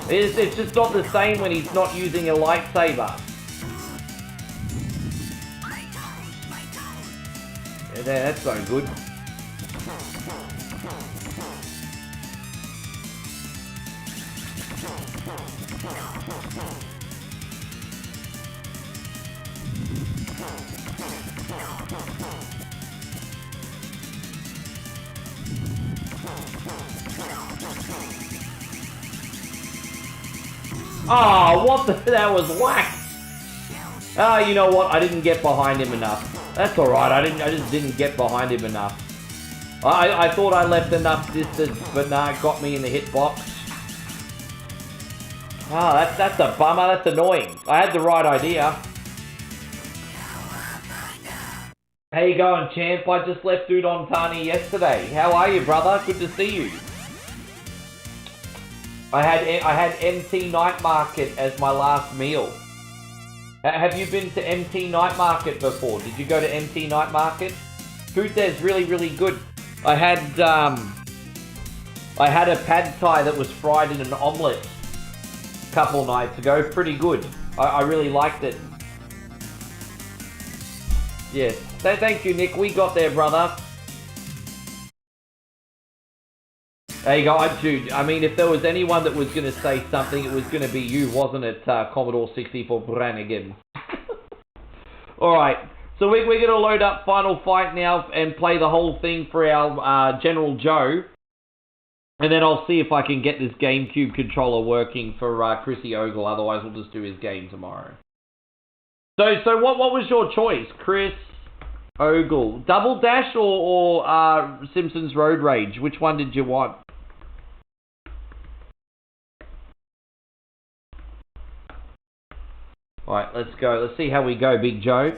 It's just not the same when he's not using a lightsaber. Yeah, that's no good. Oh, what the? That was whack. Ah, you know what? I didn't get behind him enough. That's alright, I just didn't get behind him enough. I thought I left enough distance, but nah, it got me in the hitbox. Ah, that's a bummer, that's annoying. I had the right idea. How you going, champ? I just left Dude on Tani yesterday. How are you, brother? Good to see you. I had MT Night Market as my last meal. Have you been to MT Night Market before? Did you go to MT Night Market? Food there's really, really good. I had a pad thai that was fried in an omelette a couple nights ago. Pretty good. I really liked it. Yes. So thank you, Nick. We got there, brother. There you go, dude. I mean, if there was anyone that was going to say something, it was going to be you, wasn't it, Commodore 64 Brannigan? Alright, so we're going to load up Final Fight now and play the whole thing for our General Joe. And then I'll see if I can get this GameCube controller working for Chrissy Ogle, otherwise we'll just do his game tomorrow. So what was your choice, Chris Ogle? Double Dash or Simpsons Road Rage? Which one did you want? Alright, let's go. Let's see how we go, Big Joe.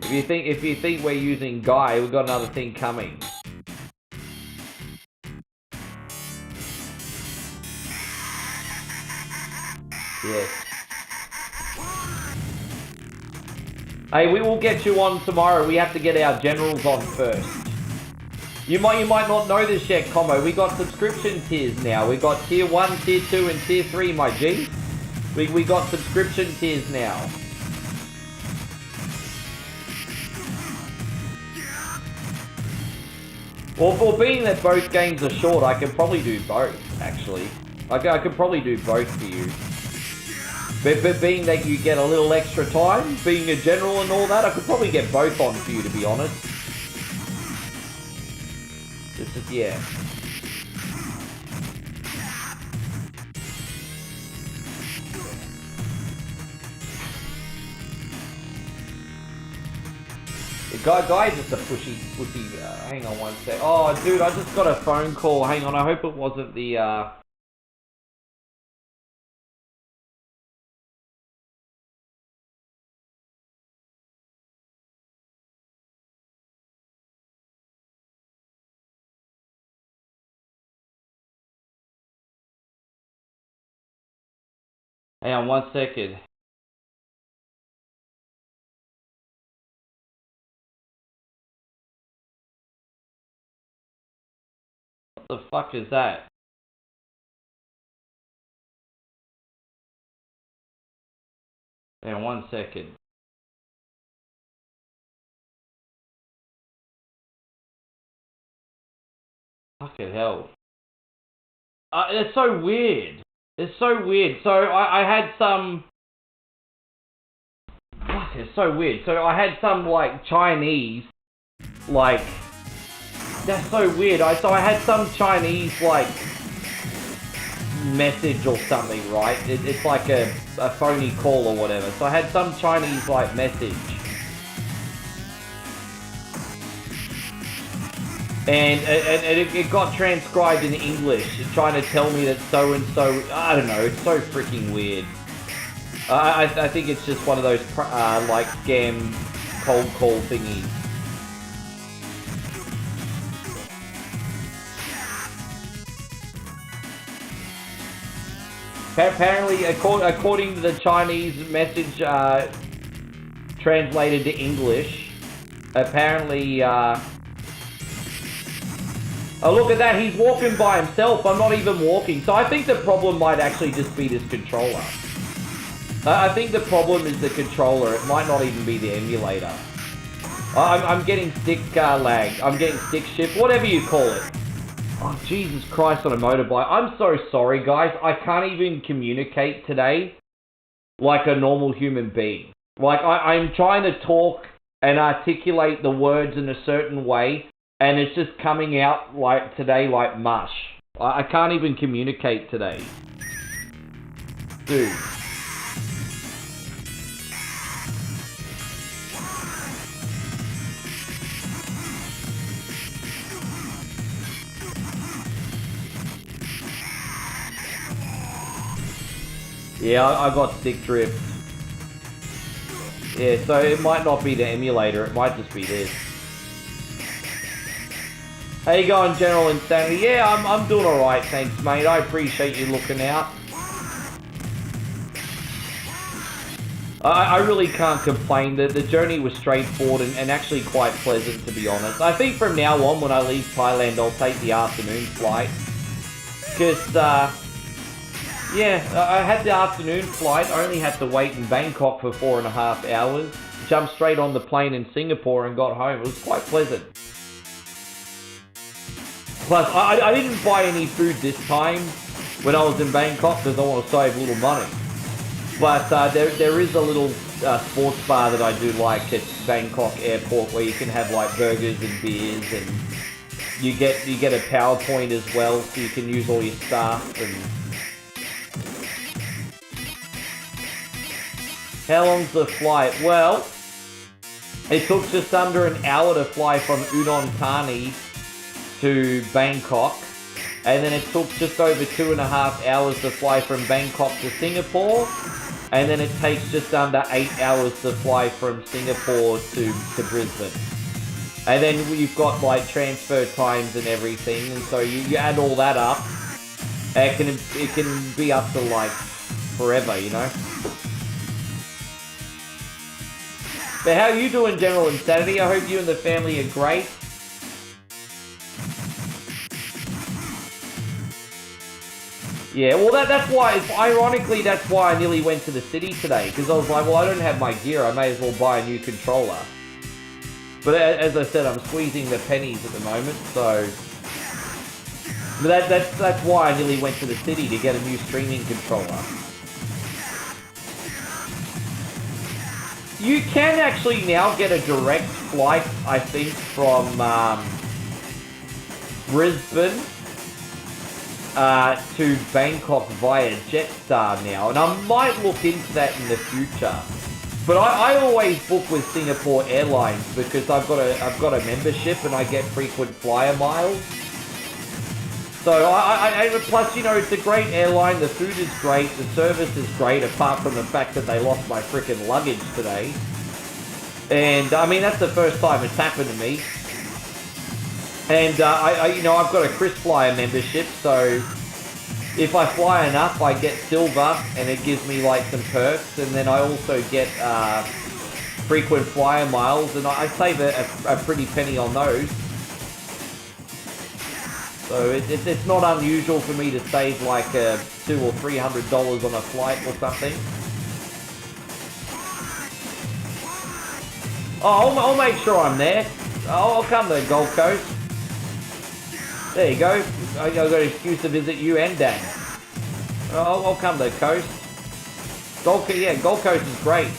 If you think we're using Guy, we've got another thing coming. Yes. Hey, we will get you on tomorrow. We have to get our generals on first. You might not know this yet, Commo. We got subscription tiers now. We got tier 1, tier 2, and tier 3, my G. We got subscription tiers now. Well, for being that both games are short, I can probably do both, actually. I could probably do both for you. But being that you get a little extra time, being a general and all that, I could probably get both on for you, to be honest. This is, yeah. The guy's just a pushy. Hang on one sec. Oh, dude, I just got a phone call. Hang on, I hope it wasn't the, Hang on one second. What the fuck is that? Hang on one second. Fucking hell. It's so weird. It's so weird. So I had some... Fuck, it's so weird. So I had some, like, Chinese, like... That's so weird. So I had some Chinese, like, message or something, right? It's like a phony call or whatever. So I had some Chinese, like, message. And it got transcribed in English, trying to tell me that so-and-so... I don't know, it's so freaking weird. I think it's just one of those, like, scam cold call thingies. Apparently, according to the Chinese message translated to English, apparently... Oh, look at that, he's walking by himself. I'm not even walking. So I think the problem might actually just be this controller. I think the problem is the controller. It might not even be the emulator. I'm getting stick lag. I'm getting stick shift, whatever you call it. Oh, Jesus Christ on a motorbike. I'm so sorry, guys. I can't even communicate today like a normal human being. Like, I'm trying to talk and articulate the words in a certain way, and it's just coming out like today like mush. I can't even communicate today. Dude. Yeah, I got stick drift. Yeah, so it might not be the emulator, it might just be this. How you going, General Insanity? Yeah, I'm doing alright, thanks, mate. I appreciate you looking out. I really can't complain. The journey was straightforward and actually quite pleasant, to be honest. I think from now on, when I leave Thailand, I'll take the afternoon flight. Because, yeah, I had the afternoon flight. I only had to wait in Bangkok for 4.5 hours. Jumped straight on the plane in Singapore and got home. It was quite pleasant. Plus, I didn't buy any food this time when I was in Bangkok because I want to save a little money. But there is a little sports bar that I do like at Bangkok Airport where you can have like burgers and beers, and you get a PowerPoint as well, so you can use all your stuff. And how long's the flight? Well, it took just under an hour to fly from Udon Thani to Bangkok, and then it took just over 2.5 hours to fly from Bangkok to Singapore, and then it takes just under 8 hours to fly from Singapore to Brisbane. And then you've got like transfer times and everything, and so you add all that up, it can be up to like forever, you know. But how you doing, General Insanity? I hope you and the family are great. Yeah, well that's why, ironically, that's why I nearly went to the city today, because I was like, well, I don't have my gear, I may as well buy a new controller. But as I said, I'm squeezing the pennies at the moment, so... But that's why I nearly went to the city, to get a new streaming controller. You can actually now get a direct flight, I think, from Brisbane to Bangkok via Jetstar now, and I might look into that in the future. But I always book with Singapore Airlines because I've got a membership and I get frequent flyer miles. So plus, you know, it's a great airline. The food is great. The service is great, apart from the fact that they lost my frickin' luggage today. And I mean, that's the first time it's happened to me. And you know, I've got a KrisFlyer membership, so if I fly enough, I get silver, and it gives me like some perks. And then I also get frequent flyer miles, and I save a pretty penny on those. So it's not unusual for me to save like $200 or $300 on a flight or something. Oh, I'll make sure I'm there. I'll come to the Gold Coast. There you go. I've got an excuse to visit you and Dad. I'll come to the coast. Gold Coast is great.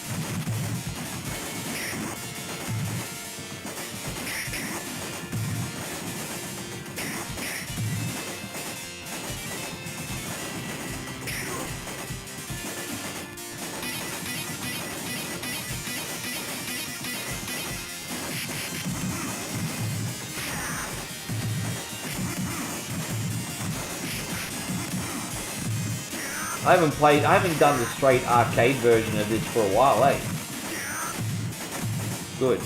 I haven't done the straight arcade version of this for a while, eh? Good.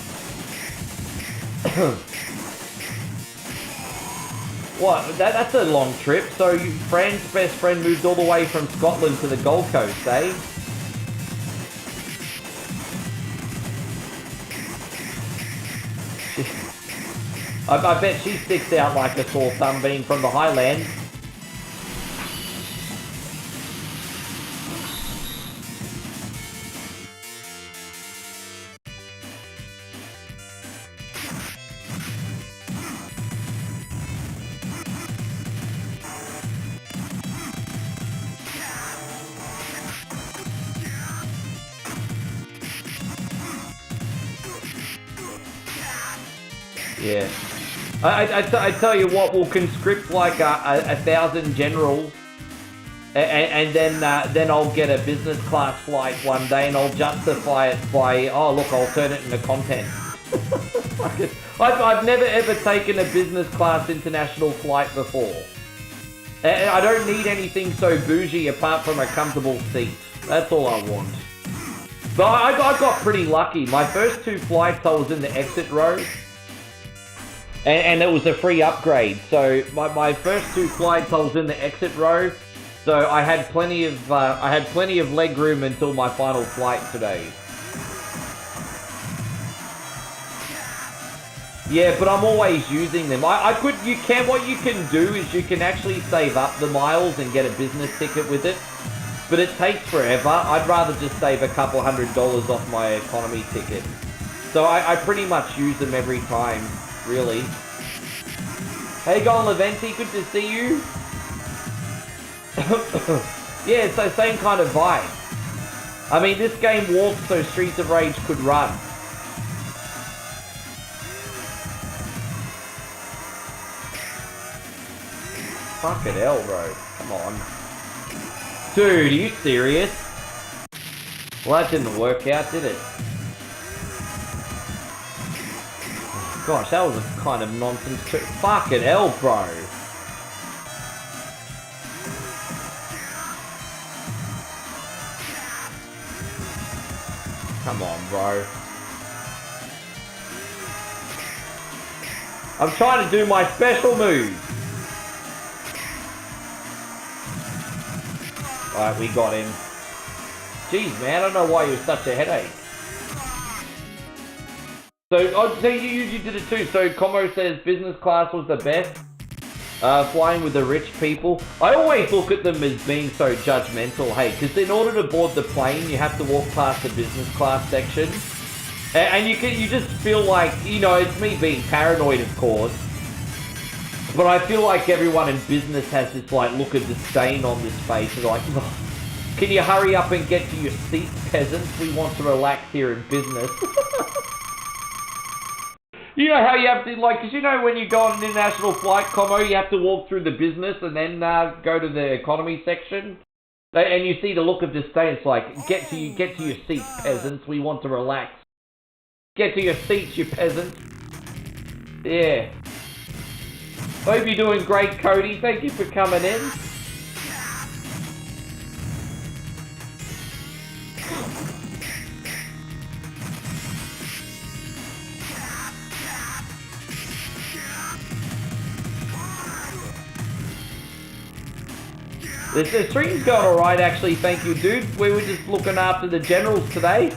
What? That's a long trip. So Fran's best friend moved all the way from Scotland to the Gold Coast, eh? I bet she sticks out like a sore thumb being from the Highlands. Yeah. I tell you what, we'll conscript like 1,000 generals, and then I'll get a business class flight one day, and I'll justify it by, oh look, I'll turn it into content. I've never ever taken a business class international flight before. And I don't need anything so bougie apart from a comfortable seat. That's all I want. But I got pretty lucky. My first 2 flights I was in the exit row. And it was a free upgrade. So my first 2 flights I was in the exit row. So I had plenty of leg room until my final flight today. Yeah, but I'm always using them. What you can do is you can actually save up the miles and get a business ticket with it. But it takes forever. I'd rather just save a couple $100 off my economy ticket. So I pretty much use them every time, really. Hey, going Leventi, good to see you. Yeah, so same kind of vibe. I mean, this game walks so Streets of Rage could run. Fucking hell, bro. Come on. Dude, are you serious? Well, that didn't work out, did it? Gosh, that was a kind of nonsense too. Fucking hell, bro. Come on, bro. I'm trying to do my special move. Alright, we got him. Jeez, man, I don't know why you were such a headache. So you did it too. So Como says business class was the best. Flying with the rich people. I always look at them as being so judgmental, hey, because in order to board the plane, you have to walk past the business class section. And you just feel like, you know, it's me being paranoid, of course. But I feel like everyone in business has this like look of disdain on this face. They're like, oh, can you hurry up and get to your seat, peasants? We want to relax here in business. You know how you have to, like, because you know when you go on an international flight, Como, you have to walk through the business and then go to the economy section. And you see the look of disdain. It's like, get to your seats, peasants. We want to relax. Get to your seats, you peasants. Yeah. Hope you're doing great, Cody. Thank you for coming in. The stream's going alright, actually. Thank you, dude. We were just looking after the generals today.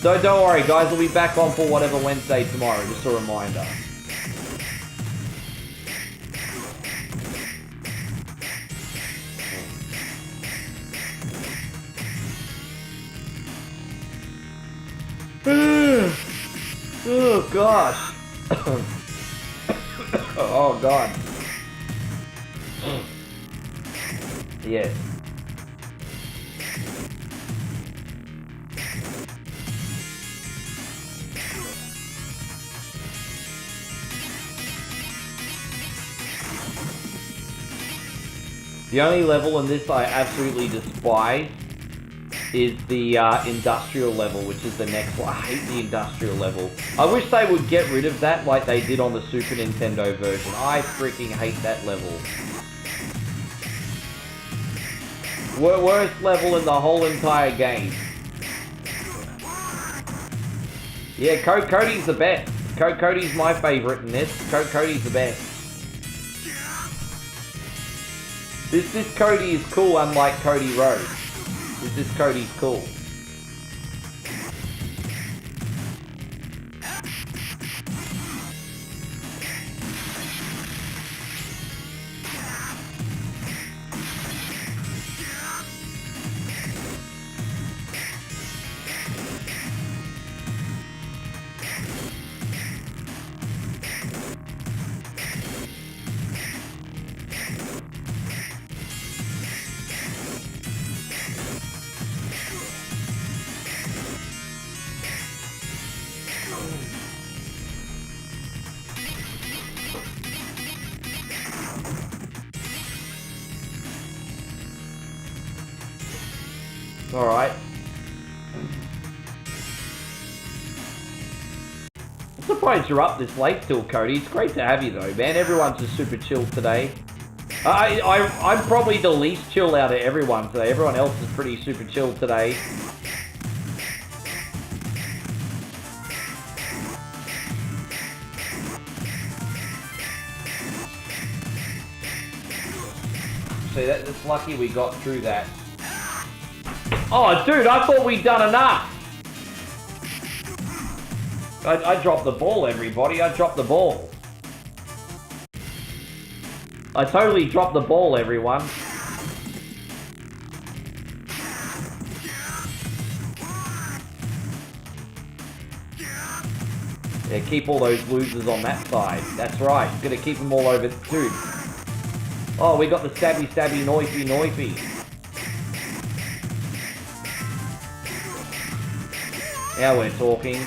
So don't worry, guys, we'll be back on for whatever Wednesday tomorrow, just a reminder. Oh, gosh. Oh, God. Yes. The only level in this I absolutely despise is the industrial level, which is the next one. I hate the industrial level. I wish they would get rid of that like they did on the Super Nintendo version. I freaking hate that level. Worst level in the whole entire game. Yeah, Cody's the best. Cody's my favorite in this. Cody's the best. This Cody is cool, unlike Cody Rhodes. This Cody's cool. Alright. I'm surprised you're up this late still, Cody. It's great to have you though, man. Everyone's just super chill today. I'm probably the least chill out of everyone today. Everyone else is pretty super chill today. See, that's lucky we got through that. Oh, dude, I thought we'd done enough. I dropped the ball, everybody. I dropped the ball. I totally dropped the ball, everyone. Yeah, keep all those losers on that side. That's right. Gonna keep them all over. Dude. Oh, we got the stabby, stabby, noisy, noisy. Now we're talking.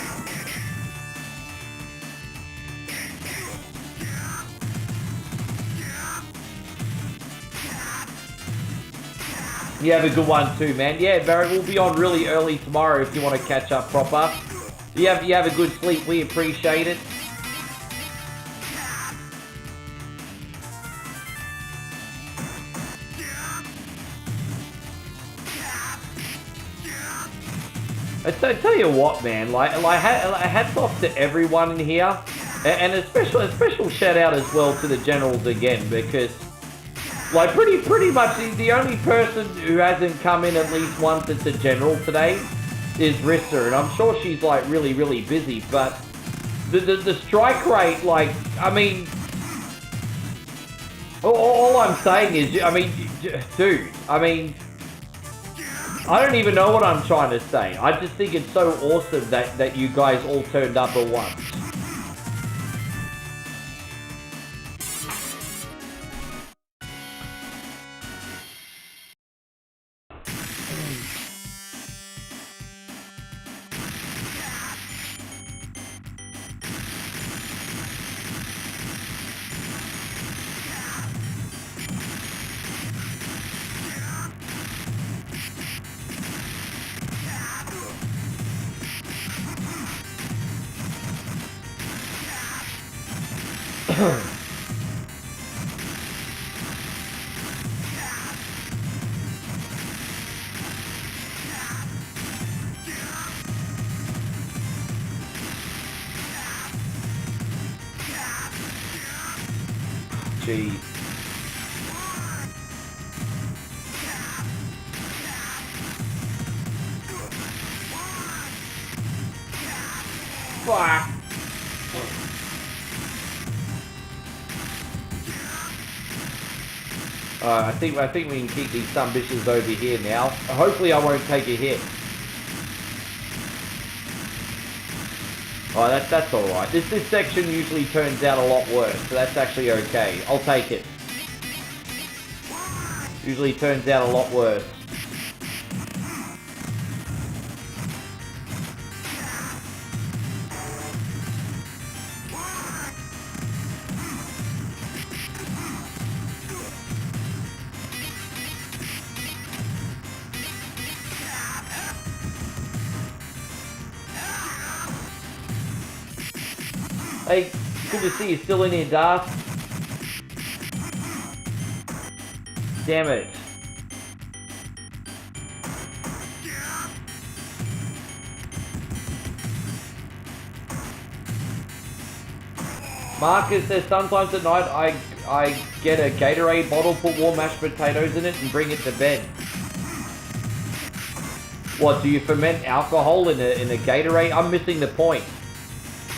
You have a good one too, man. Yeah, Barrett, we'll be on really early tomorrow if you want to catch up proper. You have a good sleep. We appreciate it. I tell you what, man. Like hats off to everyone in here, and a special shout out as well to the generals again, because like pretty much the only person who hasn't come in at least once as a general today is Rissa, and I'm sure she's like really busy. But the strike rate, like, I mean, all I'm saying is, I mean, dude, I mean, I don't even know what I'm trying to say. I just think it's so awesome that you guys all turned up at once. Gee. Fuck. I think we can keep these some bitches over here now. Hopefully I won't take a hit. Oh, that's alright. This section usually turns out a lot worse, so that's actually okay. I'll take it. Usually turns out a lot worse. Hey, good to see you still in here, Darth. Damn it. Marcus says sometimes at night I get a Gatorade bottle, put warm mashed potatoes in it and bring it to bed. What, do you ferment alcohol in a Gatorade? I'm missing the point.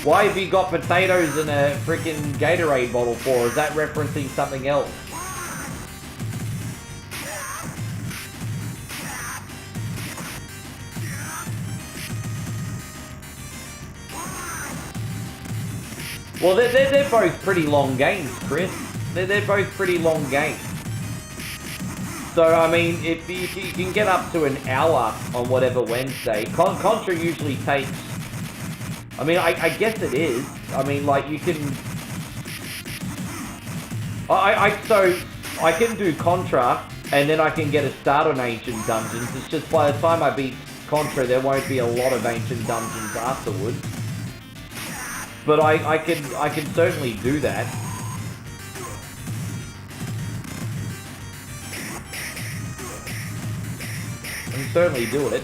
Why have you got potatoes in a freaking Gatorade bottle for? Is that referencing something else? Well, they're both pretty long games, Chris. They're both pretty long games. So, I mean, if you can get up to an hour on whatever Wednesday, Contra usually takes... I mean, I guess it is. I mean, like, you can... So, I can do Contra and then I can get a start on Ancient Dungeons. It's just by the time I beat Contra, there won't be a lot of Ancient Dungeons afterwards. But I can certainly do that. I can certainly do it.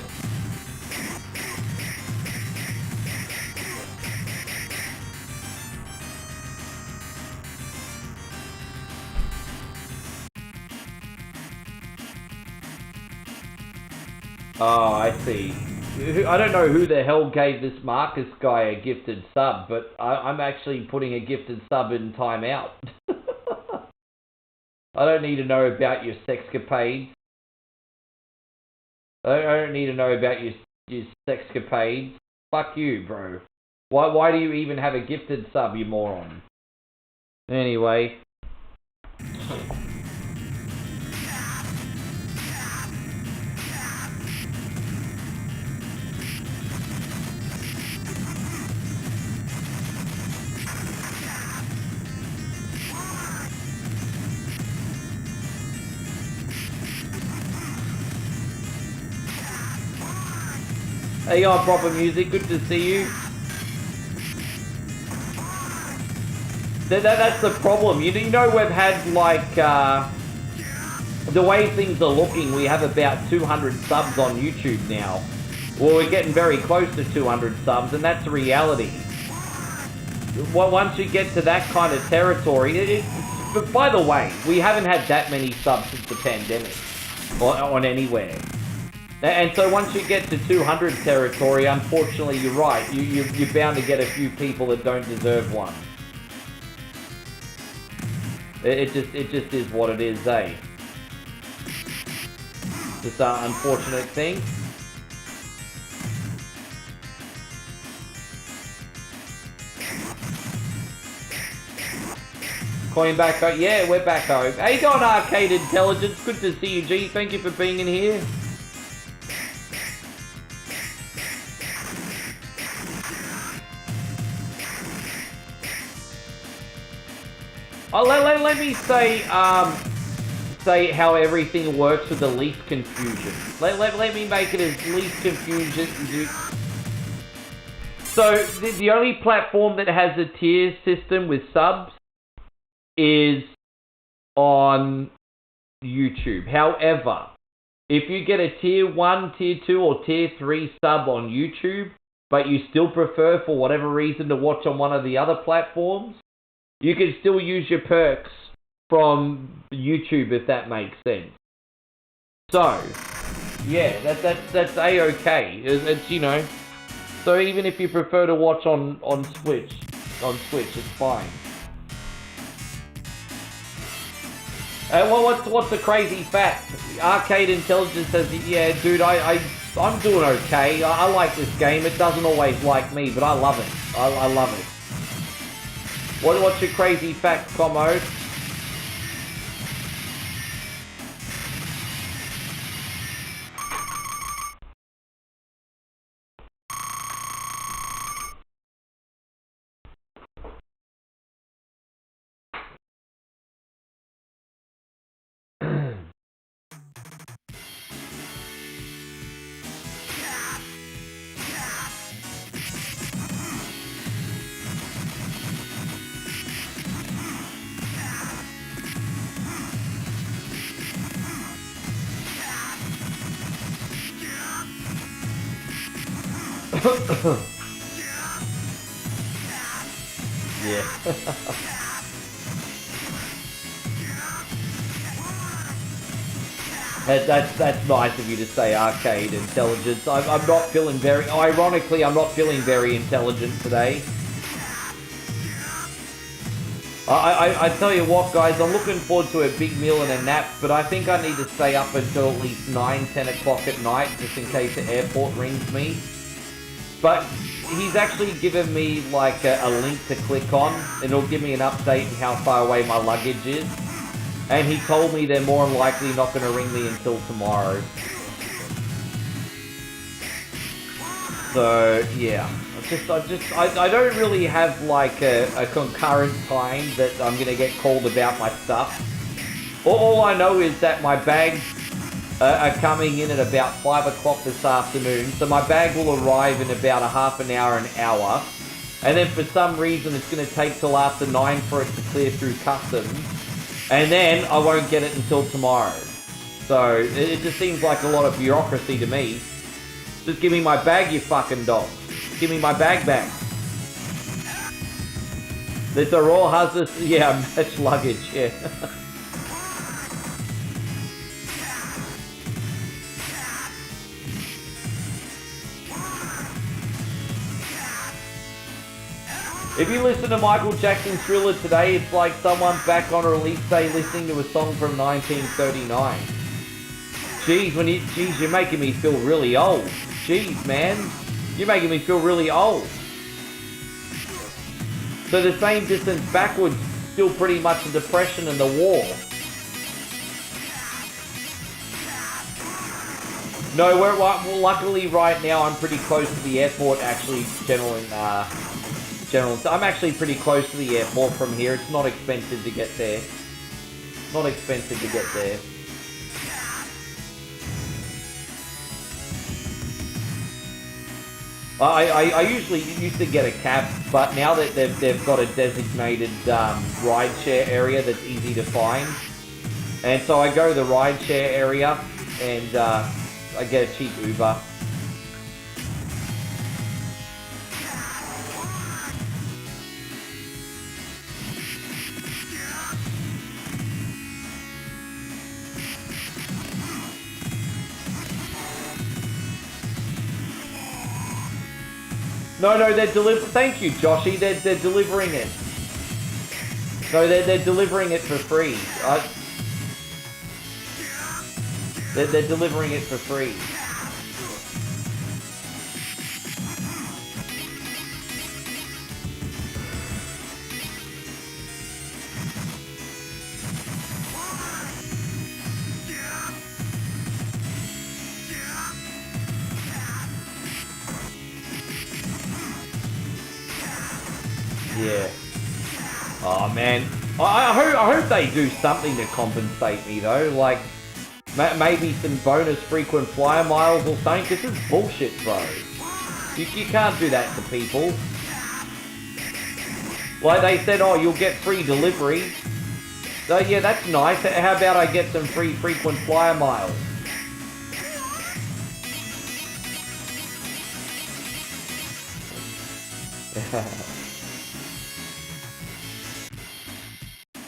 Oh, I see. I don't know who the hell gave this Marcus guy a gifted sub, but I'm actually putting a gifted sub in timeout. I don't need to know about your sexcapades. I don't need to know about your sexcapades. Fuck you, bro. Why do you even have a gifted sub, you moron? Anyway. Hey, y'all, proper music. Good to see you. That's the problem. You know, we've had like the way things are looking. We have about 200 subs on YouTube now. Well, we're getting very close to 200 subs, and that's the reality. Once you get to that kind of territory, but by the way, we haven't had that many subs since the pandemic on anywhere. And so once you get to 200 territory, unfortunately, you're right. You're bound to get a few people that don't deserve one. It just is what it is, eh? Just an unfortunate thing. Coin back home. Yeah, we're back home. Hey, going Arcade Intelligence. Good to see you, G. Thank you for being in here. Oh, let me say how everything works with the least confusion. Let me make it as least confusion. So the only platform that has a tier system with subs is on YouTube. However, if you get a tier 1, tier 2, or tier 3 sub on YouTube, but you still prefer for whatever reason to watch on one of the other platforms, you can still use your perks from YouTube, if that makes sense. So, yeah, that's A-okay. It's, you know, so even if you prefer to watch on Switch, it's fine. Well, what's the crazy fact? Arcade Intelligence says, yeah, dude, I'm doing okay. I like this game. It doesn't always like me, but I love it. I love it. What's your crazy fact, Commode? Yeah. That's nice of you to say, Arcade Intelligence. I'm not feeling very... Ironically, I'm not feeling very intelligent today. I tell you what, guys, I'm looking forward to a big meal and a nap, but I think I need to stay up until at least 9, 10 o'clock at night, just in case the airport rings me. But he's actually given me like a link to click on, and it'll give me an update on how far away my luggage is. And he told me they're more than likely not going to ring me until tomorrow. So yeah, I don't really have like a concurrent time that I'm going to get called about my stuff. All I know is that my bags are coming in at about 5 o'clock this afternoon. So my bag will arrive in about a half an hour, an hour. And then for some reason it's going to take till after 9 for it to clear through customs. And then I won't get it until tomorrow. So it just seems like a lot of bureaucracy to me. Just give me my bag, you fucking dogs. Give me my bag back. These are all hazardous, yeah, match luggage, yeah. If you listen to Michael Jackson's Thriller today, it's like someone back on release day listening to a song from 1939. Jeez, you're making me feel really old. Jeez, man. You're making me feel really old. So the same distance backwards, still pretty much the Depression and the war. No, well, luckily right now I'm pretty close to the airport, actually, General. I'm actually pretty close to the airport from here. It's not expensive to get there. Not expensive to get there. I usually used to get a cab, but now that they've got a designated rideshare area that's easy to find, and so I go to the rideshare area and I get a cheap Uber. No, they're delivering. Thank you, Joshy. They're delivering it. No, they're delivering it for free. They're delivering it for free. Yeah. Oh man, I hope they do something to compensate me though, like maybe some bonus frequent flyer miles or something, because this is bullshit, bro. You can't do that to people. Like they said, oh, you'll get free delivery. So yeah, that's nice. How about I get some free frequent flyer miles?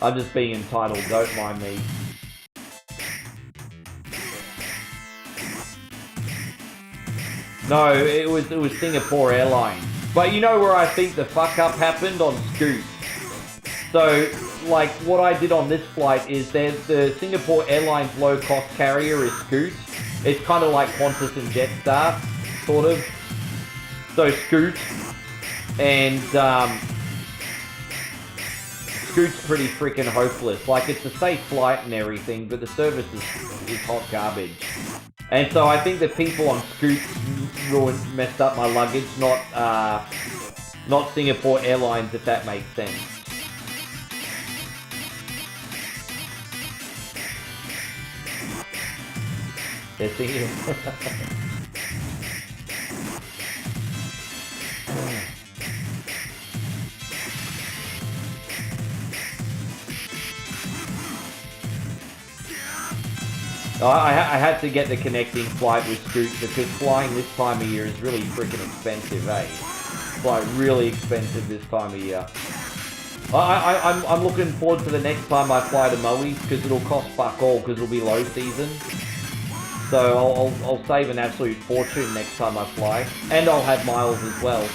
I'm just being entitled, don't mind me. No, it was Singapore Airlines. But you know where I think the fuck up happened? On Scoot. So, like, what I did on this flight is the Singapore Airlines low-cost carrier is Scoot. It's kind of like Qantas and Jetstar, sort of. So Scoot, and Scoot's pretty freaking hopeless. Like, it's a safe flight and everything, but the service is hot garbage. And so I think the people on Scoot messed up my luggage, not Singapore Airlines, if that makes sense. They're thinking. I had to get the connecting flight with Scoot because flying this time of year is really freaking expensive, eh? It's like really expensive this time of year. I'm looking forward to the next time I fly to Maui's because it'll cost fuck all because it'll be low season. So I'll save an absolute fortune next time I fly, and I'll have miles as well.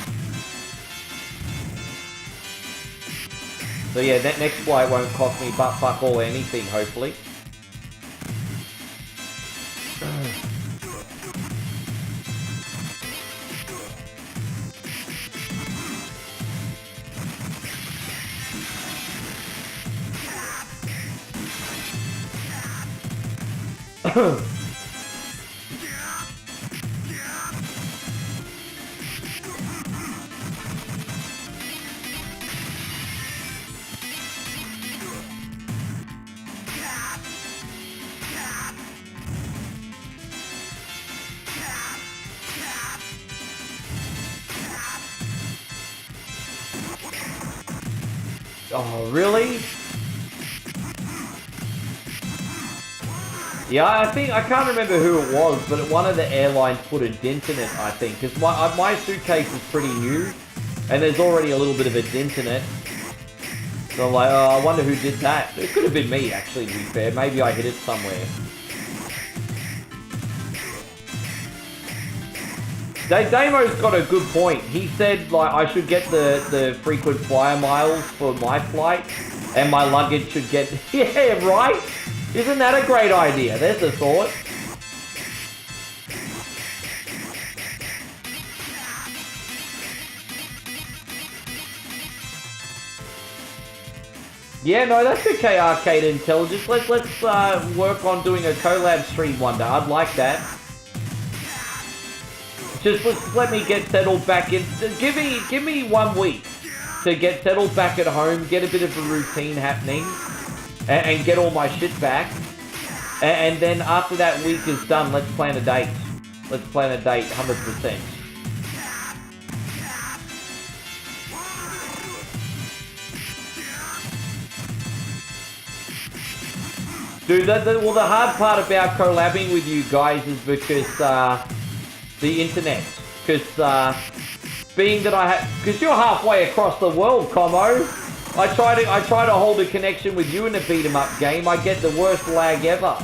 So yeah, that next flight won't cost me but fuck all anything, hopefully. Oh, really? Yeah, I can't remember who it was, but one of the airlines put a dent in it, I think. Because my suitcase is pretty new, and there's already a little bit of a dent in it. So I'm like, oh, I wonder who did that. It could have been me, actually, to be fair. Maybe I hit it somewhere. Damo's got a good point. He said, like, I should get the frequent flyer miles for my flight, and my luggage should get... Yeah, right? Isn't that a great idea? There's a thought. Yeah, no, that's okay, Arcade Intelligence. Let's work on doing a collab stream one day. I'd like that. Just let me get settled back in. Give me 1 week to get settled back at home, get a bit of a routine happening, and get all my shit back. And then after that week is done, let's plan a date. Let's plan a date, 100%. Dude, well, the hard part about collabing with you guys is because the internet. Because being that because you're halfway across the world, Como. I try to hold a connection with you in a beat 'em up game. I get the worst lag ever.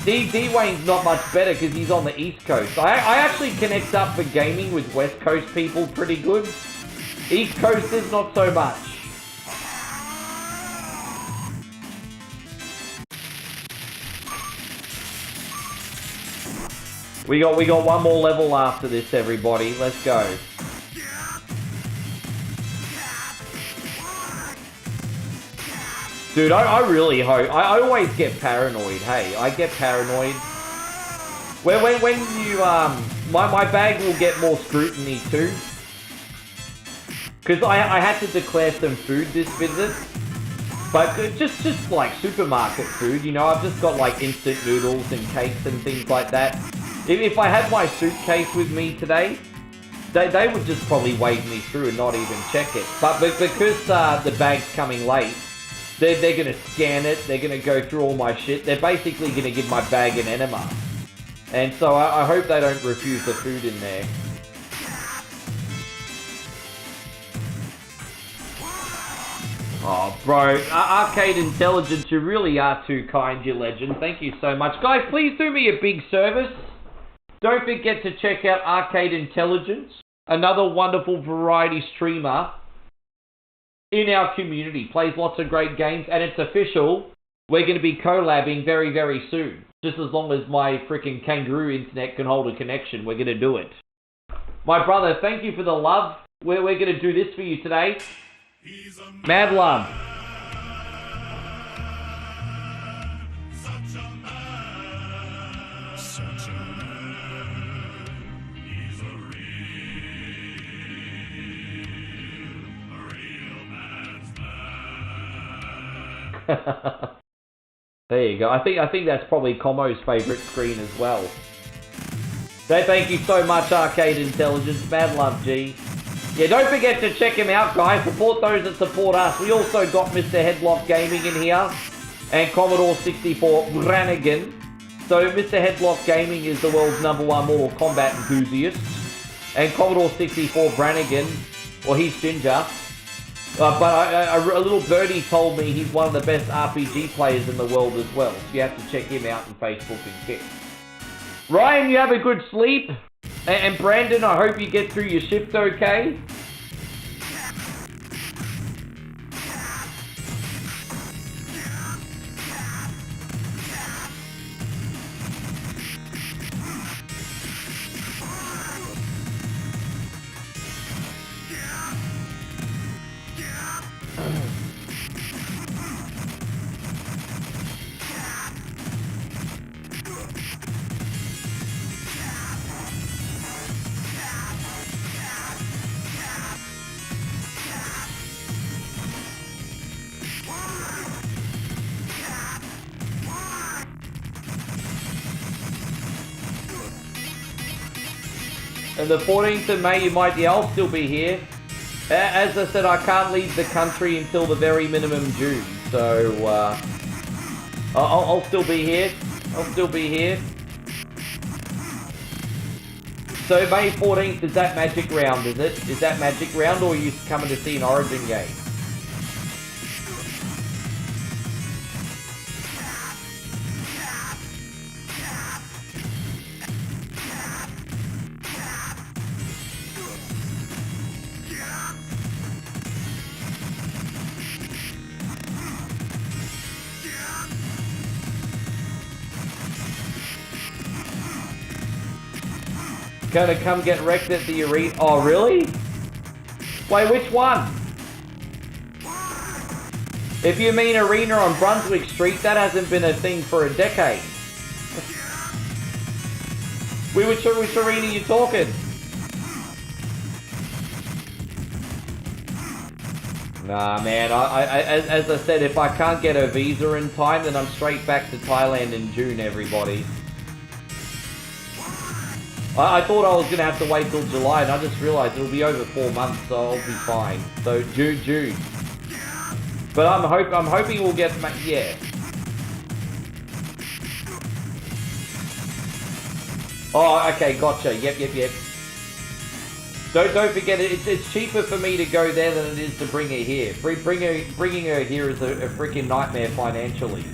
D-Wayne's not much better because he's on the East Coast. I actually connect up for gaming with West Coast people pretty good. East Coasters, not so much. We got one more level after this, everybody. Let's go. Dude, I really hope... I always get paranoid, hey. I get paranoid. When you... My bag will get more scrutiny, too. Because I had to declare some food this visit. But just like supermarket food, you know. I've just got like instant noodles and cakes and things like that. If I had my suitcase with me today, they would just probably wave me through and not even check it. But because the bag's coming late, they're going to scan it, they're going to go through all my shit. They're basically going to give my bag an enema. And so I hope they don't refuse the food in there. Oh, bro. Arcade Intelligence, you really are too kind, you legend. Thank you so much. Guys, please do me a big service. Don't forget to check out Arcade Intelligence, another wonderful variety streamer in our community. Plays lots of great games, and it's official. We're going to be collabing very, very soon. Just as long as my freaking kangaroo internet can hold a connection, we're going to do it. My brother, thank you for the love. We're going to do this for you today. Mad love. There you go. I think that's probably Como's favourite screen as well. So thank you so much, Arcade Intelligence. Mad love, G. Yeah, don't forget to check him out, guys. Support those that support us. We also got Mr. Headlock Gaming in here and Commodore 64 Brannigan. So Mr. Headlock Gaming is the world's #1 Mortal Kombat enthusiast, and Commodore 64 Brannigan, well, he's Ginger. But a little birdie told me he's one of the best RPG players in the world as well. So you have to check him out on Facebook and Kick. Ryan, you have a good sleep. And Brandon, I hope you get through your shift okay. And the 14th of May, you might, yeah, I'll still be here. As I said, I can't leave the country until the very minimum June, so I'll still be here. I'll still be here. So May 14th, is that Magic Round, is it? Is that Magic Round, or are you coming to see an Origin game? Gonna come get wrecked at the arena. Oh, really? Wait, which one? If you mean arena on Brunswick Street, that hasn't been a thing for a decade. Which arena are you talking? Nah, man, as I said, if I can't get a visa in time, then I'm straight back to Thailand in June, everybody. I thought I was going to have to wait till July, and I just realized it'll be over 4 months, so I'll be fine. So, June. But I'm hoping we'll get, yeah. Oh, okay, gotcha. Yep. Don't forget, it's cheaper for me to go there than it is to bring her here. Bringing her here is a freaking nightmare financially.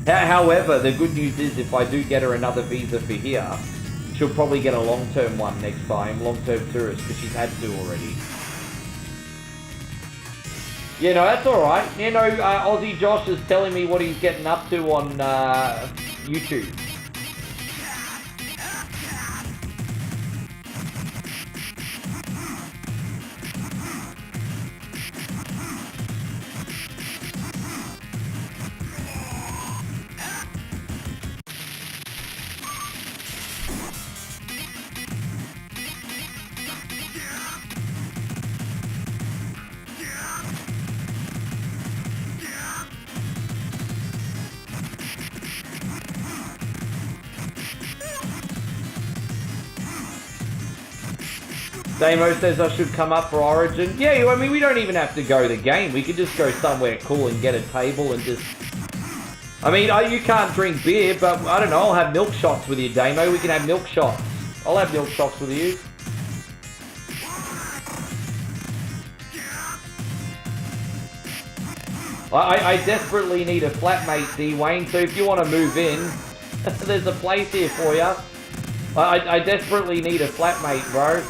However, the good news is if I do get her another visa for here, she'll probably get a long-term one next time, long-term tourist, because she's had to already. You know, that's alright. You know, Aussie Josh is telling me what he's getting up to on YouTube. Damo says I should come up for Origin. Yeah, I mean, we don't even have to go the game. We could just go somewhere cool and get a table and just... I mean, you can't drink beer, but I don't know, I'll have milk shots with you, Damo. We can have milk shots. I'll have milk shots with you. I desperately need a flatmate, D-Wayne, so if you want to move in, there's a place here for you. I desperately need a flatmate, bro.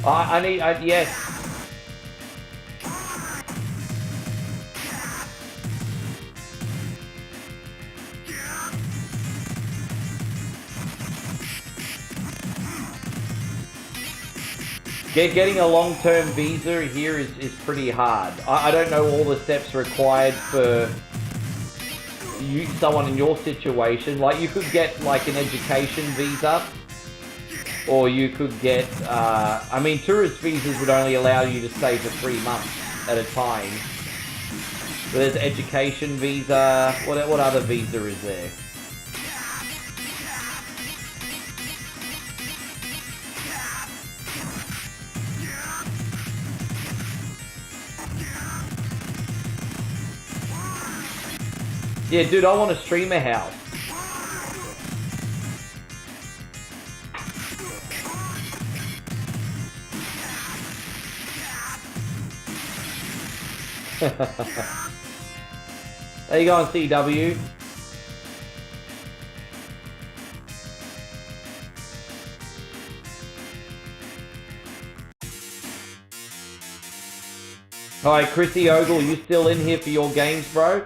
Yes. Getting a long-term visa here is pretty hard. I don't know all the steps required for someone in your situation. Like, you could get, like, an education visa. Or you could get, I mean, tourist visas would only allow you to stay for 3 months at a time. But there's education visa. What other visa is there? Yeah, dude, I want a streamer house. There you go on CW. Alright, Chrissy Ogle, you still in here for your games, bro?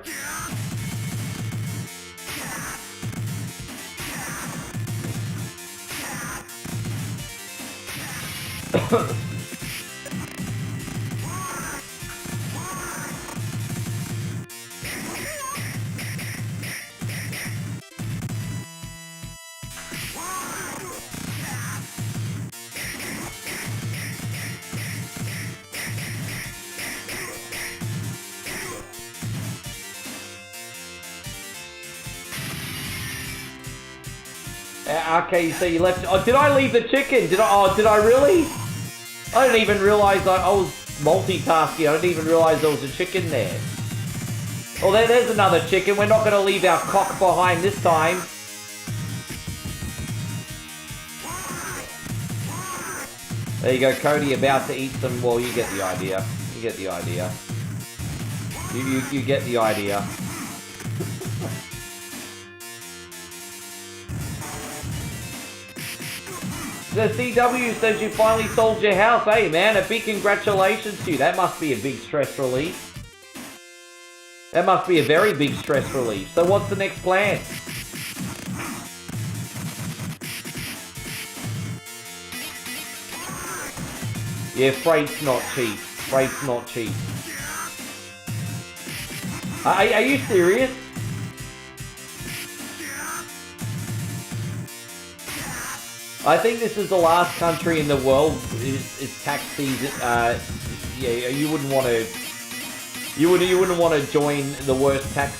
Okay, so you left. Oh, did I leave the chicken? Did I really? I didn't even realize I was multitasking. I didn't even realize there was a chicken there. Oh, there's another chicken. We're not going to leave our cock behind this time. There you go, Cody, about to eat some. Well, you get the idea. You get the idea. You get the idea. The CW says you finally sold your house. Hey, man, a big congratulations to you. That must be a big stress relief. That must be a very big stress relief. So what's the next plan? Yeah, freight's not cheap. Freight's not cheap. Are you serious? I think this is the last country in the world is tax season. Yeah, you wouldn't want to. You wouldn't want to join the worst tax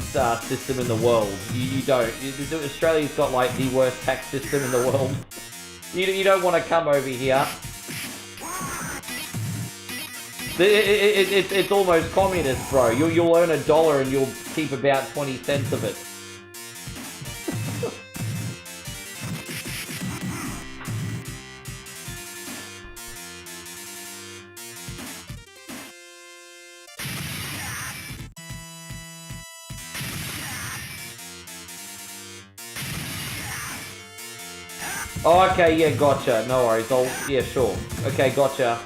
system in the world. You don't. Australia's got like the worst tax system in the world. You don't want to come over here. It's almost communist, bro. You'll earn $1 and you'll keep about 20 cents of it. Oh, okay, yeah, gotcha. No worries. Yeah, sure. Okay, gotcha.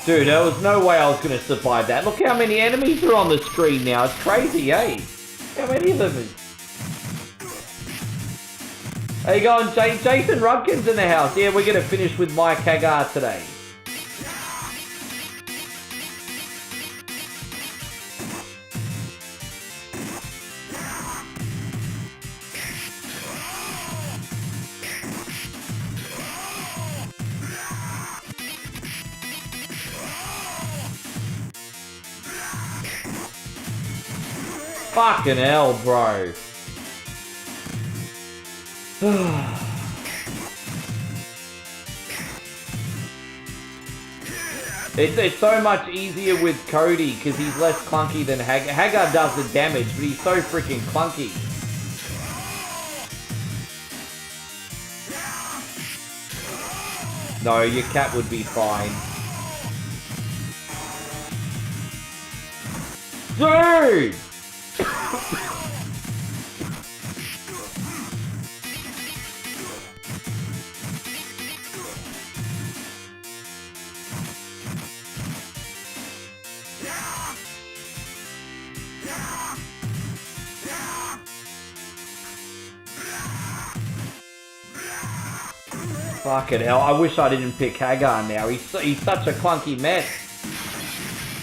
Dude, there was no way I was going to survive that. Look how many enemies are on the screen now. It's crazy, eh? How many of them is... How you going, Jason Rudkin's in the house. Yeah, we're going to finish with Mike Hagar today. Fucking hell, bro. It's so much easier with Cody because he's less clunky than Hagar. Hagar does the damage, but he's so freaking clunky. No, your cat would be fine. Dude! Fucking hell, I wish I didn't pick Hagar now. He's such a clunky mess.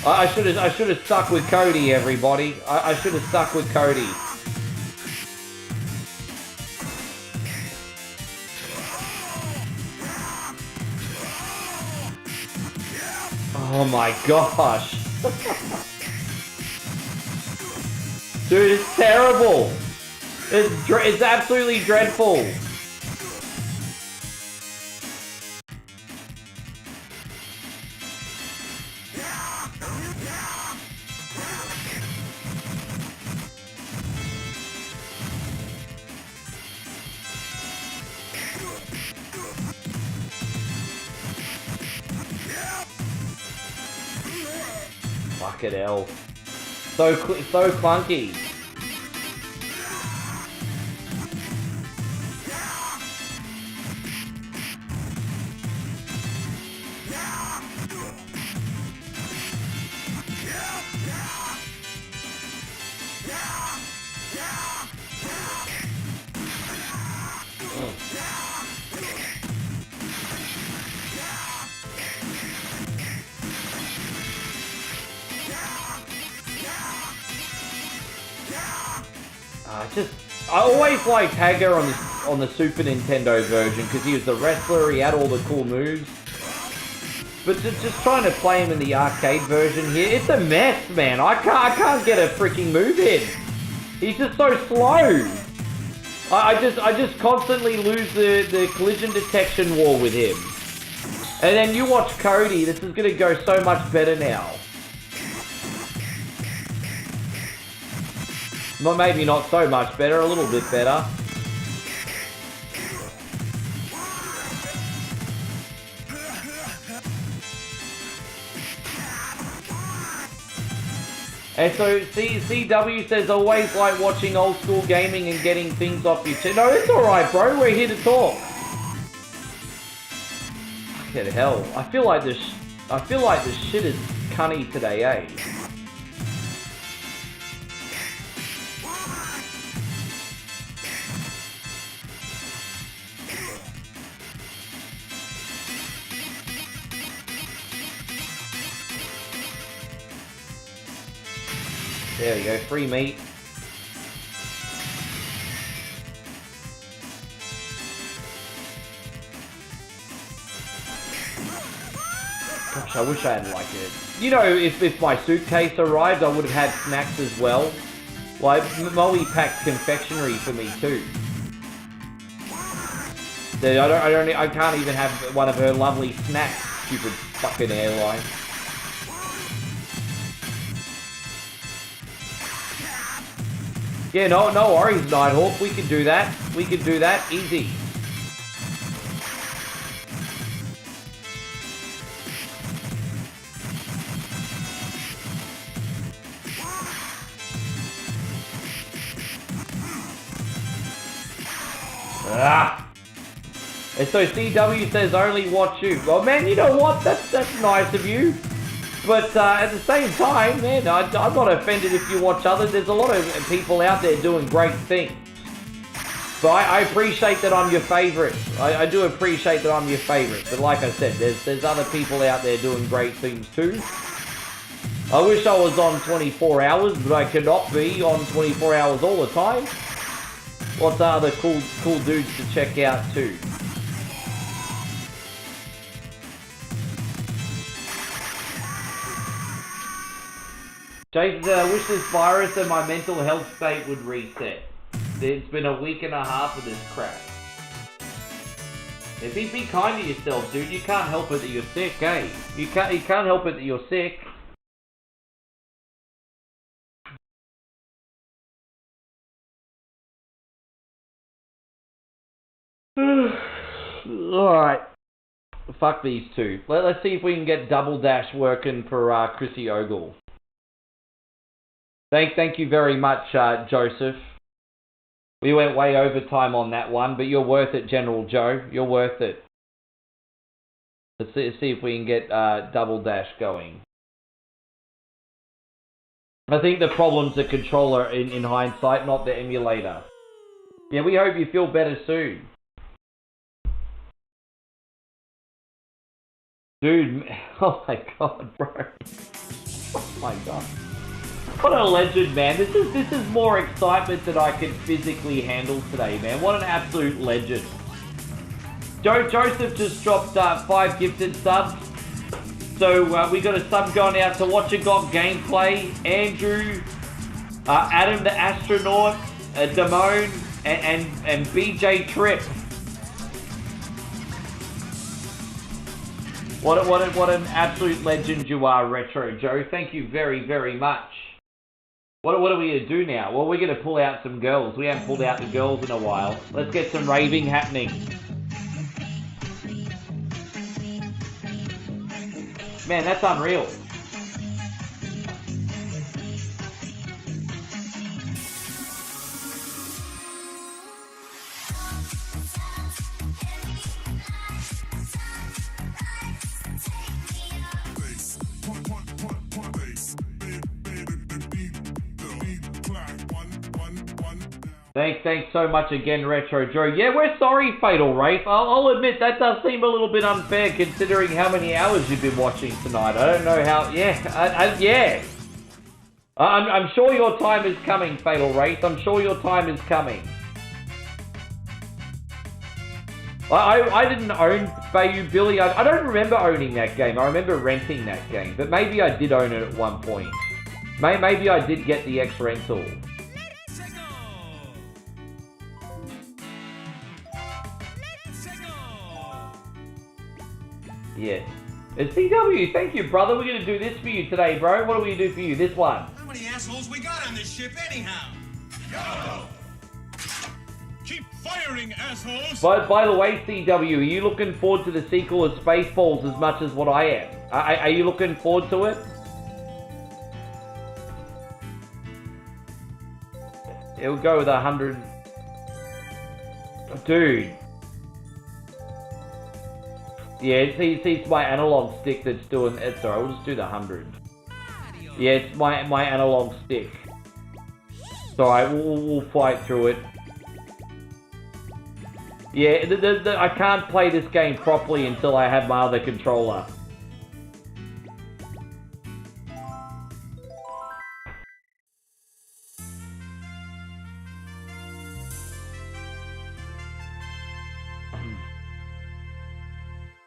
I should have stuck with Cody, everybody. I should have stuck with Cody. Oh my gosh. Dude, it's terrible. It's absolutely dreadful. Fucking hell. So clunky. I always liked Hager on the Super Nintendo version because he was the wrestler, he had all the cool moves. But just trying to play him in the arcade version here, it's a mess, man. I can't get a freaking move in. He's just so slow. I just constantly lose the collision detection war with him. And then you watch Cody, this is gonna go so much better now. Well, maybe not so much better, a little bit better. And so CW says, always like watching old school gaming and getting things off your chest. No, it's alright, bro. We're here to talk. Fucking hell. I feel like this shit is cunny today, eh? There we go, free meat. Gosh, I wish I had like it. You know, if my suitcase arrived, I would have had snacks as well. Like, Moe packed confectionery for me too. I can't even have one of her lovely snacks, stupid fucking airline. Yeah, no worries, Nighthawk. We can do that. We can do that. Easy. Ah! And so CW says only watch you. Well, man, you know what? That's nice of you. But at the same time, man, I'm not offended if you watch others. There's a lot of people out there doing great things. But I appreciate that I'm your favourite. I do appreciate that I'm your favourite. But like I said, there's other people out there doing great things too. I wish I was on 24 hours, but I cannot be on 24 hours all the time. What's other cool dudes to check out too? Jason said, I wish this virus and my mental health state would reset. It's been a week and a half of this crap. If you be kind to yourself, dude, you can't help it that you're sick, eh? You can't help it that you're sick. Alright. Fuck these two. Let's see if we can get Double Dash working for Chrissy Ogle. Thank you very much, Joseph. We went way over time on that one, but you're worth it, General Joe. You're worth it. Let's see if we can get Double Dash going. I think the problem's the controller in hindsight, not the emulator. Yeah, we hope you feel better soon. Dude, oh my god, bro. Oh my god. What a legend, man. This is more excitement than I can physically handle today, man. What an absolute legend. Joseph just dropped 5 gifted subs. So we got a sub going out to Watch It Got Gameplay, Andrew, Adam the Astronaut, Damone, and BJ Trip. What an absolute legend you are, Retro Joe. Thank you very, very much. What are we going to do now? Well, we're going to pull out some girls. We haven't pulled out the girls in a while. Let's get some raving happening. Man, that's unreal. Thanks so much again, Retro Joe. Yeah, we're sorry, Fatal Wraith. I'll admit that does seem a little bit unfair considering how many hours you've been watching tonight. I don't know how. Yeah, yeah. I'm sure your time is coming, Fatal Wraith. I'm sure your time is coming. I didn't own Bayou Billy. I don't remember owning that game. I remember renting that game. But maybe I did own it at one point. Maybe I did get the X rental. Yeah. CW, thank you, brother. We're going to do this for you today, bro. What are we going to do for you? This one. How many assholes we got on this ship anyhow? Go! Keep firing, assholes! By the way, CW, are you looking forward to the sequel of Spaceballs as much as what I am? Are you looking forward to it? It'll go with 100... Dude. Yeah, it's my analog stick that's doing it. Sorry, we'll just do the 100. Yeah, it's my analog stick. It's alright, we'll fight through it. Yeah, I can't play this game properly until I have my other controller.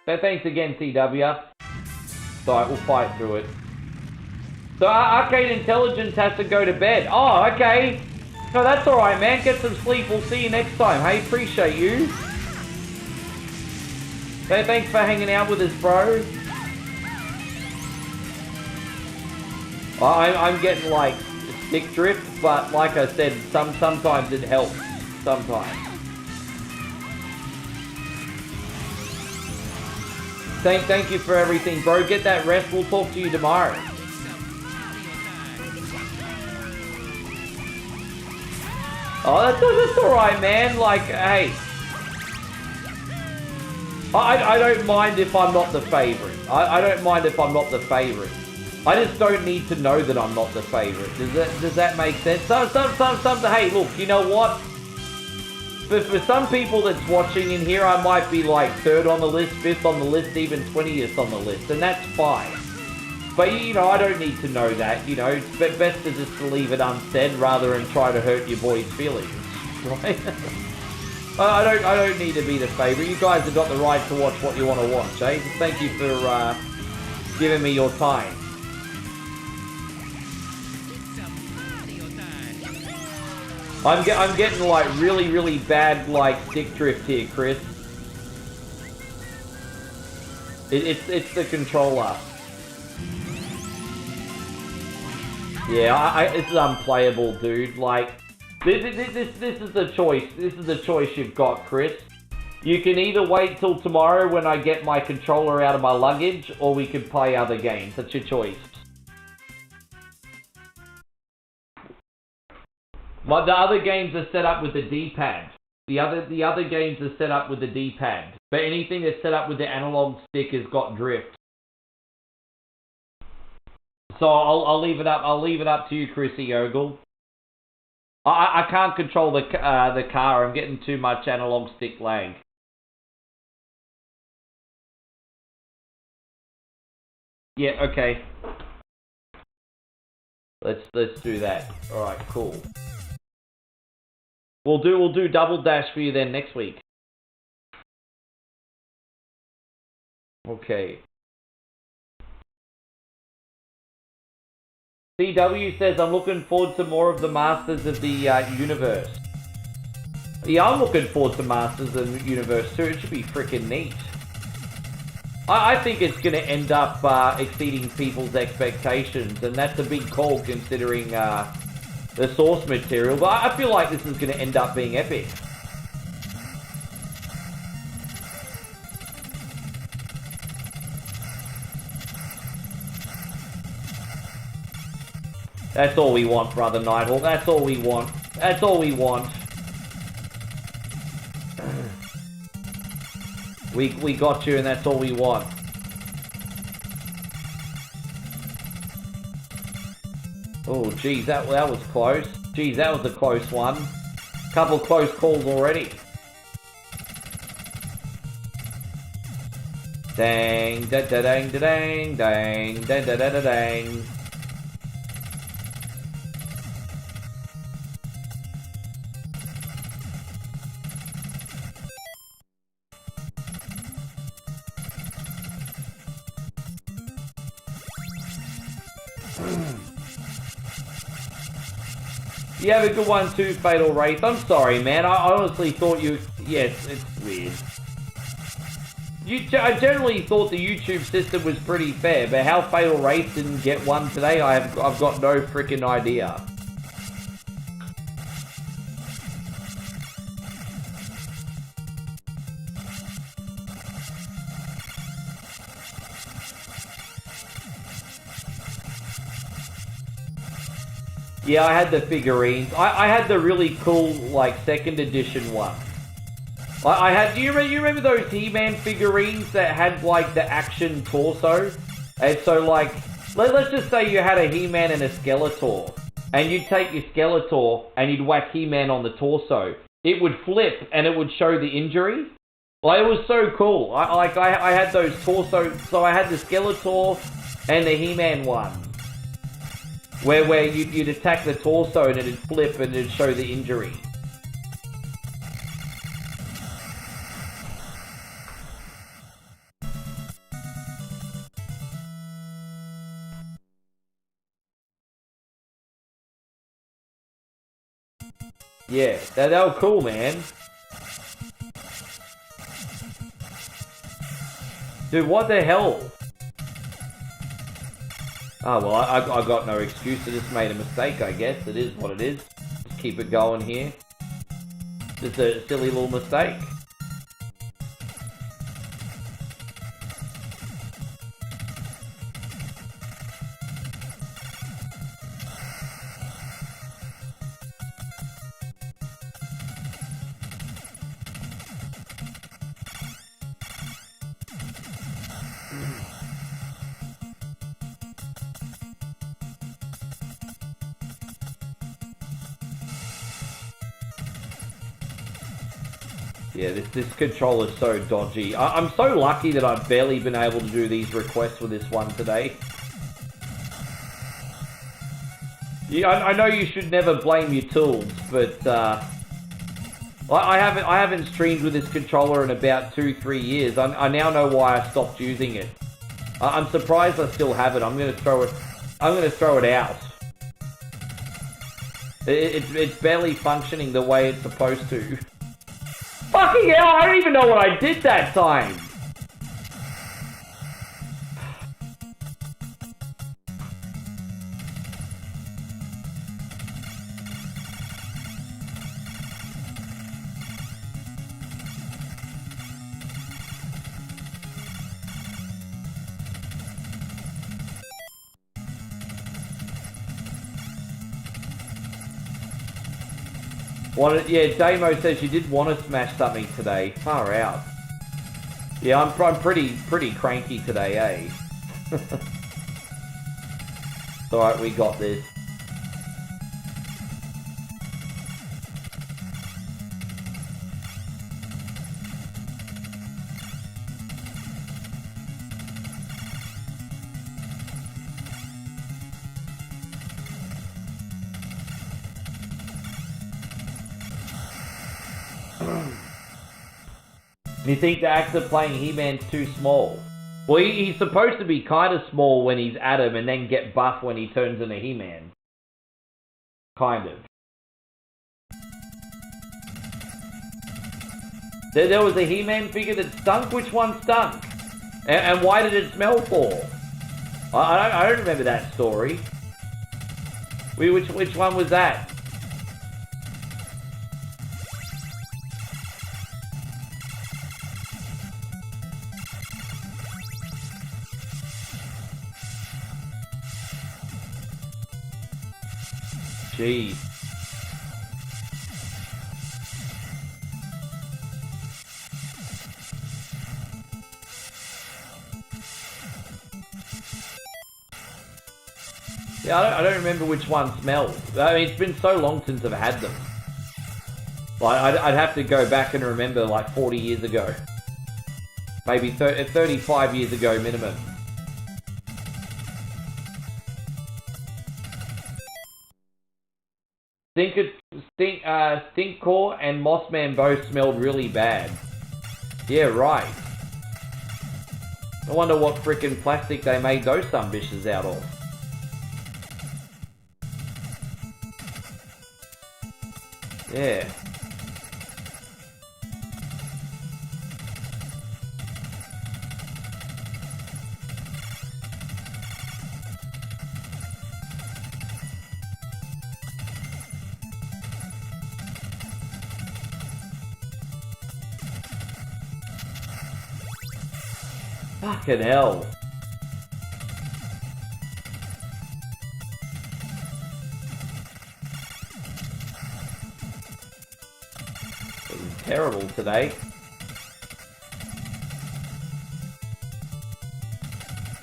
So thanks again, CW. Alright, we'll fight through it. So Arcade Intelligence has to go to bed. Oh, okay. No, that's alright, man. Get some sleep. We'll see you next time. Hey, appreciate you. So thanks for hanging out with us, bro. I'm getting, like, stick drift, but like I said, sometimes it helps. Sometimes. Thank you for everything, bro. Get that rest. We'll talk to you tomorrow. Oh, that's alright, man. Like, hey. I don't mind if I'm not the favorite. I don't mind if I'm not the favorite. I just don't need to know that I'm not the favorite. Does that make sense? Hey, look, you know what? For some people that's watching in here, I might be like 3rd on the list, 5th on the list, even 20th on the list, and that's fine. But, you know, I don't need to know that, you know. It's best to just leave it unsaid rather than try to hurt your boy's feelings, right? I don't need to be the favourite. You guys have got the right to watch what you want to watch, eh? Thank you for giving me your time. I'm getting like really bad like stick drift here, Chris. It's the controller. Yeah, it's unplayable, dude. Like this is the choice. This is the choice you've got, Chris. You can either wait till tomorrow when I get my controller out of my luggage, or we can play other games. That's your choice. The other games are set up with the D-pad. The other games are set up with the D-pad. But anything that's set up with the analog stick has got drift. So I'll leave it up. I'll leave it up to you, Chrissy Ogle. I can't control the car. I'm getting too much analog stick lag. Yeah. Okay. Let's do that. All right. Cool. We'll do Double Dash for you then next week. Okay. CW says, I'm looking forward to more of the Masters of the Universe. Yeah, I'm looking forward to Masters of the Universe too. It should be freaking neat. I think it's going to end up exceeding people's expectations, and that's a big call considering the source material, but I feel like this is going to end up being epic. That's all we want, Brother Nighthawk. That's all we want. That's all we want. We got you, and that's all we want. Oh, geez, that was close. Geez, that was a close one. Couple close calls already. Dang, da da dang, da dang, dang, da da da da dang. You have a good one too, Fatal Wraith. I'm sorry, man. I honestly thought you... Yes, it's weird. I generally thought the YouTube system was pretty fair, but how Fatal Wraith didn't get one today, I've got no freaking idea. Yeah, I had the figurines. I had the really cool, like, 2nd edition one. I had, you remember those He-Man figurines that had, like, the action torso? And so, like, let's just say you had a He-Man and a Skeletor. And you'd take your Skeletor and you'd whack He-Man on the torso. It would flip and it would show the injury. Like, it was so cool. I had those torso, so I had the Skeletor and the He-Man one. Where you'd attack the torso and it'd flip and it'd show the injury. Yeah, they were cool, man. Dude, what the hell? Oh, well, I got no excuse. I just made a mistake, I guess. It is what it is. Just keep it going here. Just a silly little mistake. Yeah, this controller's so dodgy. I'm so lucky that I've barely been able to do these requests with this one today. Yeah, I know you should never blame your tools, but I haven't streamed with this controller in about 2-3 years. I now know why I stopped using it. I'm surprised I still have it. I'm gonna throw it out. It's barely functioning the way it's supposed to. Fucking hell, I don't even know what I did that time! Yeah, Damo says you did want to smash something today. Far out. Yeah, I'm pretty cranky today, eh? It's alright, we got this. You think the actor playing He-Man's too small? Well, he's supposed to be kind of small when he's Adam and then get buff when he turns into He-Man. Kind of. There was a He-Man figure that stunk? Which one stunk? And why did it smell for? I don't remember that story. Which one was that? Jeez. Yeah, I don't remember which one smelled. I mean, it's been so long since I've had them. Like, I'd have to go back and remember, like, 40 years ago. Maybe 35 years ago minimum. Stinkcore and Mossman both smelled really bad. Yeah, right. I wonder what frickin' plastic they made those sumbitches out of. Yeah. Fucking hell. It was terrible today.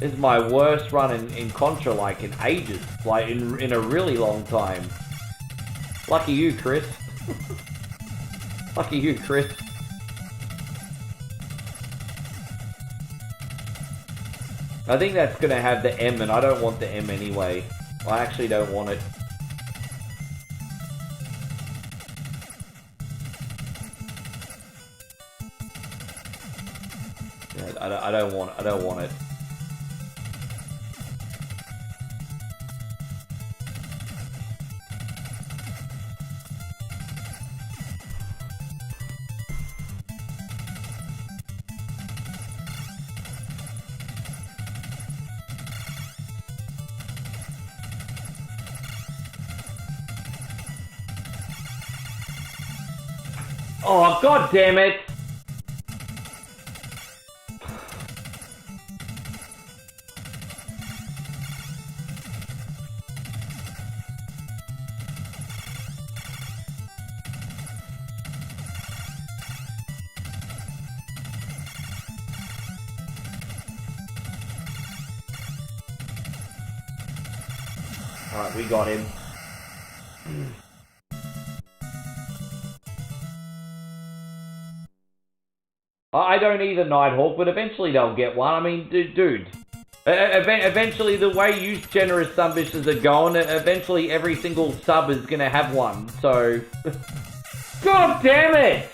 This is my worst run in Contra, like, in ages. Like, in a really long time. Lucky you, Chris. Lucky you, Chris. I think that's gonna have the M, and I don't want the M anyway. I actually don't want it. Yeah, I don't want it. Oh, god damn it! Alright, we got him. I don't either, Nighthawk, but eventually they'll get one. I mean, dude. Eventually, the way you generous subbishes are going, eventually every single sub is gonna have one, so... God damn it!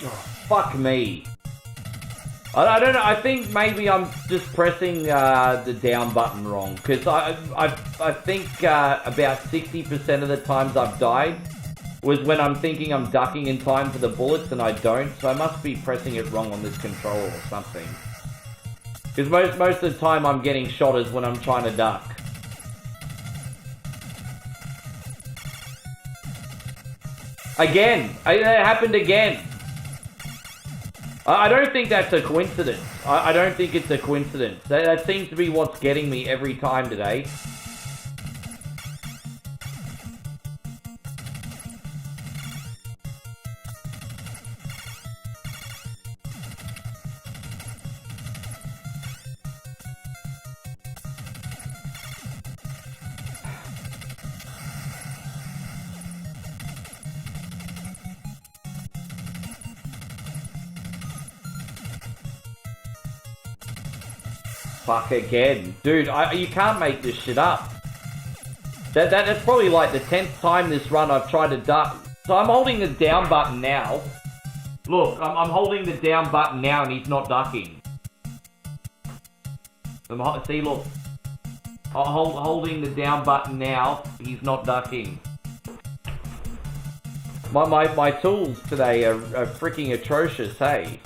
Oh, fuck me. I don't know, I think maybe I'm just pressing the down button wrong, because I think about 60% of the times I've died was when I'm thinking I'm ducking in time for the bullets and I don't, so I must be pressing it wrong on this controller or something. Because most of the time I'm getting shot is when I'm trying to duck. Again! It happened again! I don't think that's a coincidence. I don't think it's a coincidence. That seems to be what's getting me every time today. Fuck again. Dude, you can't make this shit up. That's probably like the 10th time this run I've tried to duck. So I'm holding the down button now. Look, I'm holding the down button now and he's not ducking. See, look. I'm holding the down button now, he's not ducking. My tools today are freaking atrocious, hey?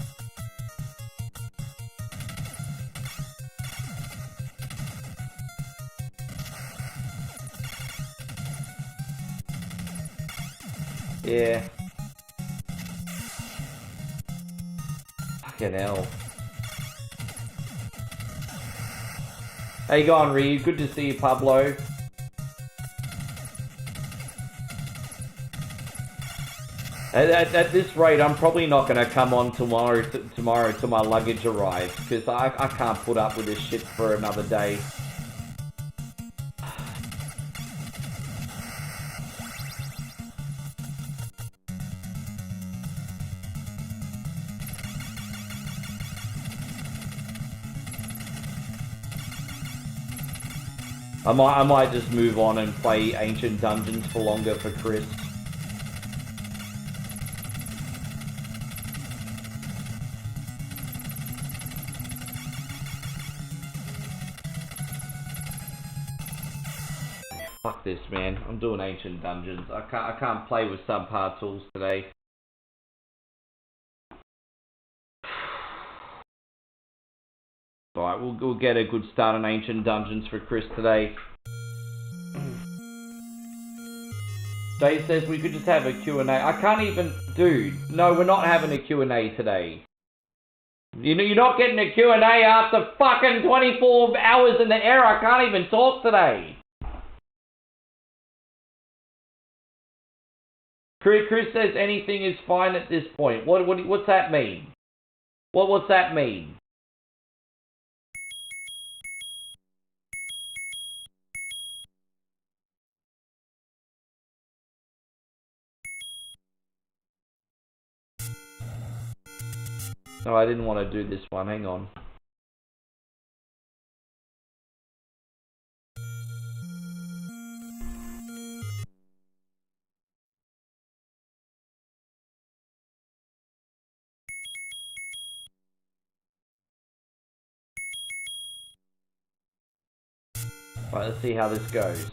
Yeah. Fucking hell. How you going, Ryu? Good to see you, Pablo. At this rate, I'm probably not going to come on tomorrow till my luggage arrives, because I can't put up with this shit for another day. I might just move on and play Ancient Dungeons for longer for Chris. Fuck this, man. I'm doing Ancient Dungeons. I can't play with subpar tools today. Alright, we'll get a good start on Ancient Dungeons for Chris today. Dave says we could just have a Q&A. I can't even... Dude, no, we're not having a Q&A today. You're not getting a Q&A after fucking 24 hours in the air. I can't even talk today. Chris says anything is fine at this point. What's that mean? What's that mean? No, I didn't want to do this one. Hang on. Right, let's see how this goes.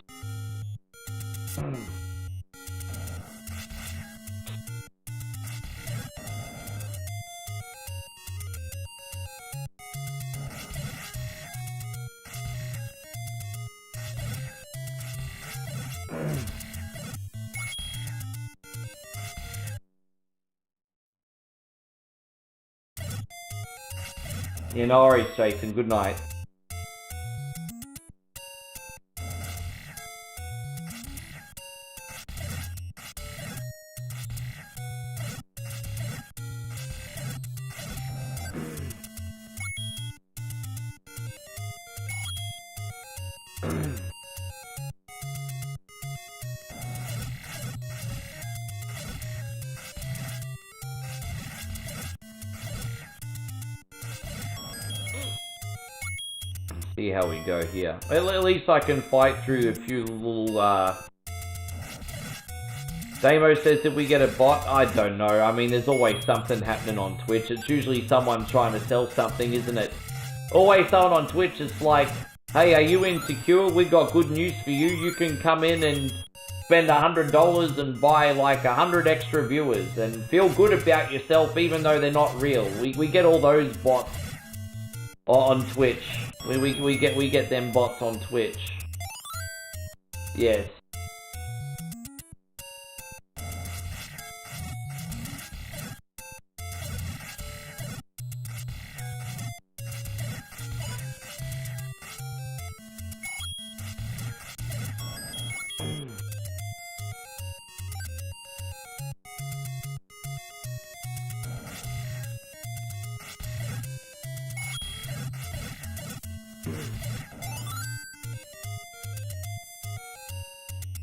Yeah, no worries, Jason. Good night. See how we go here. At least I can fight through a few little, Damo says, did we get a bot? I don't know. I mean, there's always something happening on Twitch. It's usually someone trying to sell something, isn't it? Always someone on Twitch is like, hey, are you insecure? We got good news for you. You can come in and spend $100 and buy like 100 extra viewers and feel good about yourself even though they're not real. We get all those bots on Twitch. We get them bots on Twitch. Yes.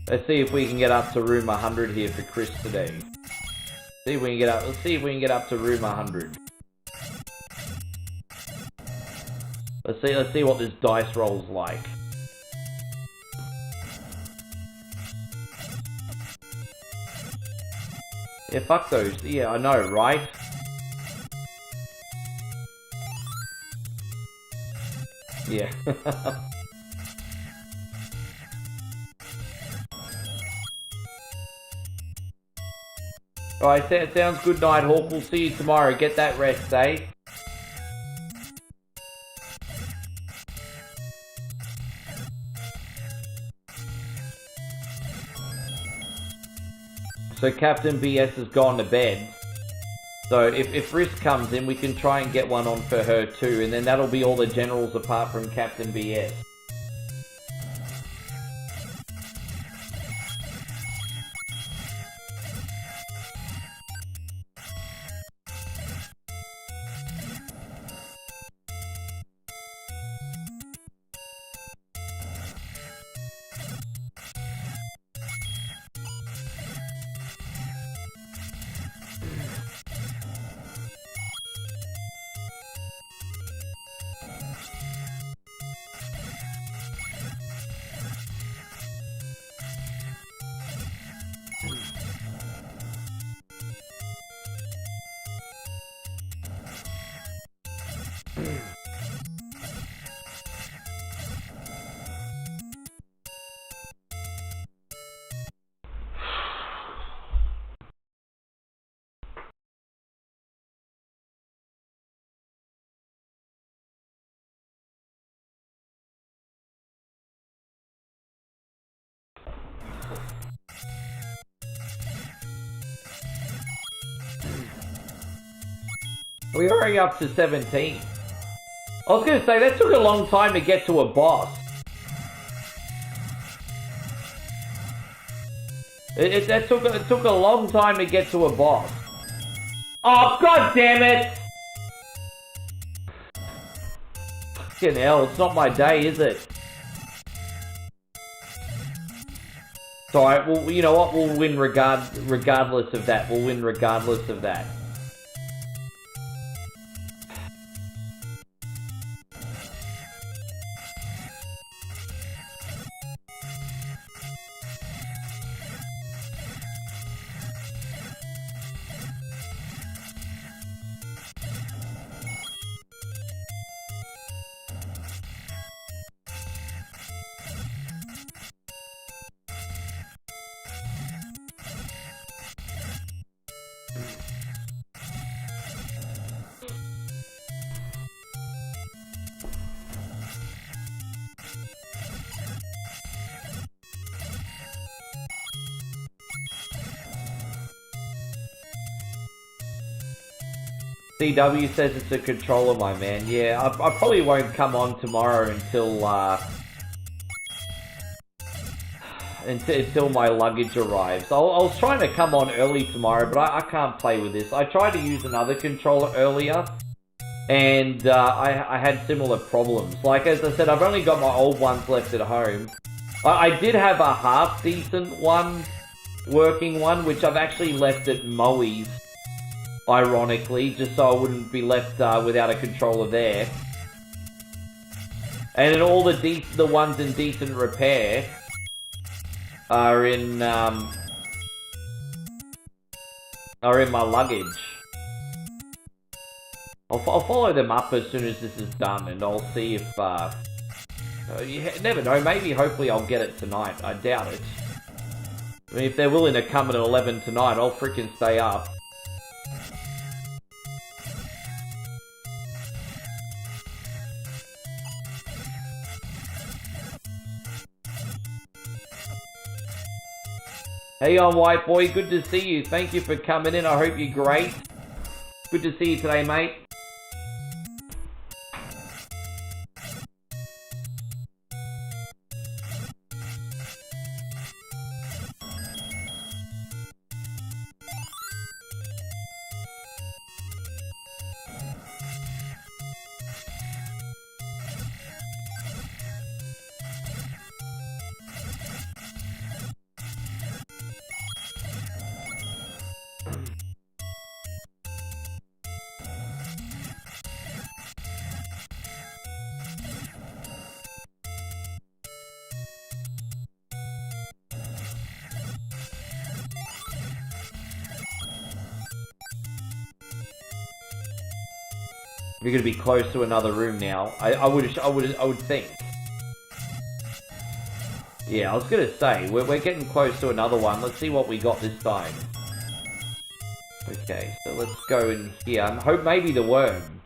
Let's see if we can get up to room 100 here for Chris today. See if we can get up. Let's see if we can get up to room 100. Let's see what this dice roll's like. Yeah, fuck those. Yeah, I know, right? Yeah. Alright, sounds good night, Hawk. We'll see you tomorrow. Get that rest, eh? So Captain BS has gone to bed. So if Risk comes in, we can try and get one on for her too, and then that'll be all the generals apart from Captain BS. We're already up to 17. I was gonna say, that took a long time to get to a boss. It took a long time to get to a boss. Oh, god damn it! Fucking hell, it's not my day, is it? It's alright, well, you know what? We'll win regardless of that. We'll win regardless of that. CW says it's a controller, my man. Yeah, I probably won't come on tomorrow until my luggage arrives. I was trying to come on early tomorrow, but I can't play with this. I tried to use another controller earlier, and I had similar problems. Like, as I said, I've only got my old ones left at home. I did have a half-decent one, working one, which I've actually left at Moe's, ironically, just so I wouldn't be left without a controller there. And then all the ones in decent repair are in my luggage. I'll follow them up as soon as this is done, and I'll see if you never know, maybe hopefully I'll get it tonight. I doubt it. I mean, if they're willing to come at 11 tonight, I'll freaking stay up. Hey on White Boy, good to see you. Thank you for coming in. I hope you're great. Good to see you today, mate. We're gonna be close to another room now. I would think. Yeah, I was gonna say we're getting close to another one. Let's see what we got this time. Okay, so let's go in here. I hope maybe the worm.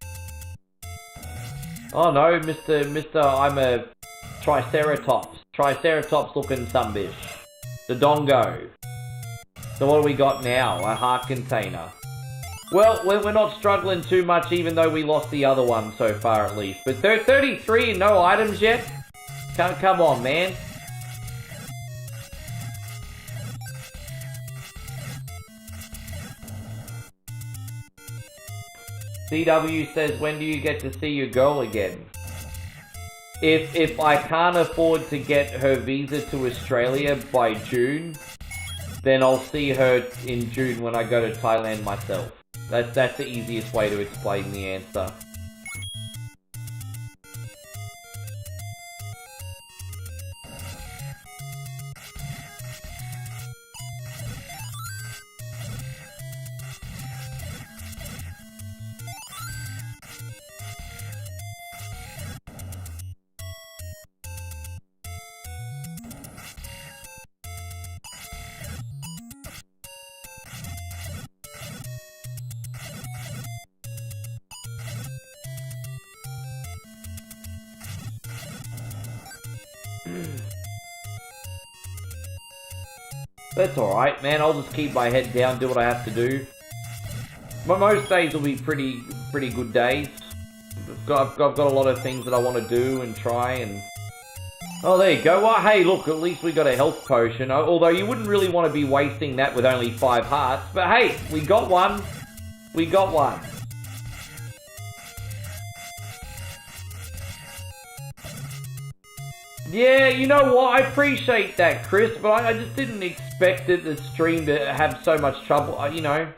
Oh no, Mr. I'm a Triceratops looking sunbish. The Dongo. So what do we got now? A heart container. Well, we're not struggling too much, even though we lost the other one so far, at least. But 33 and no items yet? Come on, man. CW says, when do you get to see your girl again? If I can't afford to get her visa to Australia by June, then I'll see her in June when I go to Thailand myself. That's the easiest way to explain the answer. That's alright, man. I'll just keep my head down, do what I have to do. But most days will be pretty pretty good days. I've got a lot of things that I want to do and try and... Oh, there you go. Well, hey, look, at least we got a health potion. Although you wouldn't really want to be wasting that with only 5 hearts. But hey, we got one. We got one. Yeah, you know what? I appreciate that, Chris, but I just didn't expect the stream to have so much trouble, you know.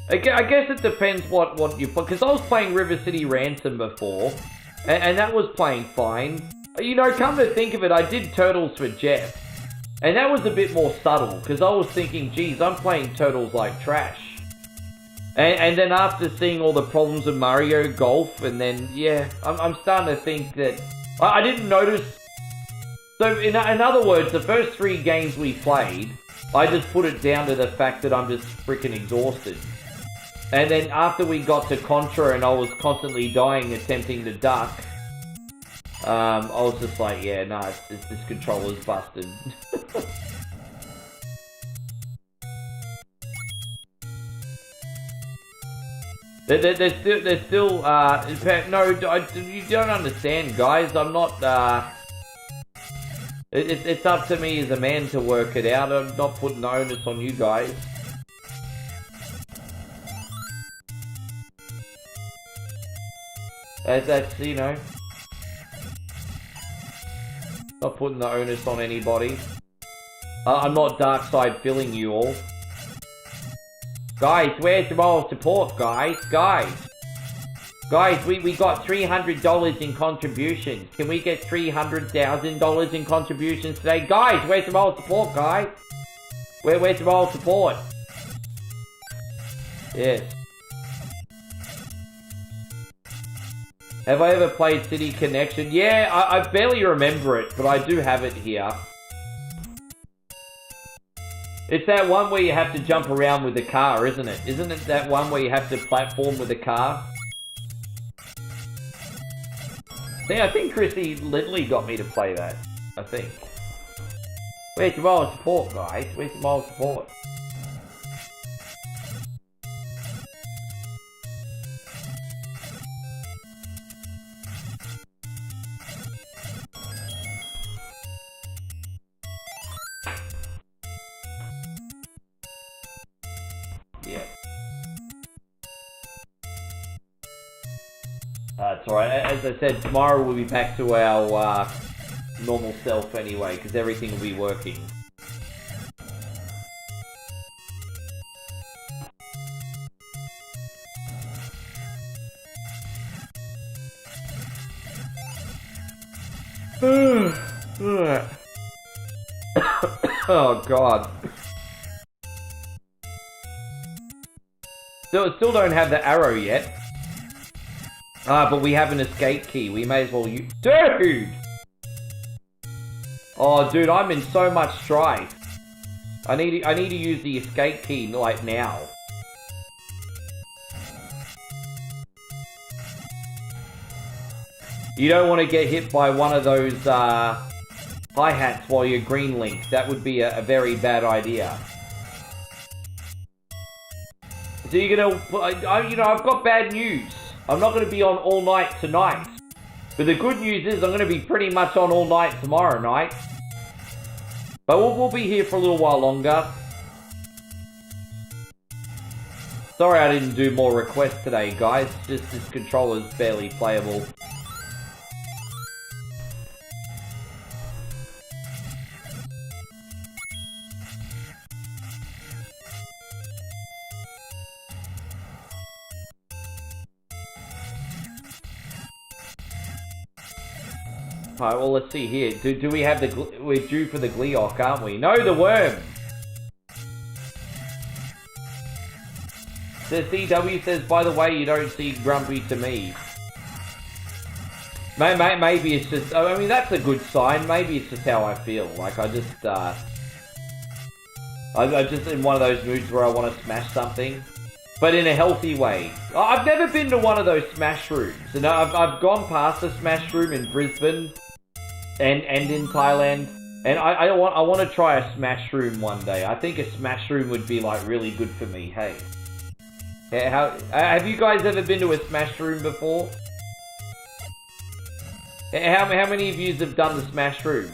I guess it depends what you play, because I was playing River City Ransom before, and that was playing fine. You know, come to think of it, I did Turtles for Jeff, and that was a bit more subtle, because I was thinking, geez, I'm playing Turtles like trash. And then after seeing all the problems of Mario Golf, and then, yeah, I'm starting to think that... I didn't notice... So, in other words, the first 3 games we played, I just put it down to the fact that I'm just freaking exhausted. And then after we got to Contra and I was constantly dying attempting to duck, I was just like, yeah, nah, this controller's busted. They're still, no, you don't understand, guys. I'm not, it's up to me as a man to work it out. I'm not putting the onus on you guys. That's, you know, not putting the onus on anybody. I'm not dark side filling you all. Guys, where's the moral support, guys? Guys, we got $300 in contributions. Can we get $300,000 in contributions today? Guys, where's the moral support, guys? Where's the moral support? Yes. Have I ever played City Connection? Yeah, I barely remember it, but I do have it here. It's that one where you have to jump around with the car, isn't it? Isn't it that one where you have to platform with the car? See, I think Chrissy literally got me to play that. I think. Where's the moral support, guys? Where's the moral support? It's alright. As I said, tomorrow we'll be back to our normal self anyway, because everything will be working. Oh god. Still don't have the arrow yet. But we have an escape key. We may as well use... Dude! Oh, dude, I'm in so much strife. I need to use the escape key, like, now. You don't want to get hit by one of those, hi-hats while you're green link. That would be a very bad idea. So you're gonna... you know, I've got bad news. I'm not going to be on all night tonight. But the good news is I'm going to be pretty much on all night tomorrow night. But we'll be here for a little while longer. Sorry I didn't do more requests today, guys. Just this controller's barely playable. Alright, well, let's see here. Do we have the... We're due for the Gleeok, aren't we? No, the worm! The CW says, by the way, you don't see Grumpy to me. Maybe it's just... I mean, that's a good sign. Maybe it's just how I feel. Like, I just... I'm just in one of those moods where I want to smash something. But in a healthy way. I've never been to one of those smash rooms. And I've gone past the smash room in Brisbane. And in Thailand, and I want to try a smash room one day. I think a smash room would be like really good for me. Hey, Have you guys ever been to a Smash room before? How many of you have done the Smash room?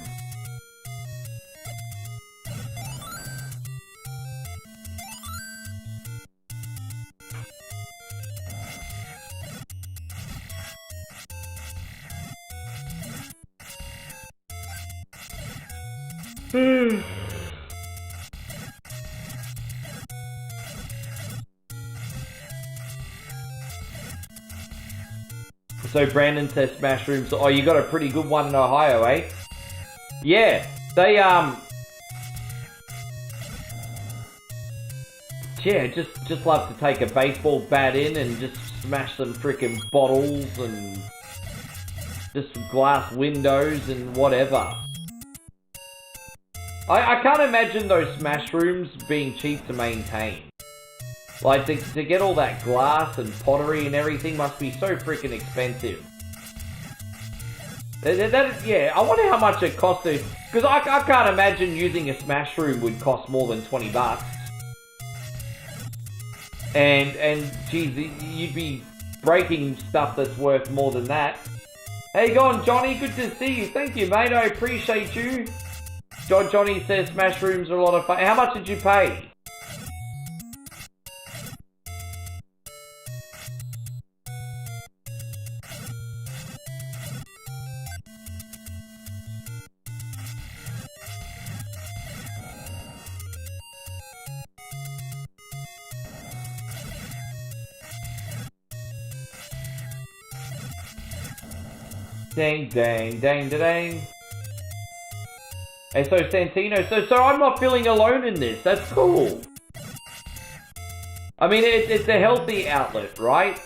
So Brandon says Smash rooms. Oh, you got a pretty good one in Ohio, eh? Yeah, they yeah, just love to take a baseball bat in and just smash some freaking bottles and just glass windows and whatever. I can't imagine those Smash rooms being cheap to maintain. Like, to get all that glass and pottery and everything must be so freaking expensive. Yeah, I wonder how much it costs to... Because I can't imagine using a Smash room would cost more than 20 bucks. And geez, you'd be breaking stuff that's worth more than that. How you going, Johnny? Good to see you. Thank you, mate. I appreciate you. Johnny says Smash rooms are a lot of fun. How much did you pay? Dang, dang, dang, dang. And so Santino, so I'm not feeling alone in this. That's cool. I mean, it's a healthy outlet, right?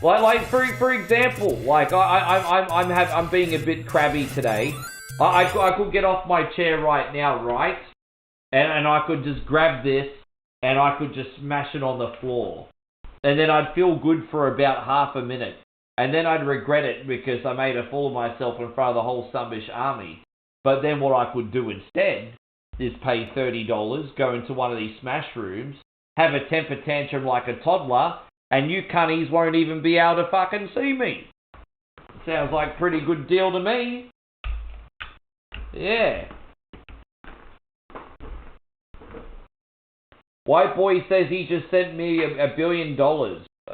Like for example, like I'm being a bit crabby today. I could get off my chair right now, right? And I could just grab this and I could just smash it on the floor, and then I'd feel good for about half a minute. And then I'd regret it because I made a fool of myself in front of the whole Sumbish army. But then what I could do instead is pay $30, go into one of these Smash rooms, have a temper tantrum like a toddler, and you cunnies won't even be able to fucking see me. Sounds like a pretty good deal to me. Yeah. White boy says he just sent me $1 billion.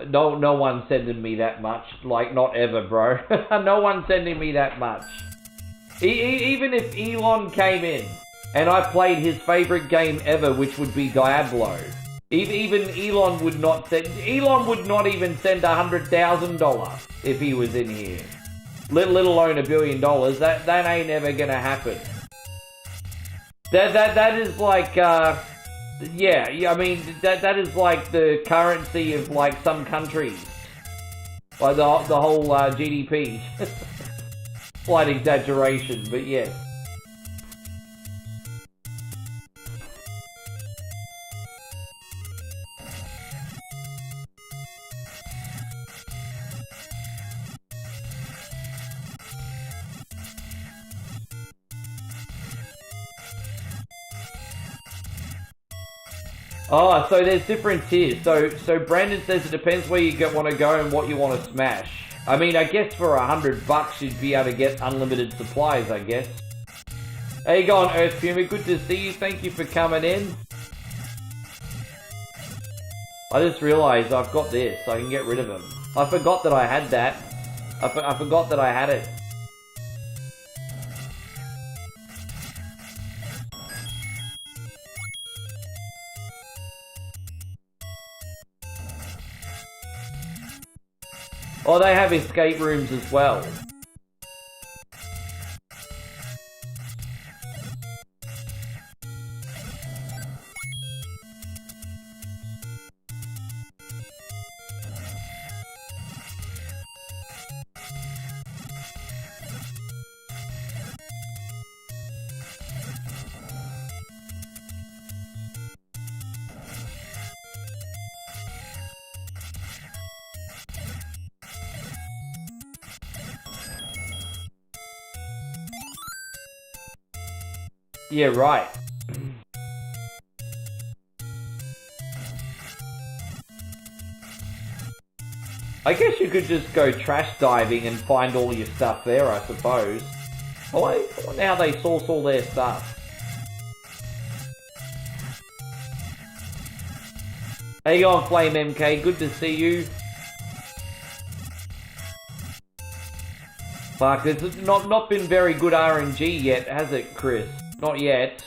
No one's sending me that much. Like, not ever, bro. No one's sending me that much. Even if Elon came in and I played his favorite game ever, which would be Diablo, even Elon would not even send $100,000 if he was in here. Let alone $1 billion. That ain't ever gonna happen. That is like yeah, I mean, that is like the currency of like some countries. Like the whole GDP. Slight exaggeration, but yes. Oh, so there's different tiers. So Brandon says it depends where you want to go and what you want to smash. I mean, I guess for $100 you'd be able to get unlimited supplies, I guess. How you going, Earth Puma? Good to see you. Thank you for coming in. I just realized I've got this. I can get rid of them. I forgot that I had that. I forgot that I had it. Oh, they have escape rooms as well. Yeah, right. I guess you could just go trash diving and find all your stuff there, I suppose. Oh, I wonder how they source all their stuff. How you going, Flame MK? Good to see you. Fuck, it's not been very good RNG yet, has it, Chris? Not yet.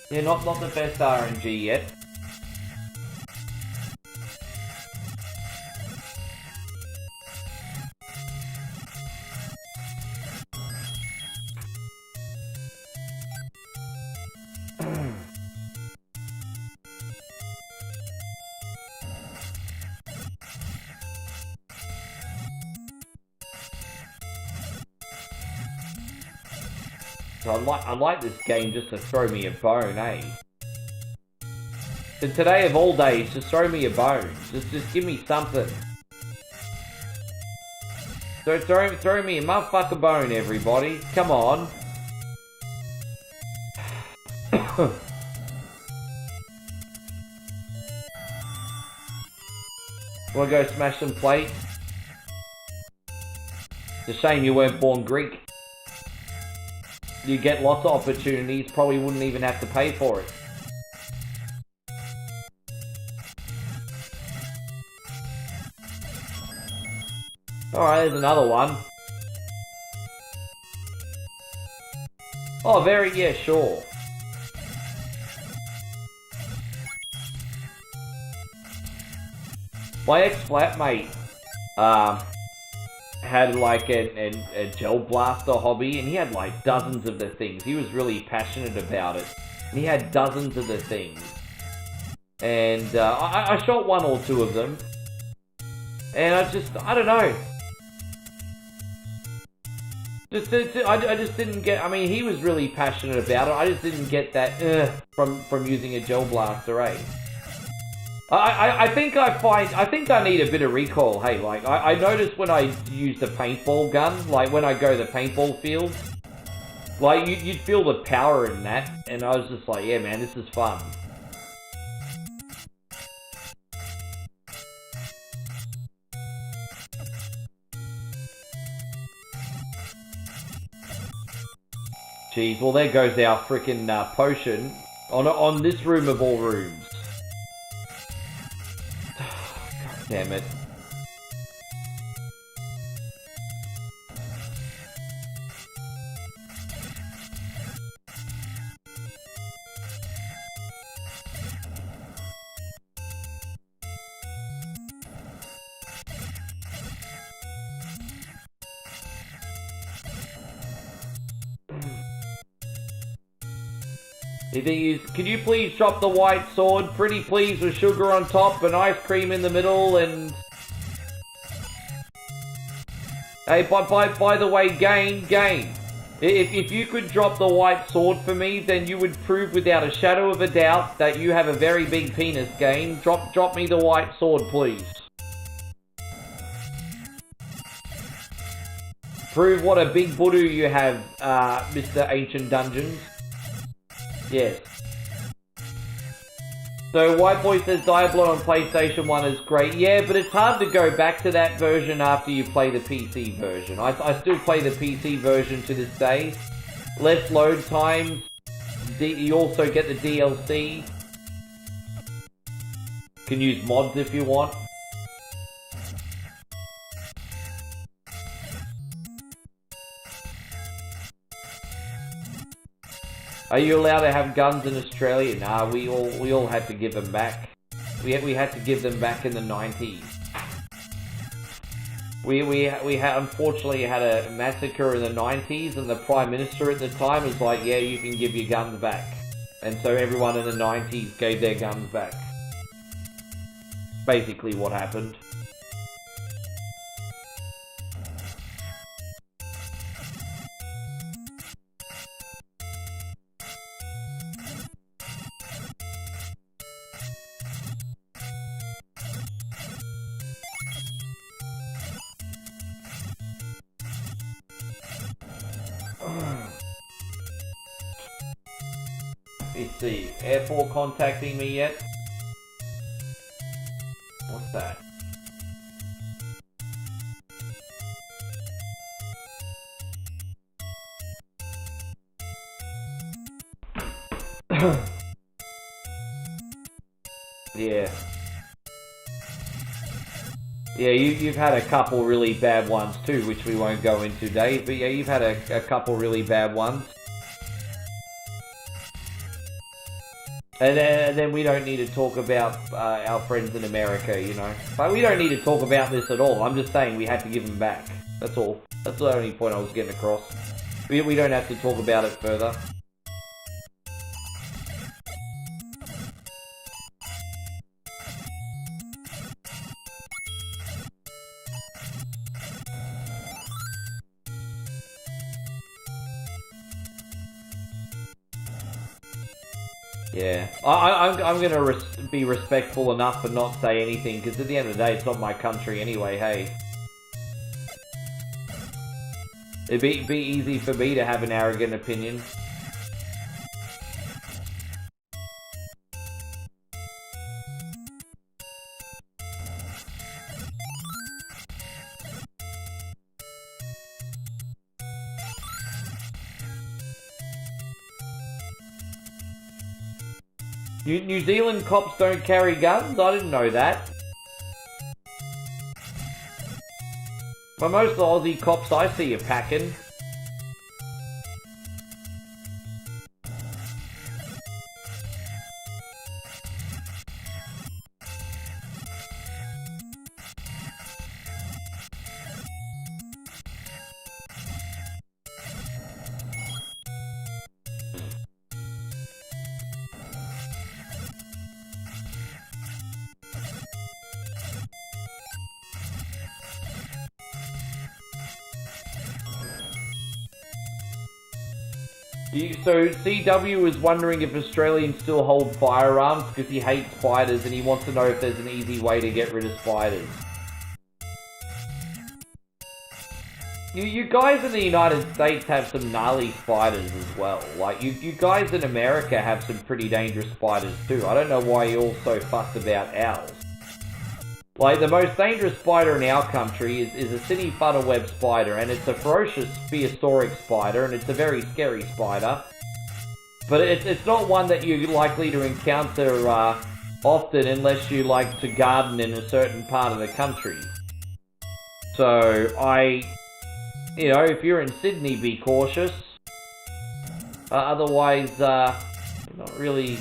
Yeah, not the best RNG yet. So I like this game just to throw me a bone, eh? So today of all days, just throw me a bone. Just give me something. So throw me a motherfucker bone, everybody. Come on. Wanna go smash some plates? It's a shame you weren't born Greek. You get lots of opportunities, probably wouldn't even have to pay for it. Alright, there's another one. Oh, yeah, sure. My ex-flatmate, had like a gel blaster hobby, and he had like dozens of the things. He was really passionate about it. And he had dozens of the things. And I shot one or two of them. And I don't know. I just didn't get, I mean, he was really passionate about it. I just didn't get that from using a gel blaster, eh? I think I need a bit of recoil. Hey, like, I noticed when I use the paintball gun, like when I go to the paintball field, like you'd feel the power in that, and I was just like, yeah, man, this is fun. Jeez, well there goes our frickin' potion on this room of all rooms. Damn it. Can you please drop the white sword? Pretty please with sugar on top and ice cream in the middle and... Hey, by the way, game. If you could drop the white sword for me, then you would prove without a shadow of a doubt that you have a very big penis, game. Drop me the white sword, please. Prove what a big voodoo you have, Mr. Ancient Dungeons. Yes. So White Boy says Diablo on PlayStation 1 is great. Yeah, but it's hard to go back to that version after you play the PC version. I still play the PC version to this day. Less load times. You also get the DLC. Can use mods if you want. Are you allowed to have guns in Australia? Nah, we all had to give them back. We had to give them back in the 90s. We unfortunately had a massacre in the 90s, and the Prime Minister at the time was like, yeah, you can give your guns back. And so everyone in the 90s gave their guns back. Basically what happened. Let's see. Airport contacting me yet? What's that? Yeah. Yeah, you've had a couple really bad ones too, which we won't go into, Dave. But yeah, you've had a couple really bad ones. And then we don't need to talk about our friends in America, you know. But we don't need to talk about this at all. I'm just saying we had to give them back. That's all. That's the only point I was getting across. We don't have to talk about it further. Yeah, I'm gonna be respectful enough and not say anything, because at the end of the day, it's not my country anyway, hey. It'd be easy for me to have an arrogant opinion. New Zealand cops don't carry guns? I didn't know that. But most of the Aussie cops I see are packing. So CW is wondering if Australians still hold firearms because he hates spiders and he wants to know if there's an easy way to get rid of spiders. You guys in the United States have some gnarly spiders as well. Like, you guys in America have some pretty dangerous spiders too. I don't know why you're all so fussed about owls. Like, the most dangerous spider in our country is a city funnel web spider, and it's a ferocious pheosauric spider, and it's a very scary spider. But it's not one that you're likely to encounter often unless you like to garden in a certain part of the country. So, you know, if you're in Sydney, be cautious. Otherwise, not really...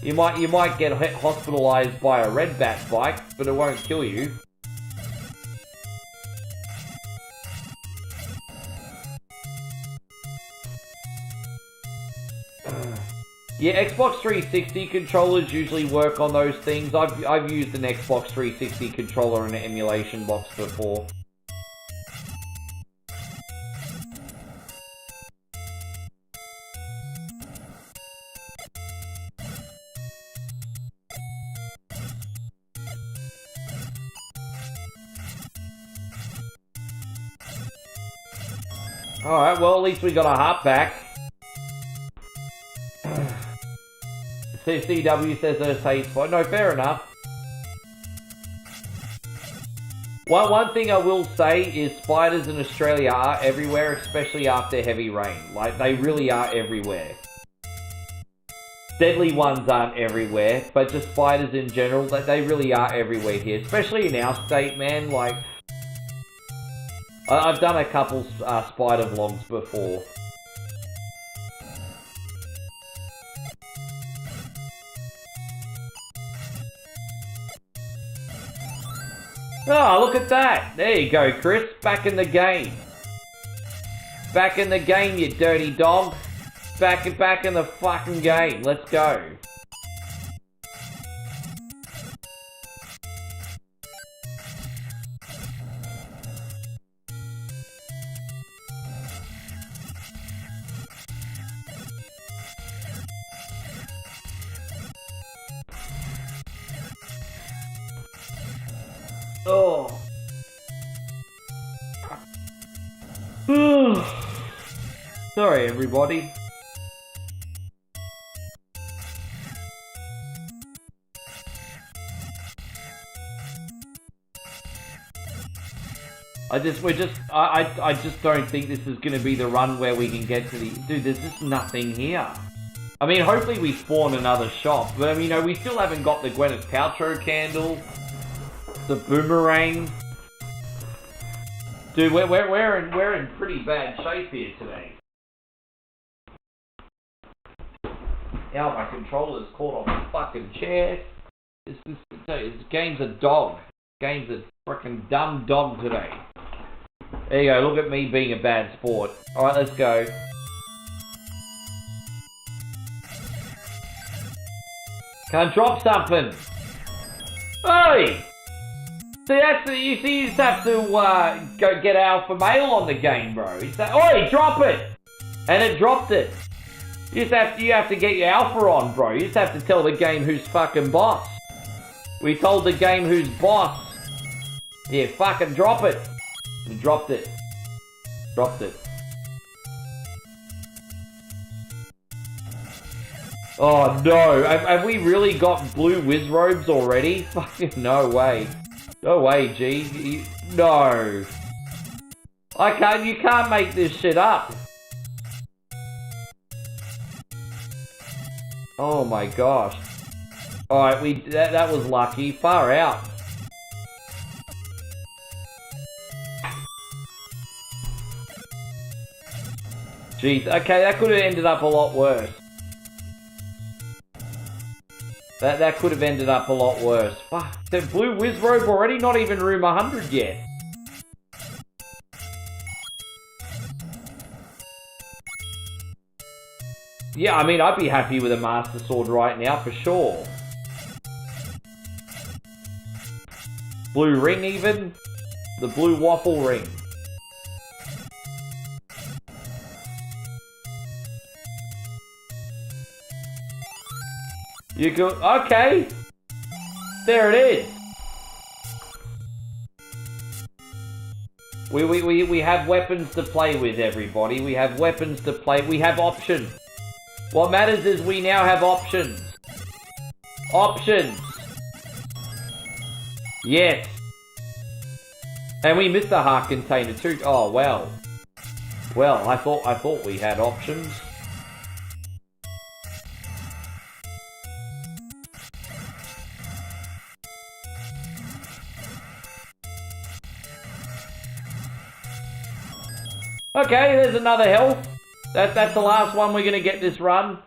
You might get hospitalized by a red bat bite, but it won't kill you. Yeah, Xbox 360 controllers usually work on those things. I've used an Xbox 360 controller in an emulation box before. Alright, well, at least we got a heart back. CW says that it's hate spot. No, fair enough. One thing I will say is spiders in Australia are everywhere, especially after heavy rain. Like, they really are everywhere. Deadly ones aren't everywhere, but just spiders in general, they really are everywhere here. Especially in our state, man. Like, I've done a couple spider vlogs before. Oh, look at that! There you go, Chris. Back in the game. Back in the game, you dirty dog. Back in the fucking game. Let's go. Oh. Sorry, everybody. I just don't think this is going to be the run where we can get to the... Dude, there's just nothing here. I mean, hopefully we spawn another shop, but I mean, you know, we still haven't got the Gwyneth Paltrow candle, the boomerang. Dude, we're in pretty bad shape here today. Now my controller's caught on the fucking chair. This game's a dog. Game's a freaking dumb dog today. There you go, look at me being a bad sport. Alright, let's go. Can't drop something. Hey! See, you just have to go get alpha male on the game, bro. Oi, drop it! And it dropped it. You have to get your alpha on, bro. You just have to tell the game who's fucking boss. We told the game who's boss. Yeah, fucking drop it. You dropped it. Dropped it. Oh no, have we really got blue whiz robes already? Fucking no way. No way, G. No. You can't make this shit up. Oh my gosh. Alright, that was lucky. Far out. Jeez, okay, that could have ended up a lot worse. That could have ended up a lot worse. Fuck, the blue whiz robe already? Not even room 100 yet. Yeah, I mean, I'd be happy with a Master Sword right now, for sure. Blue ring even? The blue waffle ring. You go, okay. There it is. We have weapons to play with, everybody. We have weapons to play. We have options. What matters is we now have options. Options. Yes. And we missed a heart container too. Oh well. Well, I thought we had options. Okay, there's another health. That's the last one we're gonna get this run.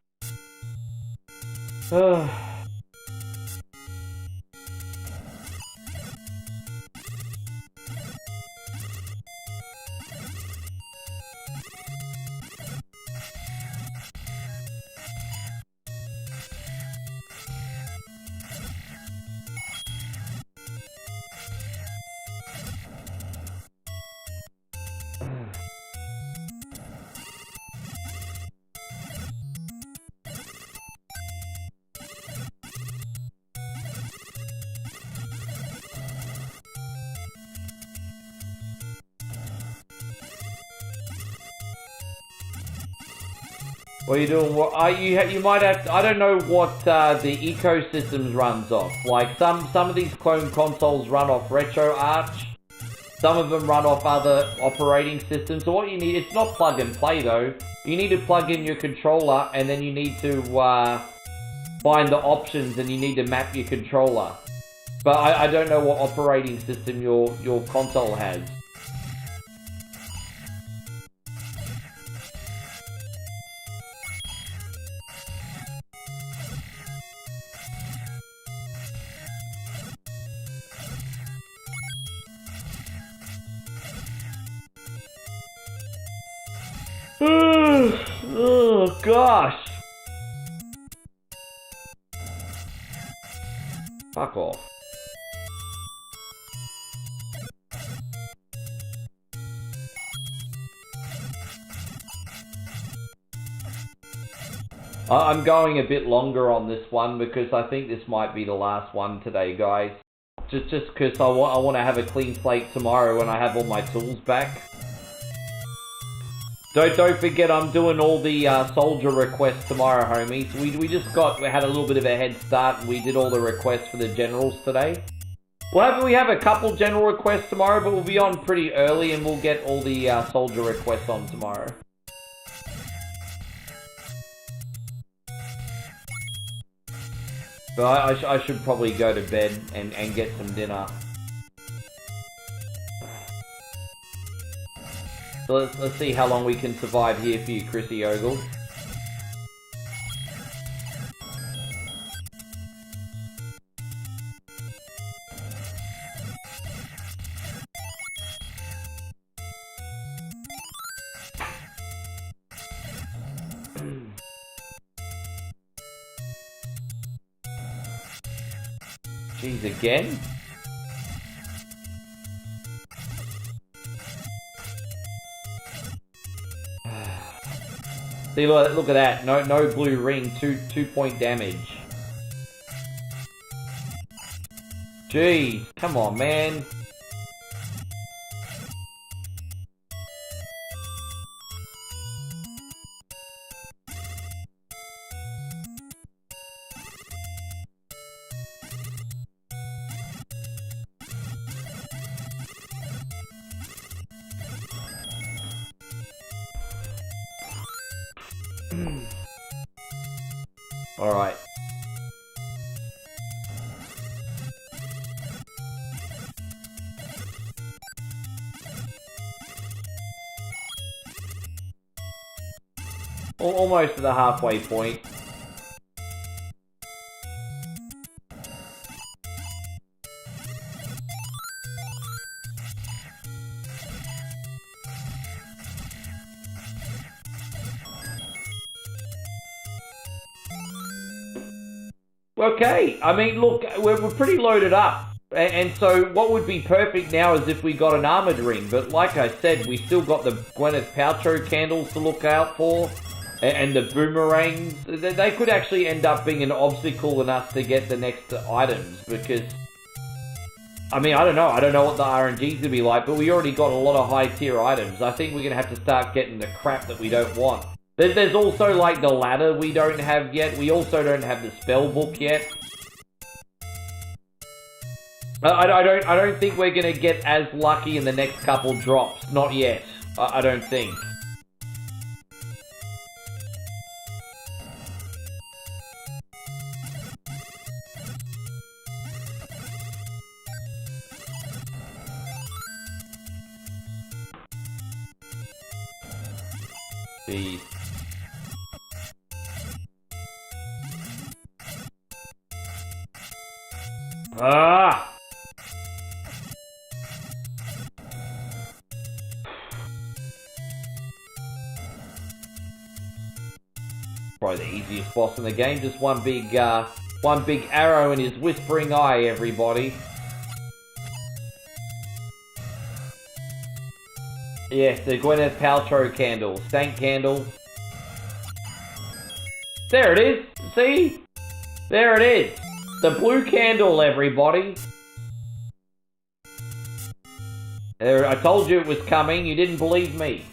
What are you doing? What you might have to, I don't know what the ecosystems runs off. Like some of these clone consoles run off RetroArch. Some of them run off other operating systems. So what you need, it's not plug and play though. You need to plug in your controller and then you need to find the options and you need to map your controller. But I don't know what operating system your console has. Oh gosh. Fuck off. I'm going a bit longer on this one because I think this might be the last one today, guys. Just because I want to have a clean slate tomorrow when I have all my tools back. Don't forget, I'm doing all the soldier requests tomorrow, homies. We had a little bit of a head start and we did all the requests for the generals today. Well, we have a couple general requests tomorrow, but we'll be on pretty early and we'll get all the soldier requests on tomorrow. But I should probably go to bed and get some dinner. So let's see how long we can survive here for you, Chrissy Ogle. Jeez, again? See, look at that. No blue ring, 2-point damage. Jeez, come on, man. Alright. Almost to the halfway point. Okay, I mean, look, we're pretty loaded up. And so what would be perfect now is if we got an armored ring. But like I said, we still got the Gwyneth Paltrow candles to look out for. And the boomerangs. They could actually end up being an obstacle in us to get the next items. Because, I mean, I don't know. I don't know what the RNG's going to be like. But we already got a lot of high tier items. I think we're going to have to start getting the crap that we don't want. There's also, like, the ladder we don't have yet. We also don't have the spell book yet. I don't think we're going to get as lucky in the next couple drops. Not yet. I don't think. Jeez. Ah! Probably the easiest boss in the game. Just one big arrow in his whispering eye, everybody. Yes, the Gwyneth Paltrow candles. Stank candles. There it is. See? There it is. The blue candle, everybody. There, I told you it was coming. You didn't believe me.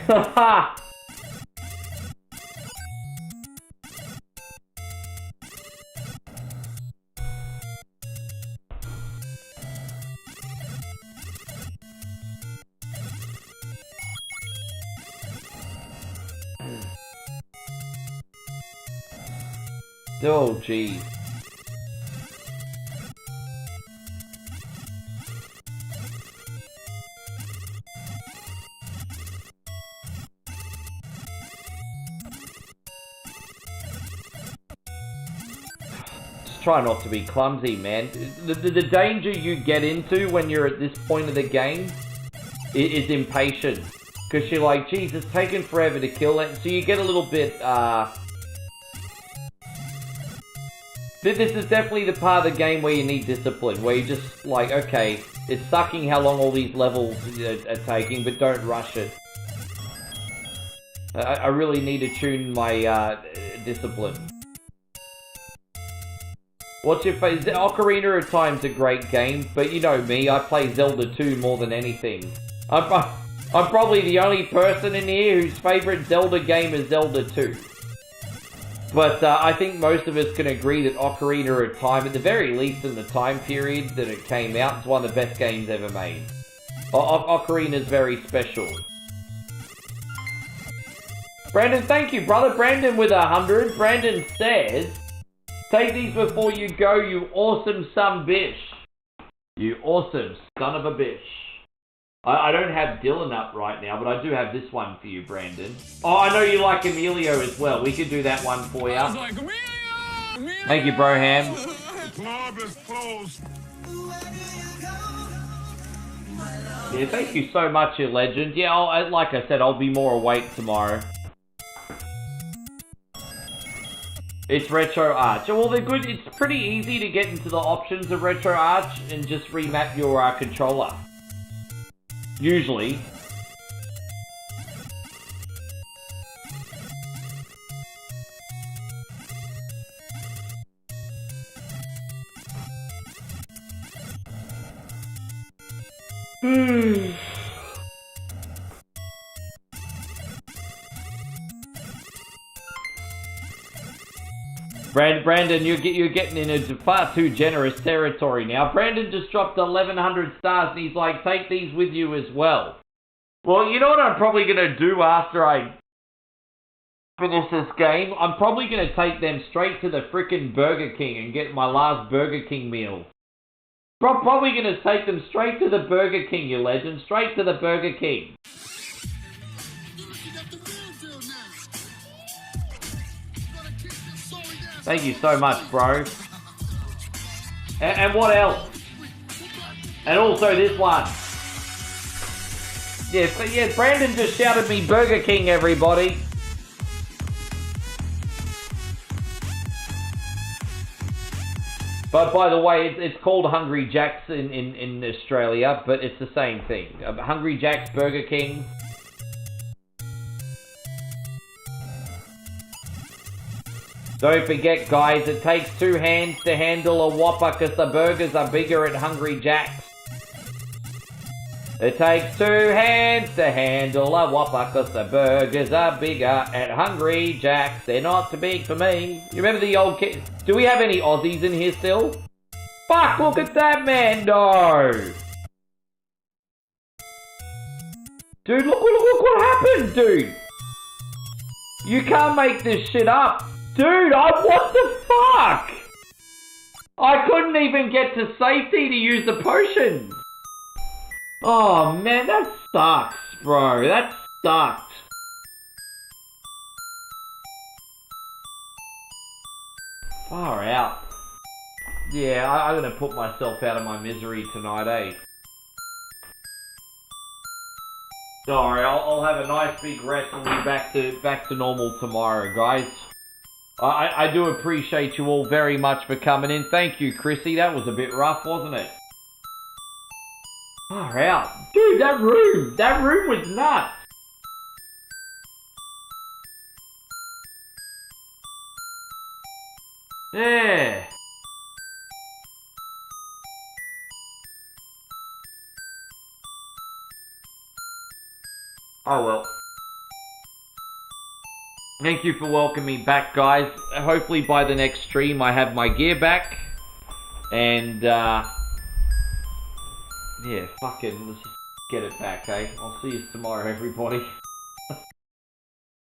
Haha! Oh, geez. Try not to be clumsy, man. The danger you get into when you're at this point of the game is impatient. Because you're like, geez, it's taken forever to kill it. So you get a little bit, This is definitely the part of the game where you need discipline. Where you're just like, okay, it's sucking how long all these levels are taking, but don't rush it. I really need to tune my discipline. What's your favorite? Ocarina of Time's a great game, but you know me, I play Zelda 2 more than anything. I'm probably the only person in here whose favorite Zelda game is Zelda 2. But I think most of us can agree that Ocarina of Time, at the very least in the time period that it came out, is one of the best games ever made. Ocarina is very special. Brandon, thank you, brother. Brandon with 100. Brandon says, take these before you go, you awesome son bish. You awesome son of a bish. I don't have Dylan up right now, but I do have this one for you, Brandon. Oh, I know you like Emilio as well. We could do that one for you. Thank you, Broham. The club is closed. Yeah, thank you so much, you legend. Yeah, like I said, I'll be more awake tomorrow. It's Retro Arch. Well, they're good. It's pretty easy to get into the options of Retro Arch and just remap your controller. Usually. Brandon, you're getting into far too generous territory now. Brandon just dropped 1,100 stars and he's like, take these with you as well. Well, you know what I'm probably going to do after I finish this game? I'm probably going to take them straight to the frickin' Burger King and get my last Burger King meal. Probably going to take them straight to the Burger King, you legend. Straight to the Burger King. Thank you so much, bro. And what else? And also this one. Yeah, Brandon just shouted me Burger King, everybody. But by the way, it's called Hungry Jack's in Australia, but it's the same thing. Hungry Jack's, Burger King. Don't forget, guys, it takes 2 hands to handle a Whopper because the burgers are bigger at Hungry Jack's. It takes 2 hands to handle a Whopper because the burgers are bigger at Hungry Jack's. They're not too big for me. You remember the old kid? Do we have any Aussies in here still? Fuck, look at that, man. No. Dude, look what happened, dude. You can't make this shit up. Dude, what the fuck? I couldn't even get to safety to use the potion. Oh man, that sucks, bro. That sucked. Far out. Yeah, I'm gonna put myself out of my misery tonight, eh? Sorry, I'll have a nice big rest and be back to normal tomorrow, guys. I do appreciate you all very much for coming in. Thank you, Chrissy. That was a bit rough, wasn't it? Far out. Dude, that room was nuts. Yeah. Oh well. Thank you for welcoming me back, guys. Hopefully by the next stream I have my gear back. And, yeah, fucking, let's just get it back, eh? I'll see you tomorrow, everybody.